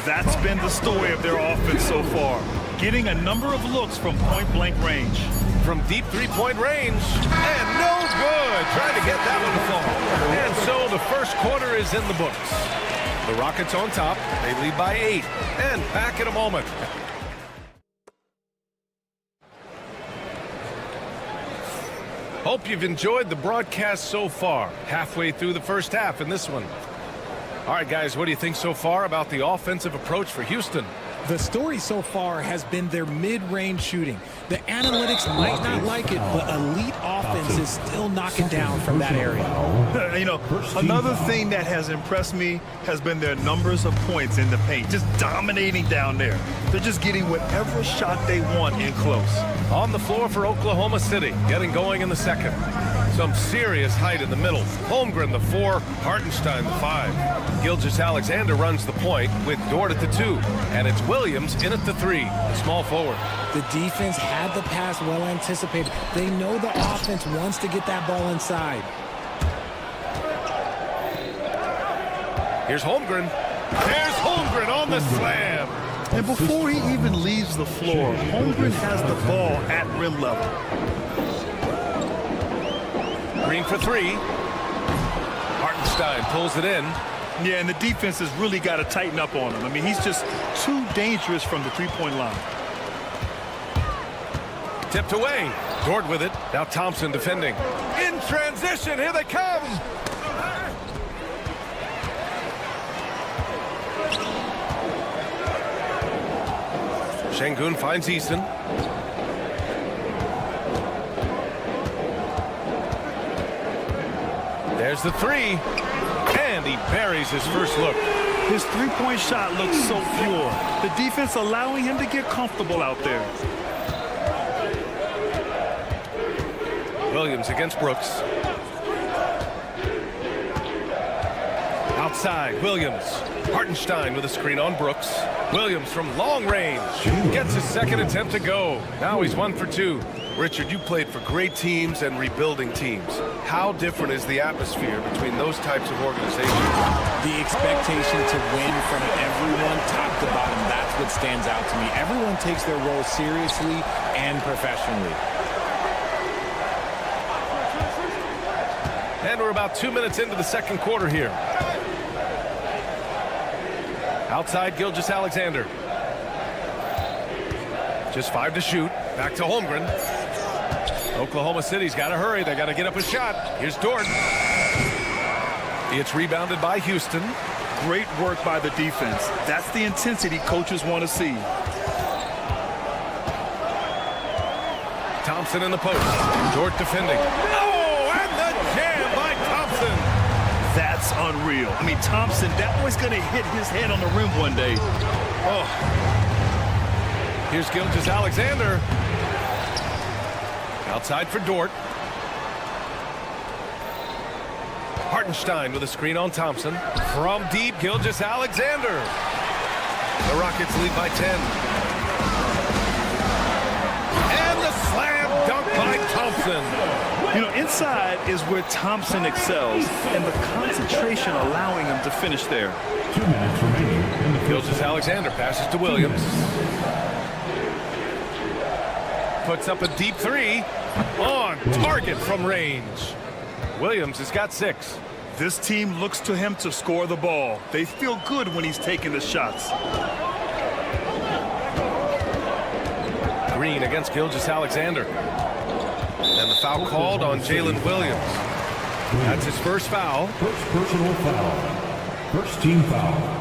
That's been the story of their offense so far. Getting a number of looks from point-blank range. From deep three-point range, and no good. Trying to get that one to fall. And so the first quarter is in the books. The Rockets on top. They lead by 8. And back in a moment. Hope you've enjoyed the broadcast so far. Halfway through the first half in this one. All right, guys, what do you think so far about the offensive approach for Houston? The story so far has been their mid-range shooting. The analytics might not like it, but elite offense is still knocking down from that area. You know, another thing that has impressed me has been their numbers of points in the paint, just dominating down there. They're just getting whatever shot they want in close. On the floor for Oklahoma City, getting going in the second. Some serious height in the middle. Holmgren, the 4, Hartenstein, the 5. Gilgeous-Alexander runs the point with Dort at the 2. And it's Williams in at the 3, the small forward. The defense had the pass well anticipated. They know the offense wants to get that ball inside. Here's Holmgren. There's Holmgren on the slam. And before he even leaves the floor, Holmgren has the ball at rim level. Green for 3. Hartenstein pulls it in. Yeah, and the defense has really got to tighten up on him. I mean, he's just too dangerous from the three-point line. Tipped away. Dort with it. Now Thompson defending. In transition. Here they come. Şengün finds Eason. There's the 3. And he buries his first look. His three-point shot looks so pure. The defense allowing him to get comfortable out there. Williams against Brooks. Outside, Williams. Hartenstein with a screen on Brooks. Williams from long range. Gets his second attempt to go. Now he's 1 for 2. Richard, you played for great teams and rebuilding teams. How different is the atmosphere between those types of organizations? The expectation to win from everyone, top to bottom, that's what stands out to me. Everyone takes their role seriously and professionally. And we're about 2 minutes into the second quarter here. Outside, Gilgeous-Alexander. Just 5 to shoot. Back to Holmgren. Oklahoma City's got to hurry. They got to get up a shot. Here's Dort. It's rebounded by Houston. Great work by the defense. That's the intensity coaches want to see. Thompson in the post. Dort defending. Oh, and the jam by Thompson. That's unreal. I mean, Thompson, that boy's going to hit his head on the rim one day. Oh. Here's Gilgeous-Alexander. Outside for Dort. Hartenstein with a screen on Thompson. From deep, Gilgeous-Alexander. The Rockets lead by 10. And the slam dunk by Thompson. You know, inside is where Thompson excels, and the concentration allowing him to finish there. 2 minutes remaining in the Gilgeous-Alexander passes to Williams. Puts up a deep three. On target from range. Williams has got 6. This team looks to him to score the ball. They feel good when he's taking the shots. Green against Gilgeous-Alexander. And the foul called on Jalen Williams. That's his first foul. First personal foul. First team foul.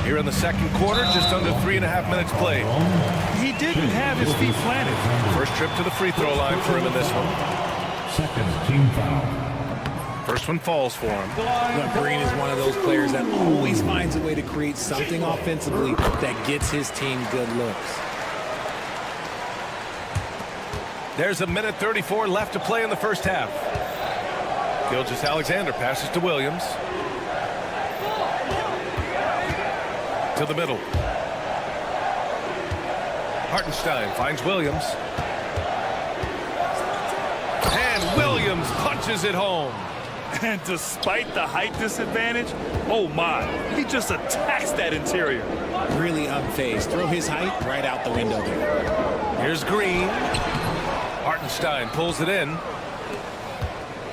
Here in the second quarter, just under 3.5 minutes played. He didn't have his feet planted. First trip to the free throw line for him in this one. Second team foul. First one falls for him. Green is one of those players that always finds a way to create something offensively that gets his team good looks. There's 1:34 left to play in the first half. Gilgeous-Alexander passes to Williams. To the middle. Hartenstein finds Williams. And Williams punches it home. And despite the height disadvantage, oh my, he just attacks that interior. Really unfazed. Throw his height right out the window there. Here's Green. Hartenstein pulls it in.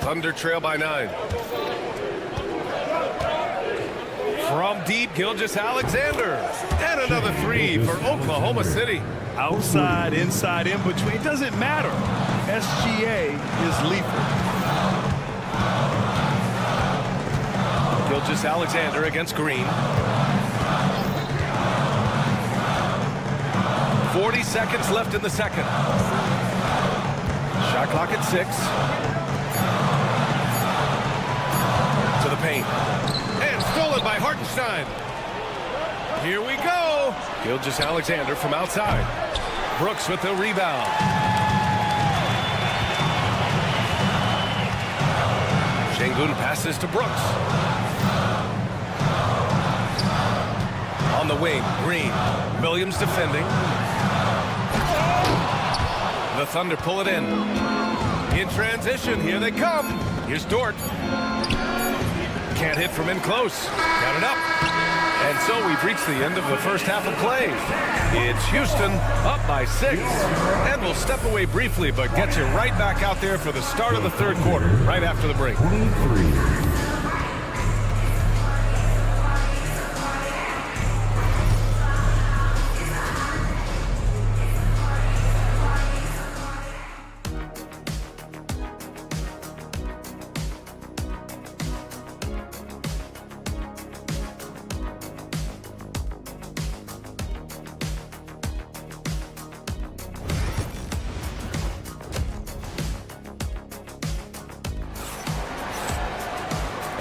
Thunder trail by 9. From deep, Gilgeous-Alexander. And another 3 for Oklahoma City. Outside, inside, in between, doesn't matter. SGA is lethal. Gilgeous-Alexander against Green. 40 seconds left in the second. Shot clock at 6. To the paint. And stolen by Hartenstein. Here we go. Gilgeous-Alexander from outside. Brooks with the rebound. Şengün passes to Brooks. On the wing, Green. Williams defending. The Thunder pull it in. In transition, here they come. Here's Dort. Can't hit from in close. Got it up. And so we've reached the end of the first half of play. It's Houston up by 6. And we'll step away briefly, but get you right back out there for the start of the third quarter, right after the break. 23.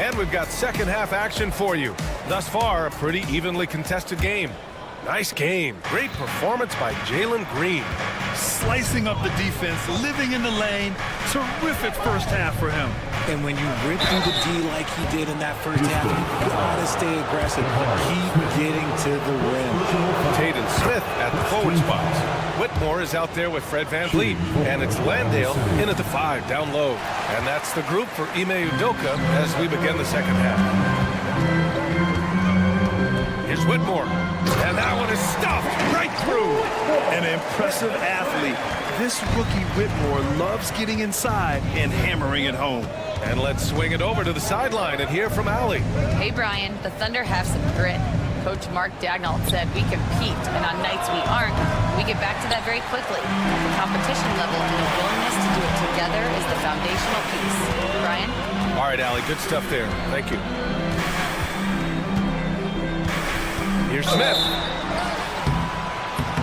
And we've got second half action for you. Thus far, a pretty evenly contested game. Nice game. Great performance by Jalen Green. Slicing up the defense, living in the lane. Terrific first half for him. And when you rip through the D like he did in that first half, you gotta stay aggressive. Keep getting to the rim. Tate and Smith at the forward spots. Whitmore is out there with Fred VanVleet. And it's Landale in at the 5 down low. And that's the group for Ime Udoka as we begin the second half. Here's Whitmore. And that one is stuffed right through. An impressive athlete. This rookie Whitmore loves getting inside and hammering it home. And let's swing it over to the sideline and hear from Allie. Hey, Brian, the Thunder have some grit. Coach Mark Daigneault said we compete, and on nights we aren't, we get back to that very quickly. The competition level and the willingness to do it together is the foundational piece. Brian? All right, Allie, good stuff there. Thank you. Here's Smith.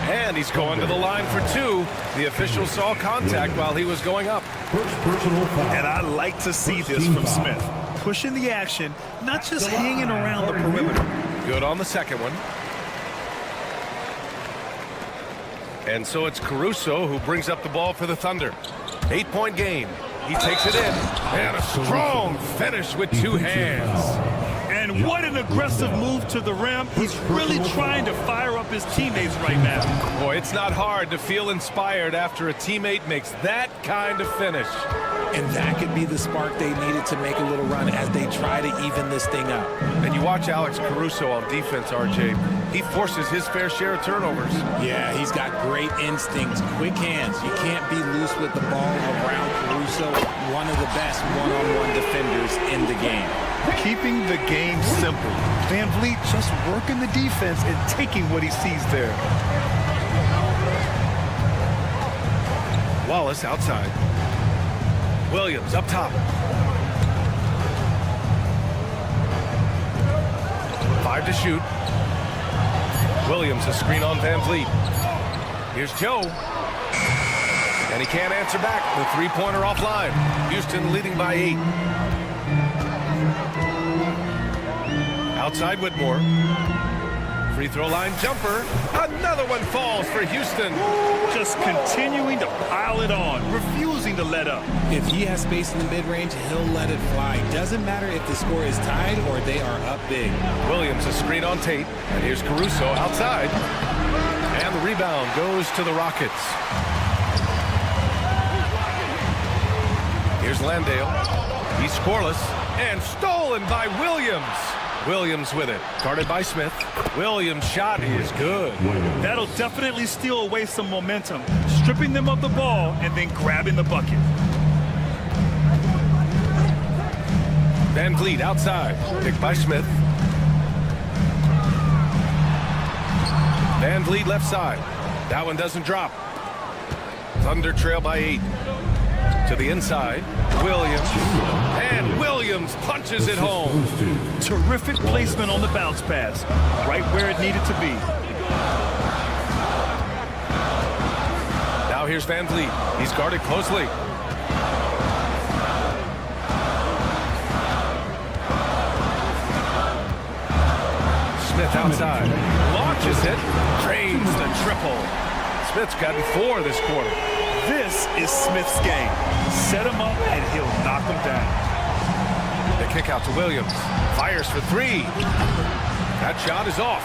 And he's going to the line for 2. The official saw contact while he was going up. First personal foul. And I like to see this from Smith. Pushing the action, not just hanging around the perimeter. Good on the second one. And so it's Caruso who brings up the ball for the Thunder. 8-point game. He takes it in. And a strong finish with 2 hands. And And what an aggressive move to the rim. He's really trying to fire up his teammates right now. Boy, it's not hard to feel inspired after a teammate makes that kind of finish. And that could be the spark they needed to make a little run as they try to even this thing up. And you watch Alex Caruso on defense, RJ. He forces his fair share of turnovers. Yeah, he's got great instincts, quick hands. You can't be loose with the ball around Caruso, one of the best one-on-one defenders in the game. Keeping the game simple. Van Vliet just working the defense and taking what he sees there. Wallace outside. Williams up top. 5 to shoot. Williams a screen on Van Vliet. Here's Joe. And he can't answer back. The three-pointer offline. Houston leading by 8. Outside Whitmore. Free throw line jumper. Another one falls for Houston. Just continuing to pile it on, refusing to let up. If he has space in the mid-range, he'll let it fly. Doesn't matter if the score is tied or they are up big. Williams a screen on Tate. And here's Caruso outside. And the rebound goes to the Rockets. Here's Landale. He's scoreless. And stolen by Williams. Williams with it. Guarded by Smith. Williams' shot is good. That'll definitely steal away some momentum, stripping them of the ball and then grabbing the bucket. Van Vliet outside. Picked by Smith. Van Vliet left side. That one doesn't drop. Thunder trail by 8. To the inside. Williams. And Williams punches it home. Terrific placement on the bounce pass. Right where it needed to be. Now here's Van Vliet. He's guarded closely. Smith outside. Launches it. Drains the triple. Smith's gotten 4 this quarter. This is Smith's game. Set him up and he'll knock him down. The kick out to Williams. Fires for 3. That shot is off.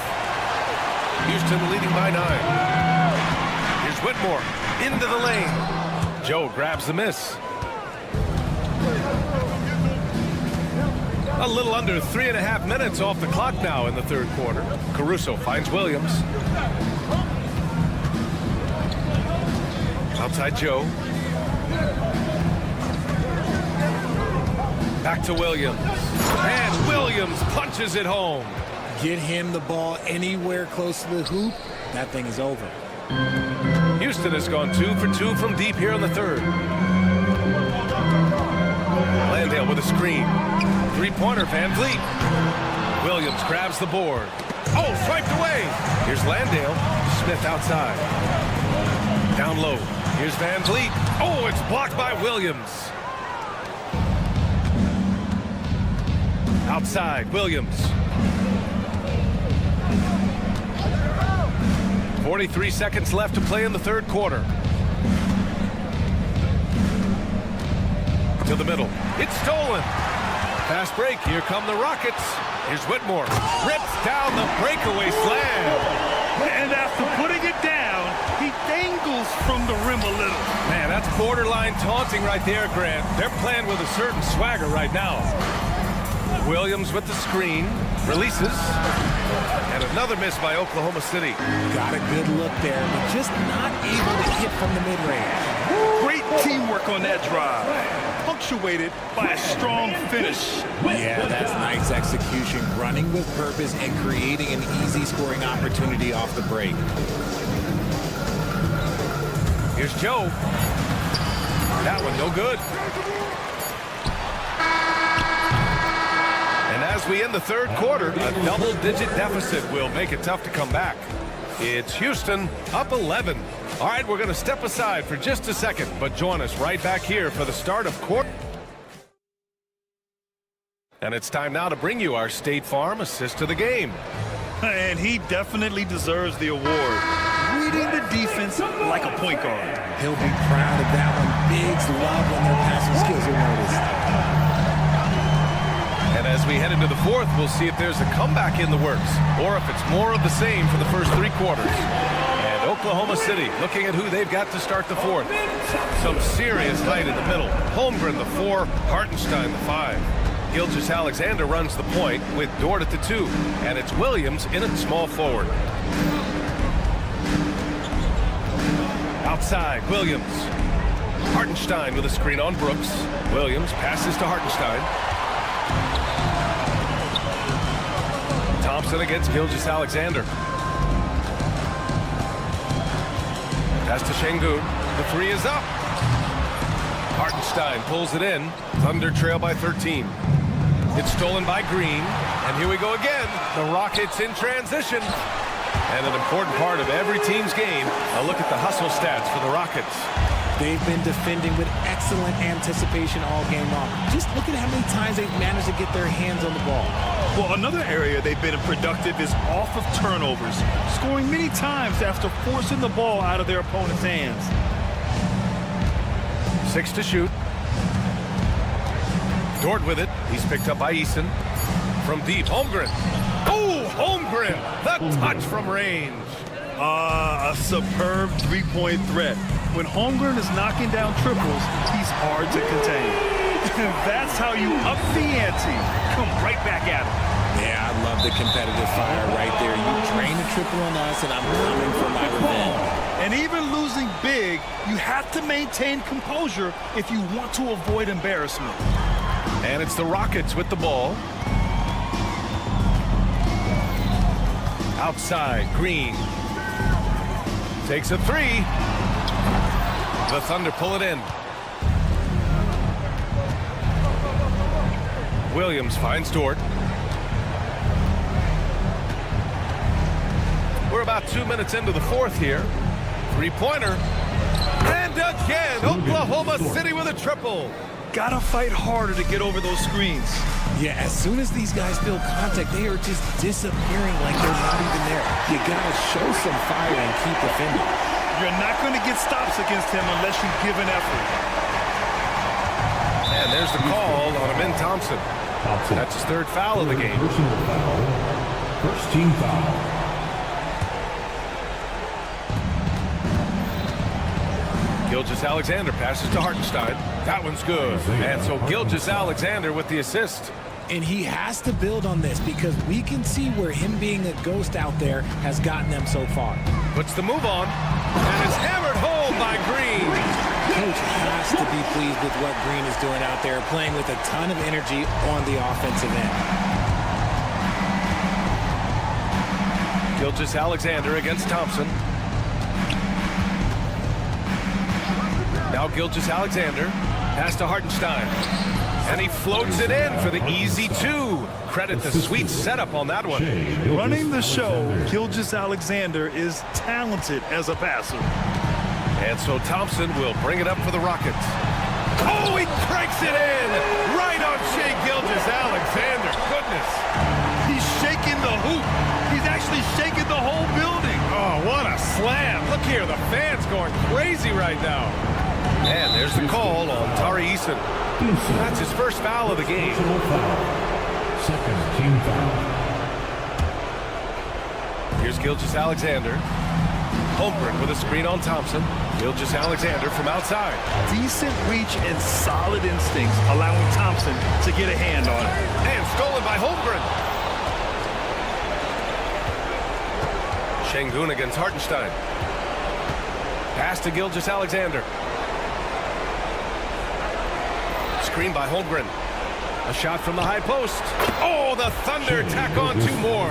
Houston leading by 9. Here's Whitmore into the lane. Joe grabs the miss. A little under 3.5 minutes off the clock now in the third quarter. Caruso finds Williams. Outside Joe. Back to Williams. And Williams punches it home. Get him the ball anywhere close to the hoop. That thing is over. Houston has gone 2 for 2 from deep here in the third. Landale with a screen. Three-pointer, Van Vliet. Williams grabs the board. Oh, swiped away. Here's Landale. Smith outside. Down low. Here's Van Vliet. Oh, it's blocked by Williams. Outside, Williams. 43 seconds left to play in the third quarter. To the middle. It's stolen. Fast break. Here come the Rockets. Here's Whitmore. Rips down the breakaway slam. And after putting it down, he dangles from the rim a little. Man, that's borderline taunting right there, Grant. They're playing with a certain swagger right now. Williams with the screen. Releases. And another miss by Oklahoma City. Got a good look there, but just not able to hit from the mid-range. Great teamwork on that drive. Punctuated by a strong finish. Yeah, that's nice execution. Running with purpose and creating an easy scoring opportunity off the break. Here's Joe. That one no good. And as we end the third quarter, a double-digit deficit will make it tough to come back. It's Houston up 11. All right, we're going to step aside for just a second, but join us right back here for the start of quarter. And it's time now to bring you our State Farm assist to the game. And he definitely deserves the award. Reading the defense like a point guard. He'll be proud of that one. Bigs love when their passing skills are noticed. And And as we head into the fourth, we'll see if there's a comeback in the works or if it's more of the same for the first 3 quarters. And Oklahoma City looking at who they've got to start the fourth. Some serious height in the middle. Holmgren, the 4, Hartenstein, the 5. Gilgeous-Alexander runs the point with Dort at the 2. And it's Williams in at small forward. Outside, Williams. Hartenstein with a screen on Brooks. Williams passes to Hartenstein. Thompson against Gilgeous-Alexander. Pass to Şengün. The 3 is up. Hartenstein pulls it in. Thunder trail by 13. It's stolen by Green. And here we go again. The Rockets in transition. And an important part of every team's game, a look at the hustle stats for the Rockets. They've been defending with excellent anticipation all game long. Just look at how many times they've managed to get their hands on the ball. Well, another area they've been productive is off of turnovers, scoring many times after forcing the ball out of their opponent's hands. 6 to shoot. Dort with it. He's picked up by Eason. From deep, Holmgren. Oh, Holmgren! The touch from range. A superb three-point threat. When Holmgren is knocking down triples, he's hard to contain. That's how you up the ante. Come right back at him. Yeah, I love the competitive fire right there. You drain a triple on us, and I'm coming for my revenge. And even losing big, you have to maintain composure if you want to avoid embarrassment. And it's the Rockets with the ball. Outside, Green. Takes a 3. The Thunder pull it in. Williams finds Dort. We're about 2 minutes into the fourth here. 3-pointer. And again, Oklahoma City with a triple. Gotta fight harder to get over those screens. Yeah, as soon as these guys feel contact, they are just disappearing like they're not even there. You gotta show some fire and keep defending. You're not going to get stops against him unless you give an effort. And there's the call on Amin Thompson. That's his 3rd foul of the game. First team foul. Gilgeous-Alexander passes to Hartenstein. That one's good. And so Gilgeous-Alexander with the assist. And he has to build on this because we can see where him being a ghost out there has gotten them so far. Puts the move on. And it's hammered home by Green. Coach has to be pleased with what Green is doing out there, playing with a ton of energy on the offensive end. Gilgeous-Alexander against Thompson. Now Gilgeous-Alexander. Pass to Hartenstein. And he floats it in for the easy 2. Credit the sweet setup on that one. Running the show, Gilgeous-Alexander is talented as a passer. And so Thompson will bring it up for the Rockets. Oh, he cranks it in! Right on Shai Gilgeous-Alexander. Goodness. He's shaking the hoop. He's actually shaking the whole building. Oh, what a slam. Look here, the fans going crazy right now. And there's the call on Tari Eason. That's his 1st foul of the game. Second team foul. Here's Gilgeous-Alexander. Holmgren with a screen on Thompson. Gilgeous-Alexander from outside. Decent reach and solid instincts, allowing Thompson to get a hand on it. And stolen by Holmgren. Şengün against Hartenstein. Pass to Gilgeous-Alexander. Screen by Holmgren. A shot from the high post. Oh, the Thunder tack on 2 more.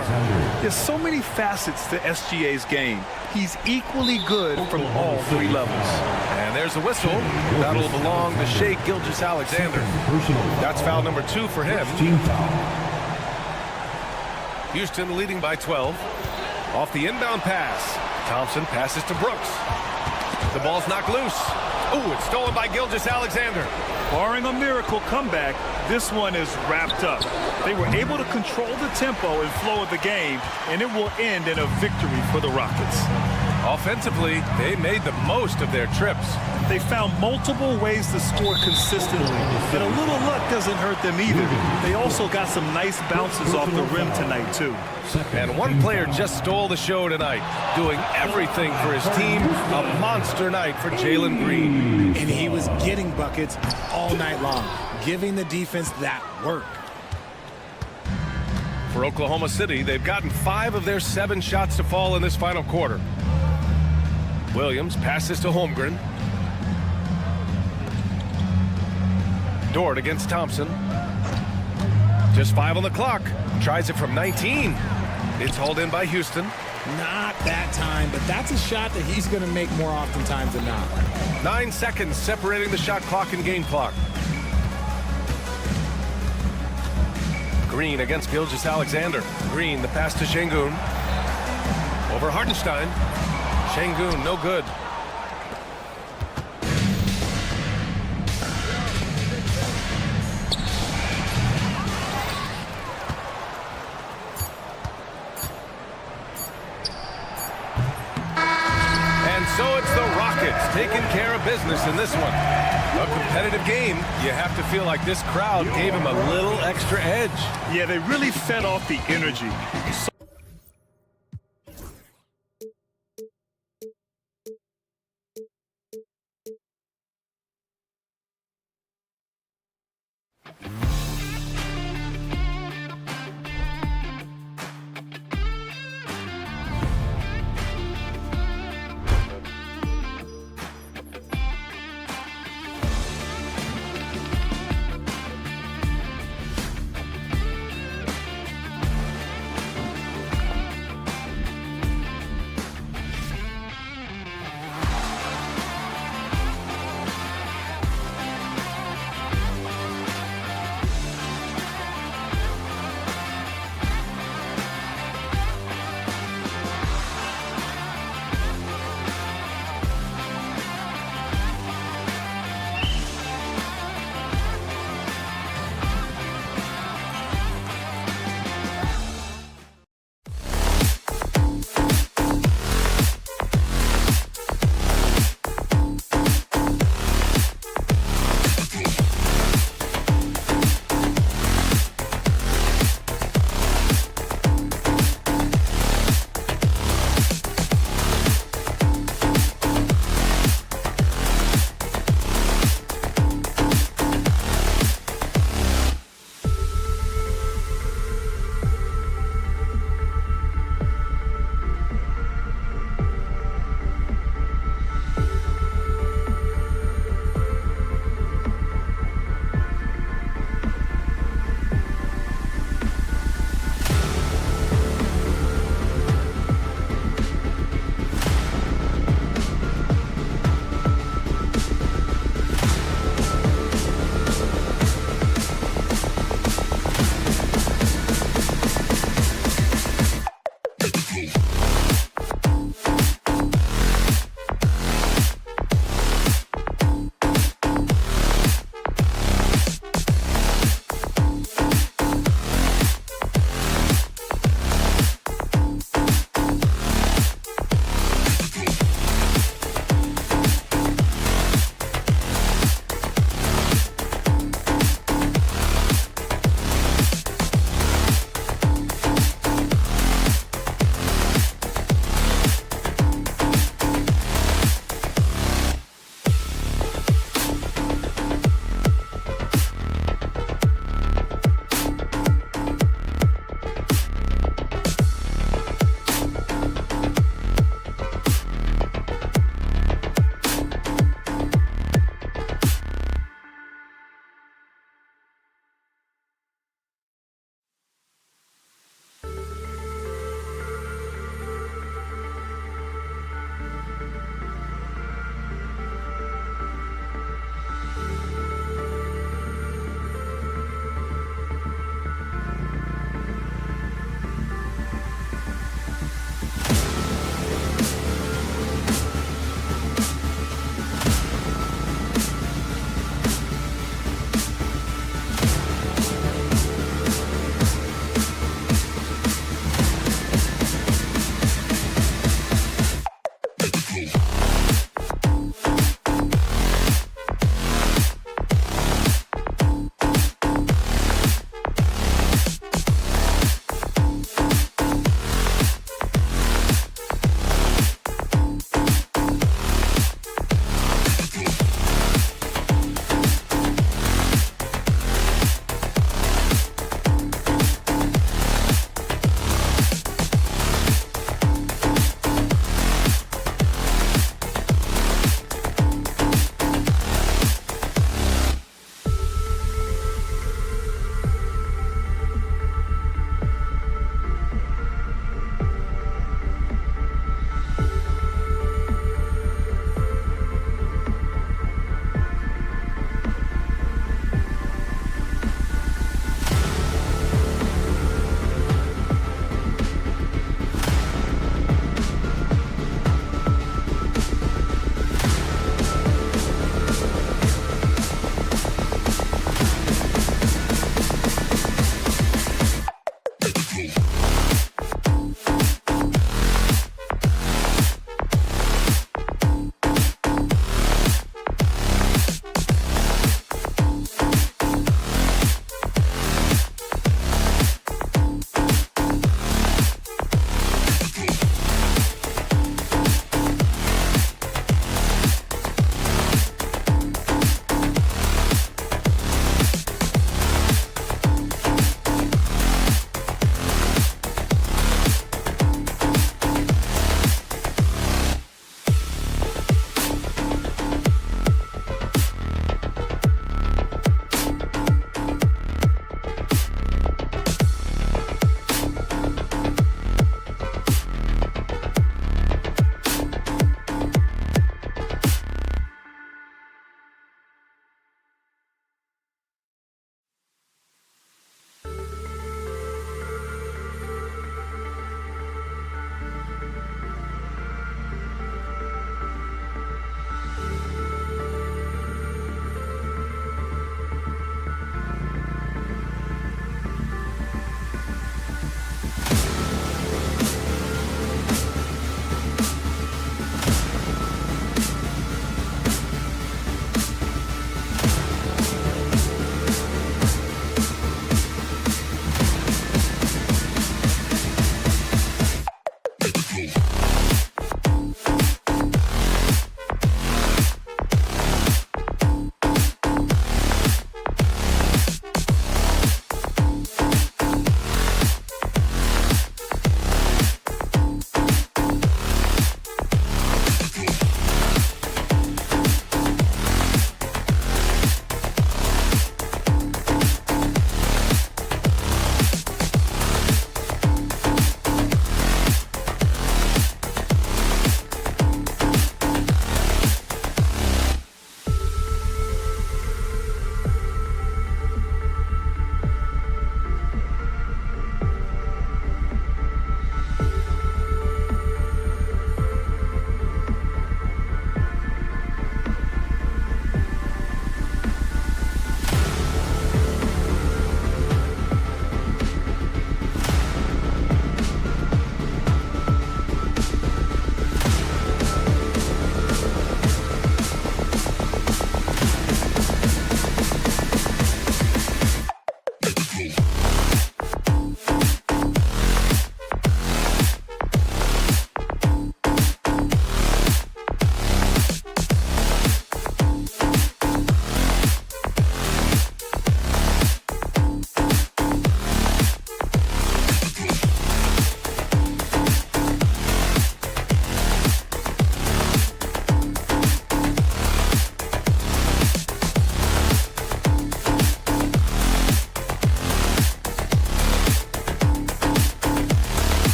There's so many facets to SGA's game. He's equally good from all 3 levels. And there's a whistle. That'll belong to Shai Gilgeous-Alexander. That's foul number 2 for him. Team foul. Houston leading by 12. Off the inbound pass. Thompson passes to Brooks. The ball's knocked loose. Oh, it's stolen by Gilgeous-Alexander. Barring a miracle comeback, This one is wrapped up. They were able to control the tempo and flow of the game, and it will end in a victory for the Rockets. Offensively, they made the most of their trips. They found multiple ways to score consistently, and a little luck doesn't hurt them either. They also got some nice bounces off the rim tonight, too. And one player just stole the show tonight, doing everything for his team. A monster night for Jalen Green. And he was getting buckets all night long, giving the defense that work. For Oklahoma City, they've gotten 5 of their 7 shots to fall in this final quarter. Williams passes to Holmgren. Dort against Thompson. Just 5 on the clock. Tries it from 19. It's hauled in by Houston. Not that time, but that's a shot that he's going to make more oftentimes than not. 9 seconds separating the shot clock and game clock. Green against Gilgeous-Alexander. Green, the pass to Şengün. Over Hartenstein. Şengün, no good. And so it's the Rockets taking care of business in this one. A competitive game. You have to feel like this crowd gave him a little extra edge. Yeah, they really fed off the energy.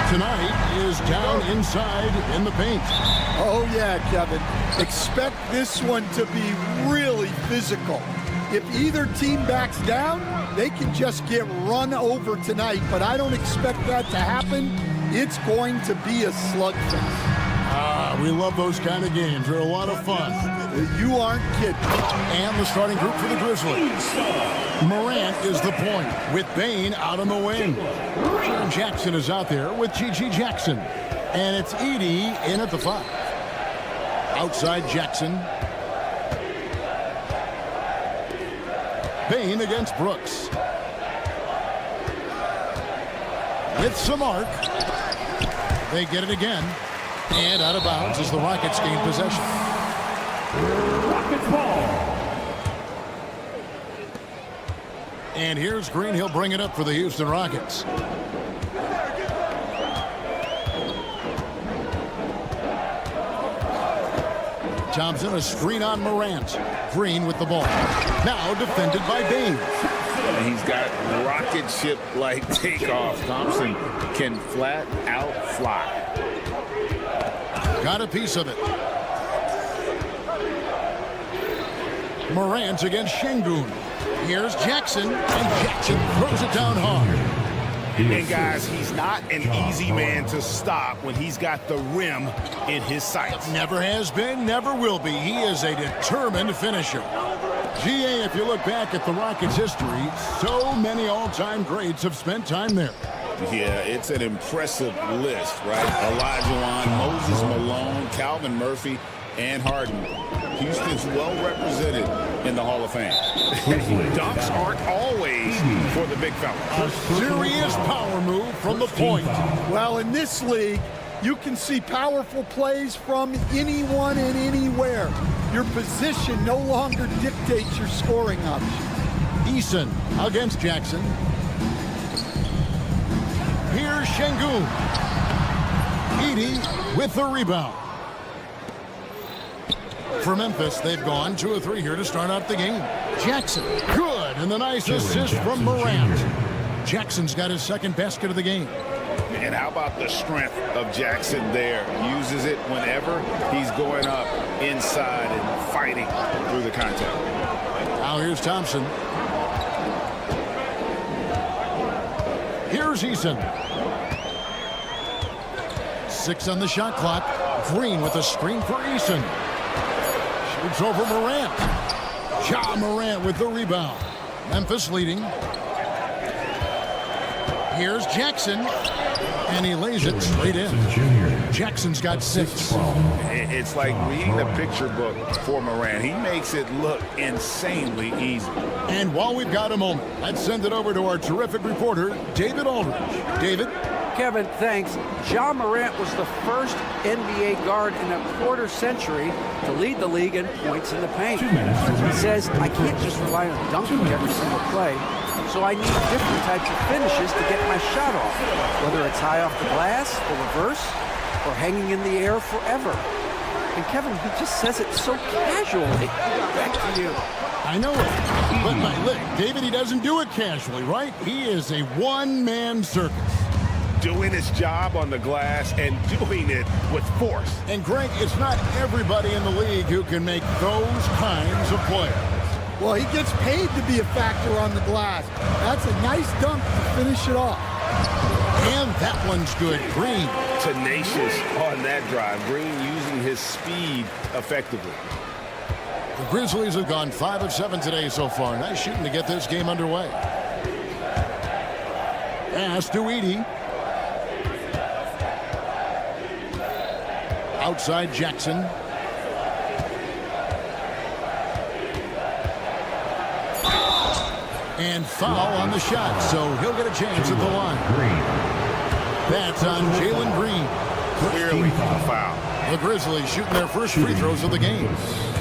Tonight is down inside in the paint. Oh, yeah, Kevin. Expect this one to be really physical. If either team backs down, they can just get run over tonight, but I don't expect that to happen. It's going to be a slugfest. We love those kind of games. They're a lot of fun. You aren't kidding. And the starting group for the Grizzlies. Morant is the point with Bane out on the wing. Jaren Jackson is out there with GG Jackson. And it's Edey in at the 5. Outside Jackson. Bane against Brooks. With Samart. They get it again. And out of bounds as the Rockets gain possession. Rockets ball. And here's Green. He'll bring it up for the Houston Rockets. Thompson, a screen on Morant. Green with the ball. Now defended by Bane. And he's got rocket ship-like takeoff. Thompson can flat out fly. Got a piece of it. Morant against Şengün. Here's Jackson, and Jackson throws it down hard. And guys, he's not an easy man to stop when he's got the rim in his sights. Never has been, never will be. He is a determined finisher. GA, if you look back at the Rockets' history, so many all-time greats have spent time there. Yeah, it's an impressive list, right? Olajuwon, Moses Malone, Calvin Murphy, and Harden. Houston's well represented in the Hall of Fame. Dunks aren't always for the big fella. A serious power move from the point. Well, in this league, you can see powerful plays from anyone and anywhere. Your position no longer dictates your scoring option. Eason against Jackson. Here's Şengün. Edey with the rebound. For Memphis, they've gone 2 of 3 here to start out the game. Jackson, good, and the nice assist from Morant. Jackson's got his second basket of the game. And how about the strength of Jackson there? Uses it whenever he's going up inside and fighting through the contact. Now here's Thompson. Here's Eason. 6 on the shot clock. Green with a screen for Eason. Shoots over Morant. Ja Morant with the rebound. Memphis leading. Here's Jackson. And he lays it straight in. Jackson's got 6. It's like reading the picture book for Morant. He makes it look insanely easy. And while we've got a moment, let's send it over to our terrific reporter, David Aldridge. David? Kevin, thanks. Ja Morant was the first NBA guard in a quarter century to lead the league in points in the paint. He says, I can't just rely on dunking every single play, so I need different types of finishes to get my shot off, whether it's high off the glass, the reverse, or hanging in the air forever. And Kevin, he just says it so casually. Back to you. I know it, but my David, he doesn't do it casually, right? He is a one-man circus. Doing his job on the glass and doing it with force. And Greg, it's not everybody in the league who can make those kinds of plays. Well, he gets paid to be a factor on the glass. That's a nice dunk to finish it off. And that one's good. Green. Tenacious on that drive. Green using his speed effectively. The Grizzlies have gone 5 of 7 today so far. Nice shooting to get this game underway. Pass to Edey. Outside Jackson. And foul on the shot, so he'll get a chance at the line. That's on Jalen Green. Clearly a foul. The Grizzlies shooting their first free throws of the game.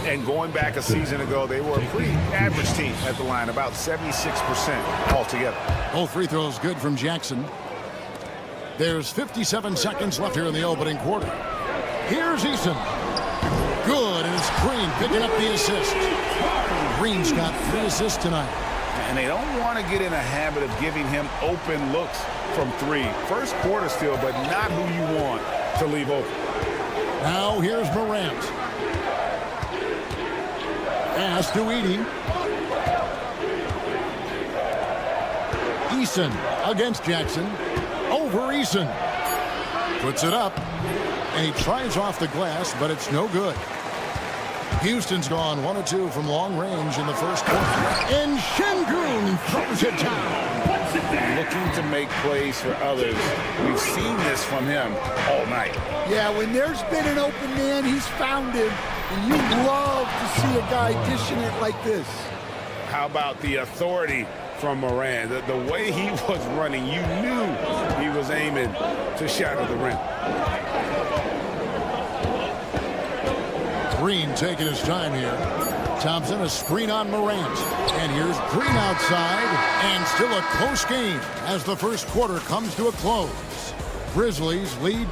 And going back a season ago, they were a pretty average team at the line, about 76% altogether. Both free throws good from Jackson. There's 57 seconds left here in the opening quarter. Here's Eason. Good, and it's Green picking up the assist. Green's got 3 assists tonight. And they don't want to get in a habit of giving him open looks from three. First quarter still, but not who you want to leave open. Now here's Morant. Pass to Edey. Eason against Jackson. Over Eason. Puts it up. And he tries off the glass, but it's no good. Houston's gone 1 of 2 from long range in the first quarter. And Şengün throws it down. Looking to make plays for others. We've seen this from him all night. Yeah, when there's been an open man, he's found him. And you love to see a guy dishing it like this. How about the authority from Moran? The way he was running, you knew he was aiming to shatter the rim. Green taking his time here. Thompson, a screen on Morant. And here's Green outside. And still a close game as the first quarter comes to a close. Grizzlies lead.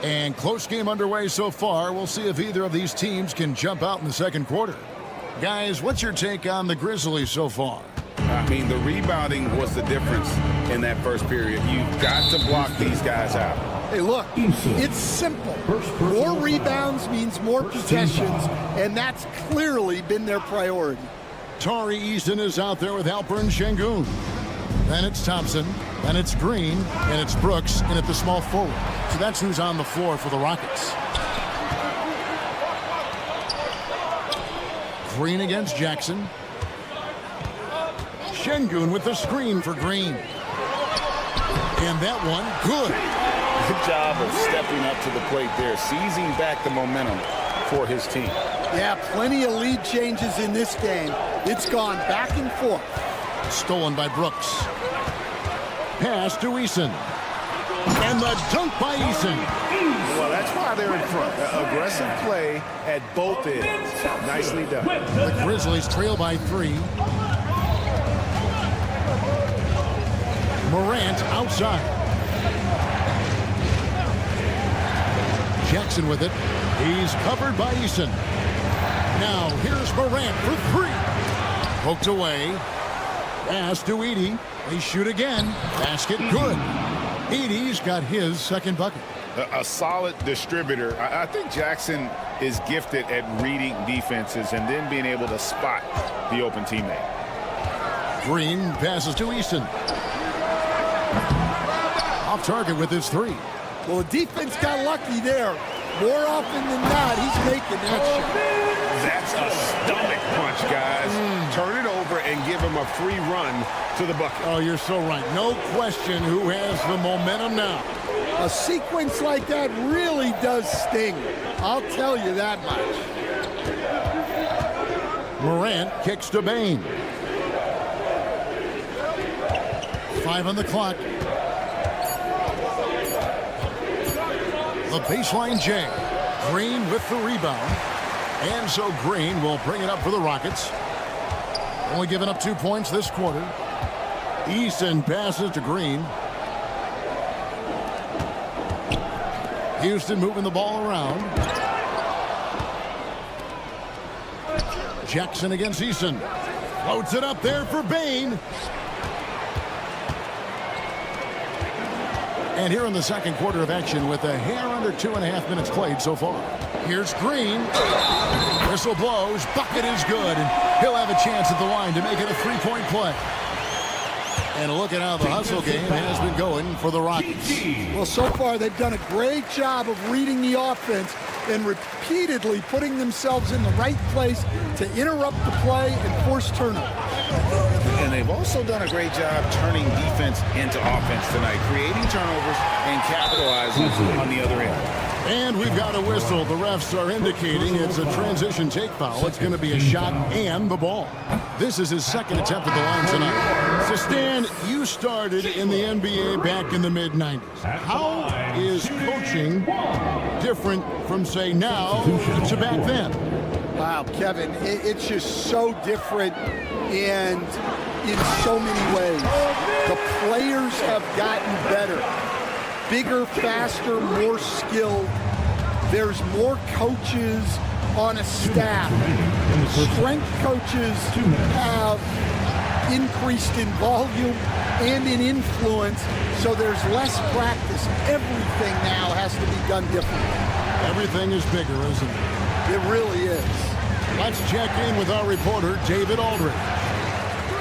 And close game underway so far. We'll see if either of these teams can jump out in the second quarter. Guys, what's your take on the Grizzlies so far? I mean, the rebounding was the difference in that first period. You've got to block these guys out. Hey, look, it's simple. More rebounds means more possessions, and that's clearly been their priority. Tari Eason is out there with Alperen Şengün. Then it's Thompson, then it's Green, and it's Brooks in at the small forward. So that's who's on the floor for the Rockets. Green against Jackson. Şengün with the screen for Green. And that one, good. Good job of stepping up to the plate there, seizing back the momentum for his team. Yeah, plenty of lead changes in this game. It's gone back and forth. Stolen by Brooks. Pass to Eason. And the dunk by Eason. Well, that's why they're in front. Aggressive play at both ends. Nicely done. The Grizzlies trail by 3. Morant outside. Jackson with it. He's covered by Eason. Now here's Morant for 3. Poked away. Pass to Edey. They shoot again. Basket good. Edey's got his second bucket. A solid distributor. I think Jackson is gifted at reading defenses and then being able to spot the open teammate. Green passes to Eason. Off target with his 3. Well, the defense got lucky there. More often than not, he's making that shot. That's a stomach punch, guys. Turn it over and give him a free run to the bucket. Oh, you're so right. No question who has the momentum now. A sequence like that really does sting. I'll tell you that much. Morant kicks to Bane. 5 on the clock. The baseline J. Green with the rebound. And so Green will bring it up for the Rockets. Only giving up 2 points this quarter. Eason passes to Green. Houston moving the ball around. Jackson against Eason. Floats it up there for Bane. And here in the second quarter of action with a hair under 2.5 minutes played so far. Here's Green. Whistle blows. Bucket is good. And he'll have a chance at the line to make it a 3-point play. And look at how the hustle game has been going for the Rockets. Well, so far they've done a great job of reading the offense and repeatedly putting themselves in the right place to interrupt the play and force turnovers. And they've also done a great job turning defense into offense tonight, creating turnovers and capitalizing on the other end. And we've got a whistle. The refs are indicating it's a transition take foul. It's going to be a shot and the ball. This is his second attempt at the line tonight. So, Stan, you started in the NBA back in the mid-'90s. How is coaching different from, say, now to back then? Wow, Kevin, it's just so different and in so many ways. The players have gotten better. Bigger, faster, more skilled. There's more coaches on a staff. Strength coaches have increased in volume and in influence, so there's less practice. Everything now has to be done differently. Everything is bigger, isn't it? It really is. Let's check in with our reporter, David Aldridge.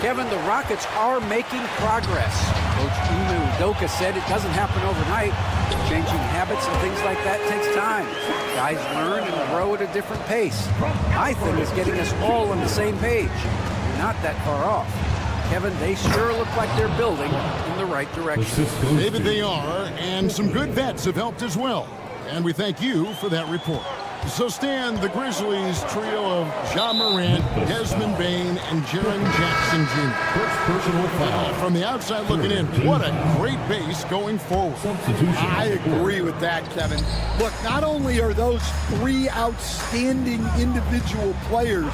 Kevin, the Rockets are making progress. Coach Ime Udoka said it doesn't happen overnight. Changing habits and things like that takes time. Guys learn and grow at a different pace. My thing is getting us all on the same page. We're not that far off. Kevin, they sure look like they're building in the right direction. David, they are, and some good vets have helped as well. And we thank you for that report. So, Stan, the Grizzlies trio of Ja Morant, Desmond Bane, and Jaren Jackson Jr. Personal foul. From the outside looking in, what a great base going forward. I agree with that, Kevin. Look, not only are those three outstanding individual players,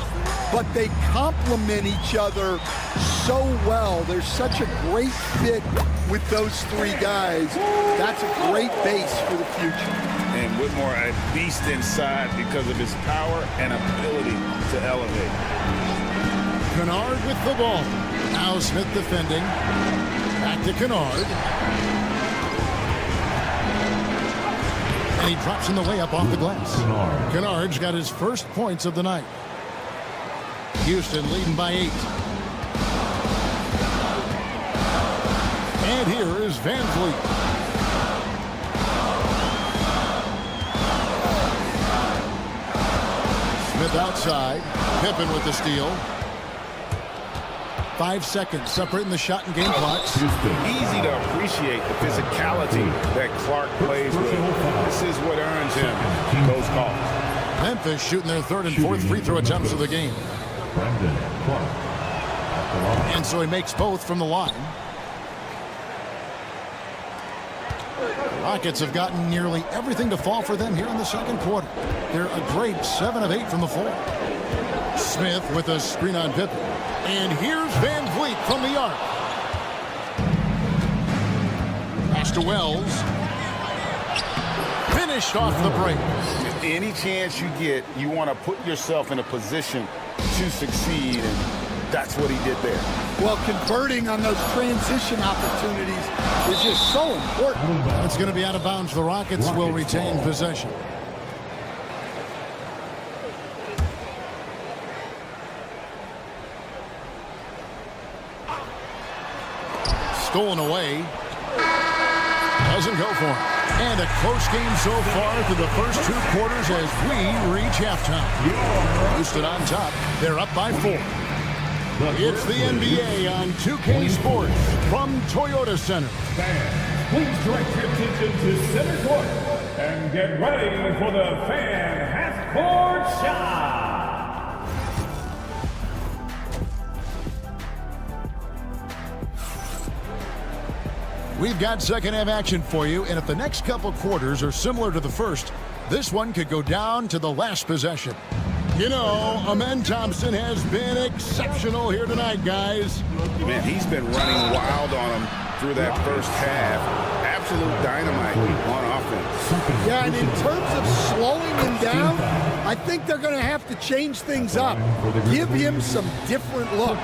but they complement each other so well. There's such a great fit with those three guys. That's a great base for the future. And Whitmore, a beast inside because of his power and ability to elevate. Kennard with the ball. Now Smith defending. Back to Kennard. And he drops in the layup off the glass. Kennard's got his first points of the night. Houston leading by 8. And here is Van Vliet. Smith outside. Pippen with the steal. 5 seconds separating the shot and game clocks. Easy to appreciate the physicality that Clark plays with. This is what earns him those calls. Memphis shooting their third and fourth free throw attempts of the game. And so he makes both from the line. Rockets have gotten nearly everything to fall for them here in the second quarter. They're a great 7 of 8 from the floor. Smith with a screen on Pippen. And here's Van Vliet from the arc. Pass to Wells. Finished off the break. Any chance you get, you want to put yourself in a position to succeed, and that's what he did there. Well, converting on those transition opportunities is just so important. It's going to be out of bounds. The Rockets will retain possession. Stolen away. Doesn't go for it. And a close game so far through the first 2 quarters as we reach halftime. Houston on top. They're up by 4. It's the NBA on 2K Sports from Toyota Center. Fans, please direct your attention to center court and get ready for the fan half-court shot. We've got second half action for you, and if the next couple quarters are similar to the first, this one could go down to the last possession. You know, Amen Thompson has been exceptional here tonight, guys. Man, he's been running wild on him through that first half. Absolute dynamite on offense. Yeah, and in terms of slowing him down, I think they're going to have to change things up. Give him some different looks.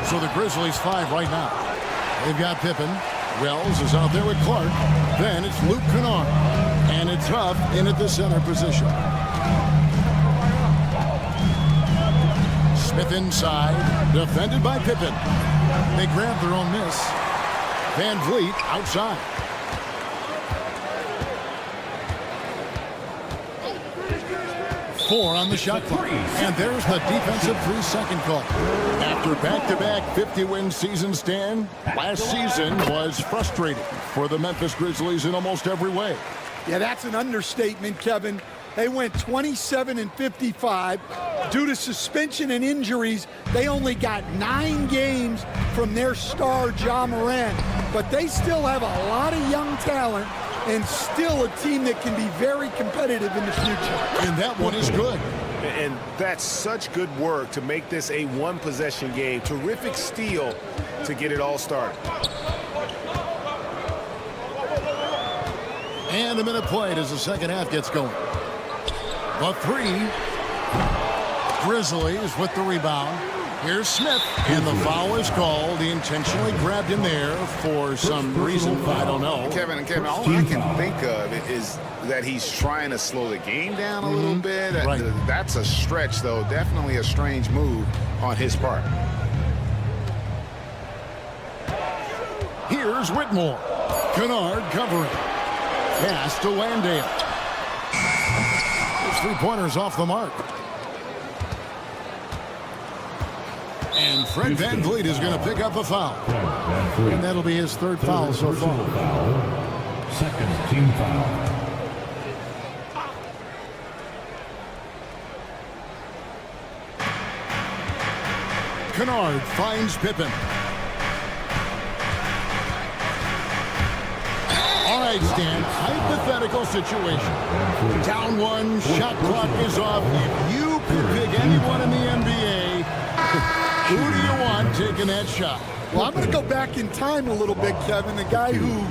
So the Grizzlies 5 right now. They've got Pippen. Wells is out there with Clark. Then it's Luke Kennard. And it's Huff in at the center position. Smith inside. Defended by Pippen. They grab their own miss. Van Vliet outside. Four on the shot clock. And there's the defensive 3-second call. After back-to-back 50-win season, Stan, last season was frustrating for the Memphis Grizzlies in almost every way. Yeah, that's an understatement, Kevin. They went 27-55. Due to suspension and injuries, they only got 9 games from their star, Ja Morant. But they still have a lot of young talent and still a team that can be very competitive in the future. And that one is good. And that's such good work to make this a one-possession game. Terrific steal to get it all started. And a minute played as the second half gets going. A 3 Grizzlies with the rebound. Here's Smith, and the foul is called. He intentionally grabbed him there for some reason. I don't know. Kevin, all I can think of is that he's trying to slow the game down a little bit. Right. That's a stretch, though. Definitely a strange move on his part. Here's Whitmore. Kennard covering. Pass to Landale. His three-pointers off the mark. And Fred VanVleet is going to pick up a foul. And that'll be his third foul so far. Second team foul. Kennard finds Pippen. All right, Stan, hypothetical situation. Down one, shot clock is off. If you could pick anyone in the NBA, who do you want taking that shot? Well, I'm going to go back in time a little bit, Kevin. The guy who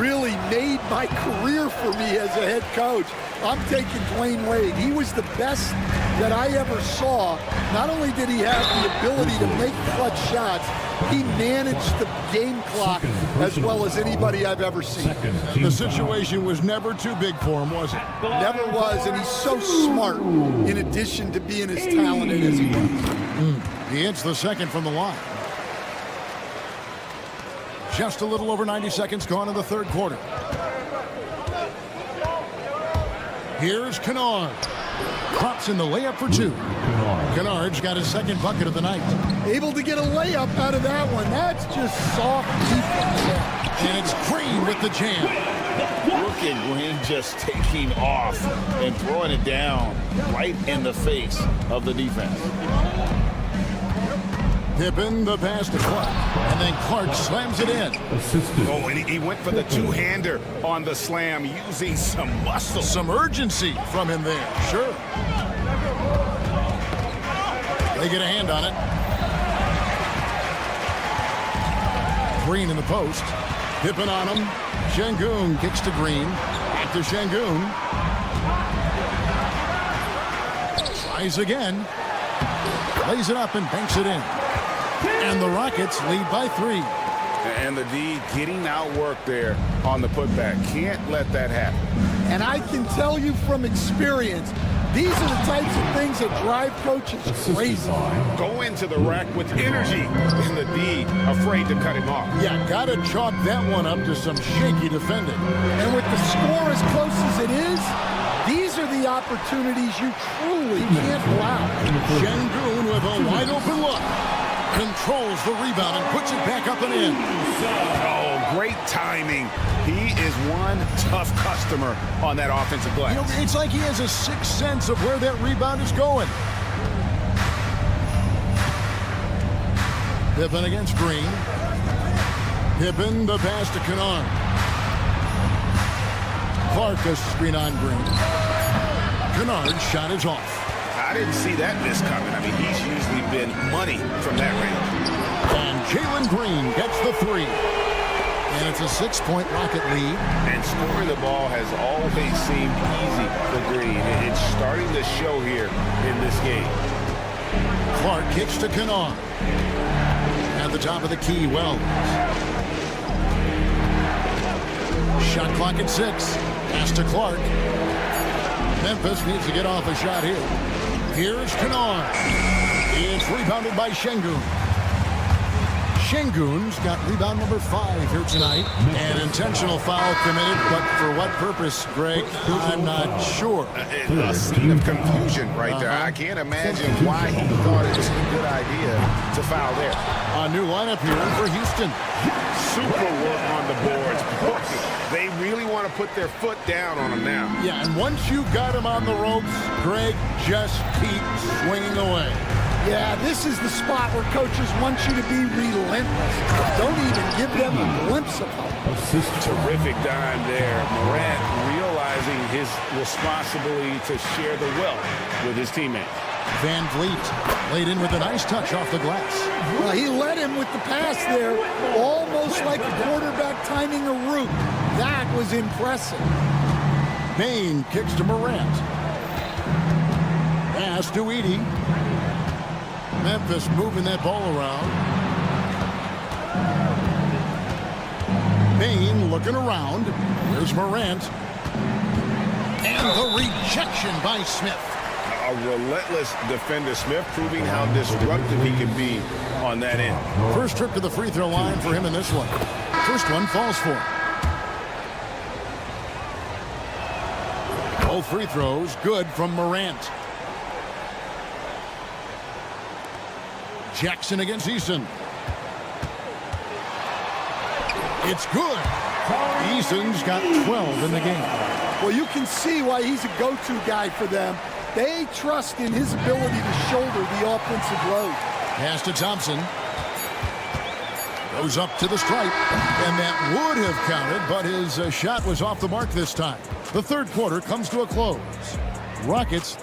really made my career for me as a head coach. I'm taking Dwayne Wade. He was the best that I ever saw. Not only did he have the ability to make clutch shots, he managed the game clock as well as anybody I've ever seen. The situation was never too big for him, was it? Never was, and he's so smart in addition to being as talented as he was. He hits the second from the line. Just a little over 90 seconds gone in the third quarter. Here's Kennard. Crops in the layup for two. Kennard's got his second bucket of the night. Able to get a layup out of that one. That's just soft defense. And it's Green with the jam. Look at Green just taking off and throwing it down right in the face of the defense. Pippen the pass to Clark. And then Clark slams it in. Oh, and he went for the two-hander on the slam using some muscle. Some urgency from him there. Sure. They get a hand on it. Green in the post. Pippen on him. Şengün kicks to Green. Back to Şengün. Tries again. Lays it up and banks it in. And the Rockets lead by 3. And the D getting outworked there on the putback. Can't let that happen. And I can tell you from experience, these are the types of things that drive coaches crazy. Go into the rack with energy, and the D afraid to cut him off. Yeah, got to chalk that one up to some shaky defending. And with the score as close as it is, these are the opportunities you truly can't allow. Şengün with a wide open look. Controls the rebound and puts it back up and in. Oh, great timing. He is one tough customer on that offensive glass. You know, it's like he has a sixth sense of where that rebound is going. Pippen against Green. Pippen the pass to Kennard. Clark a screen on Green. Kennard's shot is off. I didn't see that miss coming. I mean, he's usually been money from that range. And Jalen Green gets the 3. And it's a 6-point Rocket lead. And scoring the ball has always seemed easy for Green. It's starting to show here in this game. Clark kicks to Kennard. At the top of the key, Wells. Shot clock at 6. Pass to Clark. Memphis needs to get off a shot here. Here's Kennard. It's rebounded by Şengün. Şengün's got rebound number 5 here tonight. An intentional foul committed, but for what purpose, Greg? I'm not sure. A scene of confusion right there. I can't imagine why he thought it was a good idea to foul there. A new lineup here for Houston. Super work on the boards. They really want to put their foot down on him now. Yeah, and once you got him on the ropes, Greg, just keep swinging away. Yeah, this is the spot where coaches want you to be relentless. Don't even give them a glimpse of hope. Terrific dime there. Morant realizing his responsibility to share the wealth with his teammates. VanVleet laid in with a nice touch off the glass. Well, he led him with the pass there, almost like a quarterback timing a route. That was impressive. Bane kicks to Morant. pass to Edie. Memphis moving that ball around. Payne looking around. Here's Morant. And the rejection by Smith. A relentless defender. Smith proving how disruptive he can be on that end. First trip to the free throw line for him in this one. First one falls for him. Both free throws good from Morant. Jackson against Eason. It's good. Eason's got 12 in the game. Well, you can see why he's a go-to guy for them. They trust in his ability to shoulder the offensive load. Pass to Thompson. Goes up to the stripe. And that would have counted, but his shot was off the mark this time. The third quarter comes to a close. Rockets.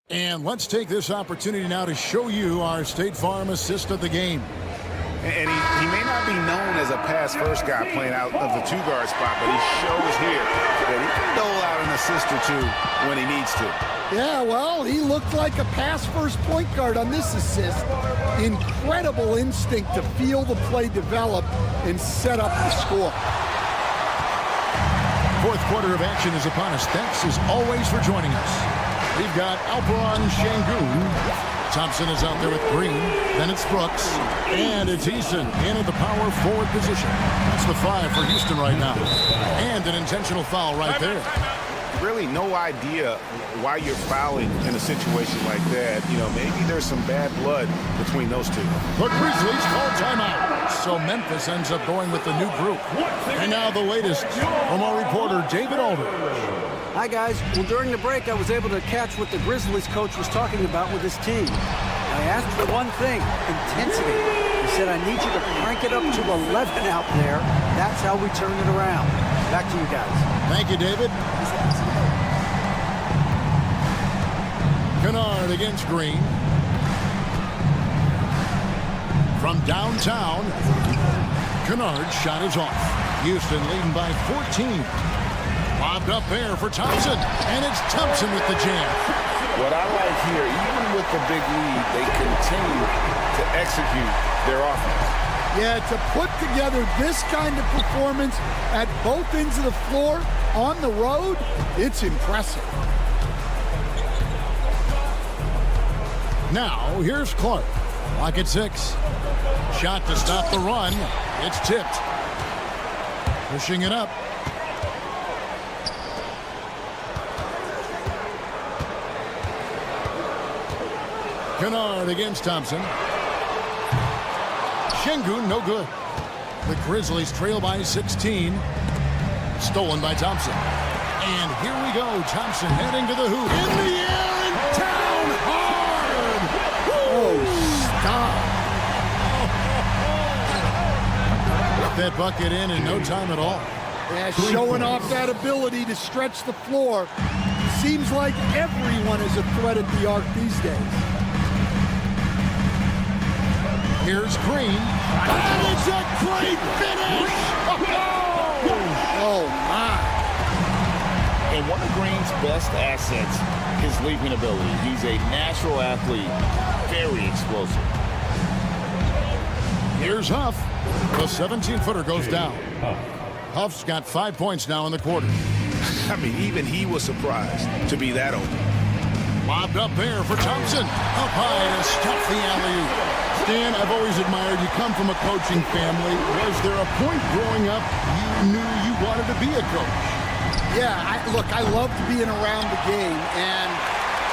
And let's take this opportunity now to show you our State Farm assist of the game. And he may not be known as a pass-first guy playing out of the two-guard spot, but he shows here that he can dole out an assist or two when he needs to. Yeah, well, he looked like a pass-first point guard on this assist. Incredible instinct to feel the play develop and set up the score. Fourth quarter of action is upon us. Thanks as always for joining us. We've got Alperon Şengün. Thompson is out there with Green. Then it's Brooks. And it's Eason in at the power forward position. That's the 5 for Houston right now. And an intentional foul right there. Really no idea why you're fouling in a situation like that. You know, maybe there's some bad blood between those two. The Grizzlies call timeout. So Memphis ends up going with the new group. And now the latest from our reporter, David Aldridge. Hi, guys. Well, during the break, I was able to catch what the Grizzlies coach was talking about with his team. I asked for one thing, intensity. He said, I need you to crank it up to 11 out there. That's how we turn it around. Back to you guys. Thank you, David. Kennard against Green. From downtown, Kennard's shot is off. Houston leading by 14. Lobbed up there for Thompson, and it's Thompson with the jam. What I like here, even with the big lead, they continue to execute their offense. Yeah, to put together this kind of performance at both ends of the floor on the road, it's impressive. Now, here's Clark. Clock at 6. Shot to stop the run. It's tipped. Pushing it up. Kennard against Thompson. Şengün, no good. The Grizzlies trail by 16. Stolen by Thompson. And here we go. Thompson heading to the hoop. In the air and down hard. Oh, stop. Get that bucket in no time at all. Yeah, showing off that ability to stretch the floor. Seems like everyone is a threat at the arc these days. Here's Green. And it's a great finish! Oh, my. And one of Green's best assets, his leaping ability. He's a natural athlete, very explosive. Here's Huff. The 17-footer goes down. Huff's got 5 points now in the quarter. I mean, even he was surprised to be that open. Lobbed up there for Thompson. Up high to stop the alley-oop. Stan, I've always admired you. Come from a coaching family. Was there a point growing up you knew you wanted to be a coach? Yeah, look, I loved being around the game, and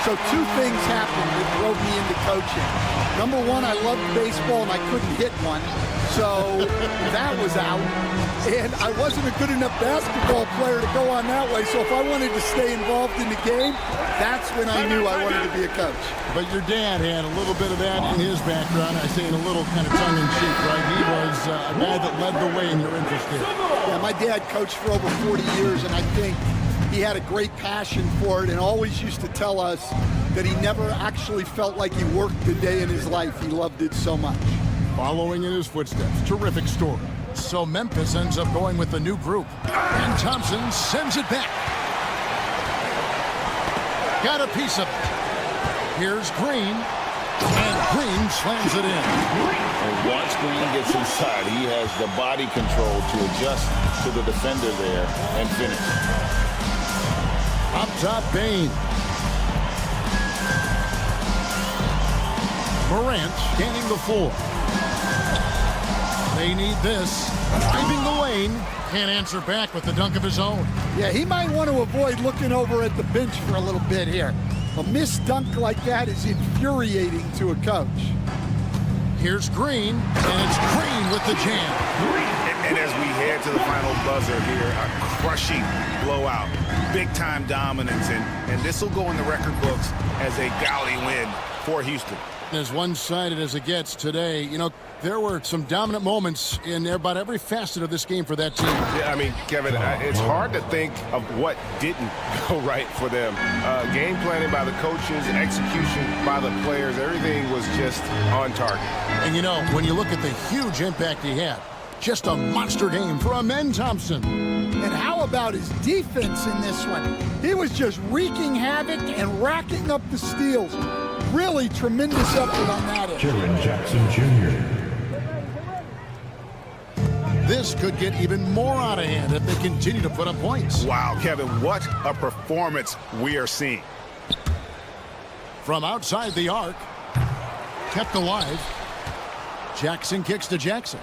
so two things happened that drove me into coaching. Number one, I loved baseball, and I couldn't hit one, so that was out. And I wasn't a good enough basketball player to go on that way, so if I wanted to stay involved in the game, that's when I knew I wanted to be a coach. But your dad had a little bit of that in his background. I say in a little kind of tongue-in-cheek, right? He was a guy that led the way in your interest here. Yeah, my dad coached for over 40 years, and I think he had a great passion for it and always used to tell us that he never actually felt like he worked a day in his life. He loved it so much. Following in his footsteps, terrific story. So Memphis ends up going with the new group. And Thompson sends it back. got a piece of it. Here's Green, and Green slams it in. And once Green gets inside, he has the body control to adjust to the defender there and finish. Up top, Bain. Morant scanning the floor. They need this. Driving the lane. Can't answer back with the dunk of his own. Yeah, he might want to avoid looking over at the bench for a little bit here. A missed dunk like that is infuriating to a coach. Here's Green, and it's Green with the jam. And as we head to the final buzzer here, a crushing blowout, big-time dominance, and this will go in the record books as a gaudy win for Houston. As one-sided as it gets today, you know, there were some dominant moments in about every facet of this game for that team. Yeah, I mean, Kevin, it's hard to think of what didn't go right for them. Game planning by the coaches, execution by the players, everything was just on target. And, you know, when you look at the huge impact he had, just a monster game for Amen Thompson. And how about his defense in this one? He was just wreaking havoc and racking up the steals. Really tremendous effort on that end. Jaren Jackson Jr. This could get even more out of hand if they continue to put up points. Wow, Kevin, what a performance we are seeing. From outside the arc, kept alive. Jackson kicks to Jackson.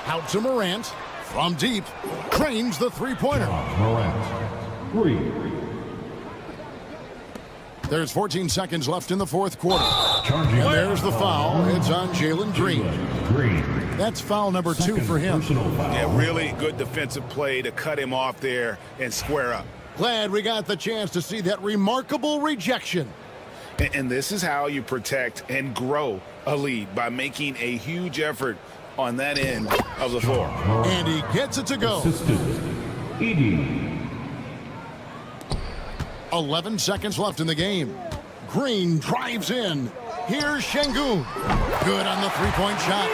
Out to Morant. From deep, cranes the three-pointer. Morant. 3. There's 14 seconds left in the fourth quarter. Charging. And there's the foul. It's on Jalen Green. Green. That's foul number 2 for him. Yeah, really good defensive play to cut him off there and square up. Glad we got the chance to see that remarkable rejection. And this is how you protect and grow a lead, by making a huge effort on that end of the floor. And he gets it to go. Assistant. Edie. 11 seconds left in the game. Green drives in. Here's Şengün. Good on the three-point shot.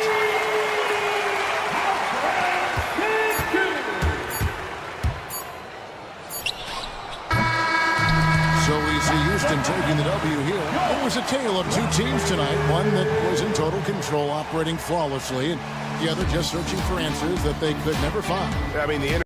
So we see Houston taking the W here. It was a tale of two teams tonight. One that was in total control, operating flawlessly, and the other just searching for answers that they could never find. I mean, the